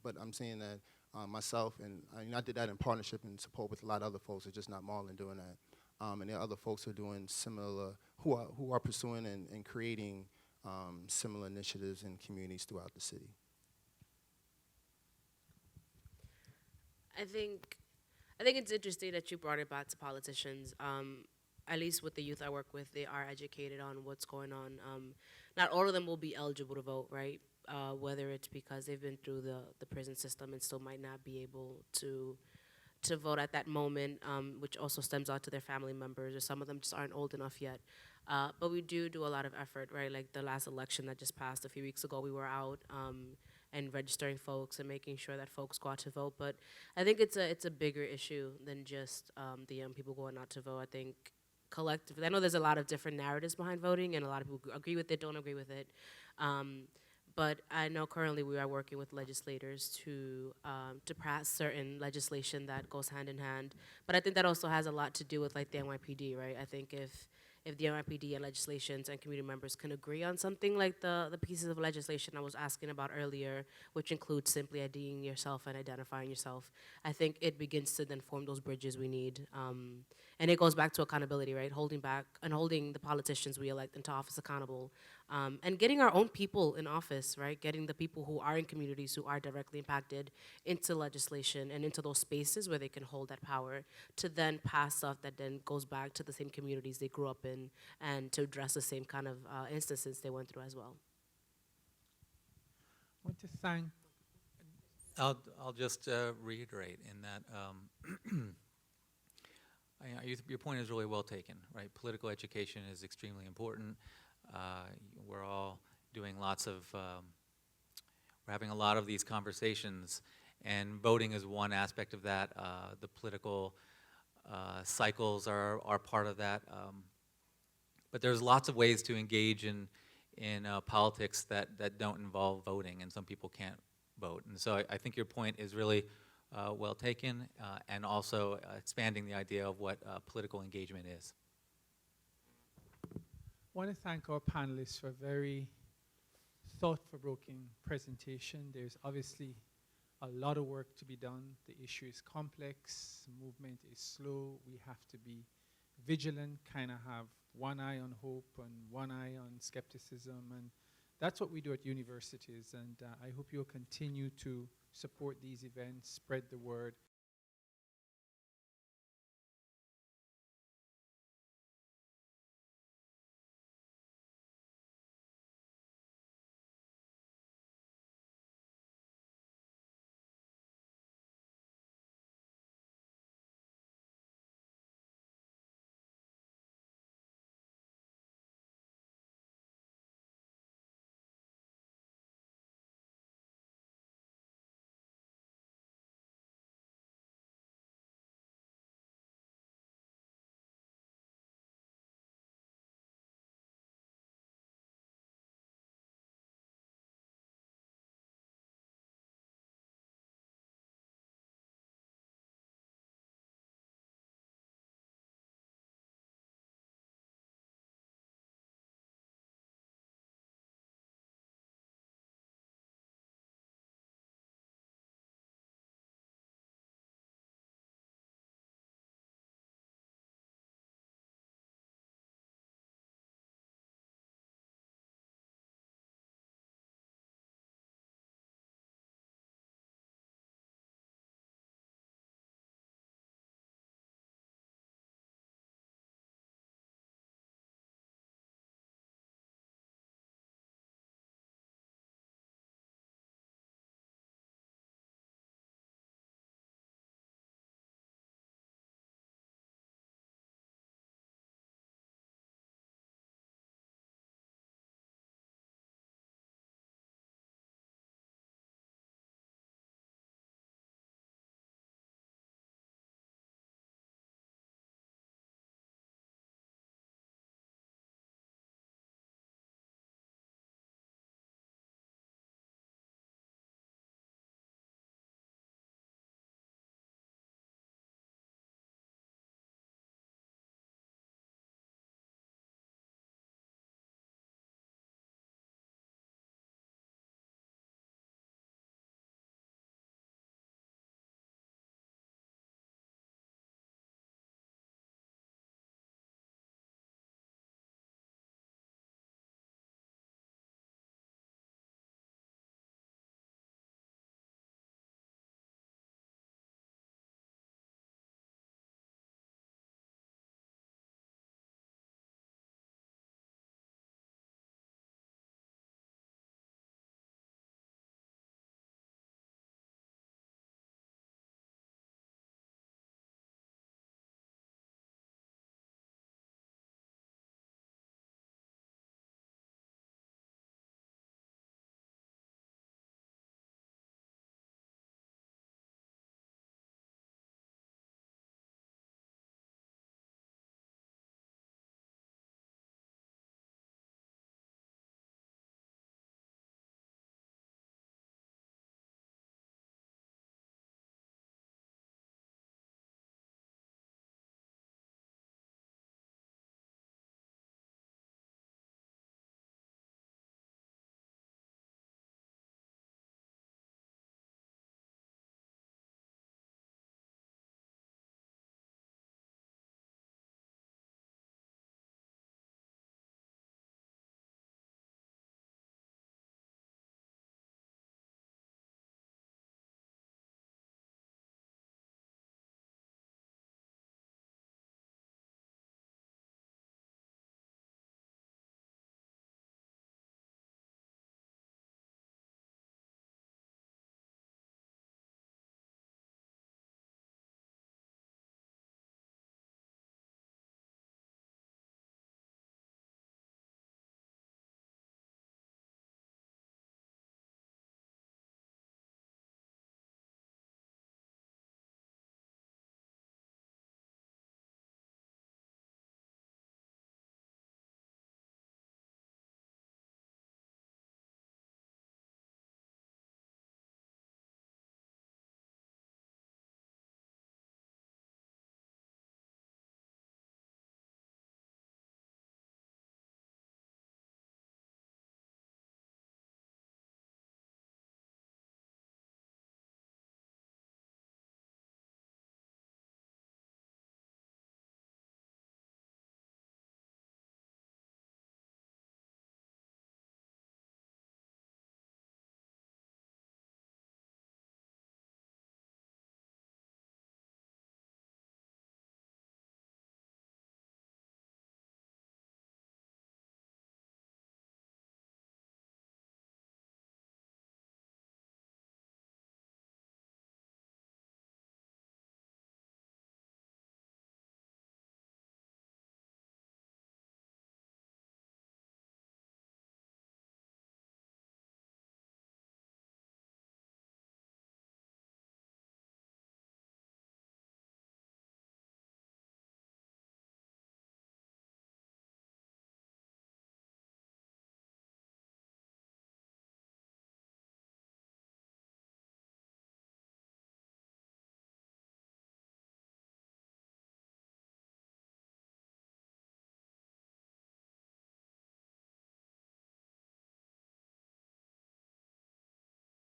but I'm saying that myself, and I did that in partnership and support with a lot of other folks. It's just not Marlon doing that. And there are other folks who are doing similar, who are pursuing and creating similar initiatives in communities throughout the city. I think it's interesting that you brought it back to politicians. At least with the youth I work with, they are educated on what's going on. Not all of them will be eligible to vote, right? Whether it's because they've been through the prison system and still might not be able to vote at that moment, which also stems out to their family members, or some of them just aren't old enough yet. But we do a lot of effort, right? Like the last election that just passed a few weeks ago, we were out and registering folks and making sure that folks go out to vote. But I think it's a bigger issue than just the young people going out to vote. I think collectively, I know there's a lot of different narratives behind voting, and a lot of people agree with it, don't agree with it. But I know currently we are working with legislators to pass certain legislation that goes hand in hand. But I think that also has a lot to do with like the NYPD, right? I think if the NYPD and legislations and community members can agree on something like the pieces of legislation I was asking about earlier, which includes simply IDing yourself and identifying yourself, I think it begins to then form those bridges we need. And it goes back to accountability, right? Holding back and holding the politicians we elect into office accountable. And getting our own people in office, right? Getting the people who are in communities who are directly impacted into legislation and into those spaces where they can hold that power to then pass stuff that then goes back to the same communities they grew up in and to address the same kind of instances they went through as well. I want to thank. I'll just reiterate in that your point is really well taken, right? Political education is extremely important. We're all doing lots of, we're having a lot of these conversations, and voting is one aspect of that. The political cycles are part of that. But there's lots of ways to engage in politics that don't involve voting, and some people can't vote. And so I think your point is really well taken, and also expanding the idea of what political engagement is. I want to thank our panelists for a very thought-provoking presentation. There's obviously a lot of work to be done. The issue is complex, movement is slow. We have to be vigilant, kind of have one eye on hope and one eye on skepticism, and that's what we do at universities, and I hope you'll continue to support these events, spread the word,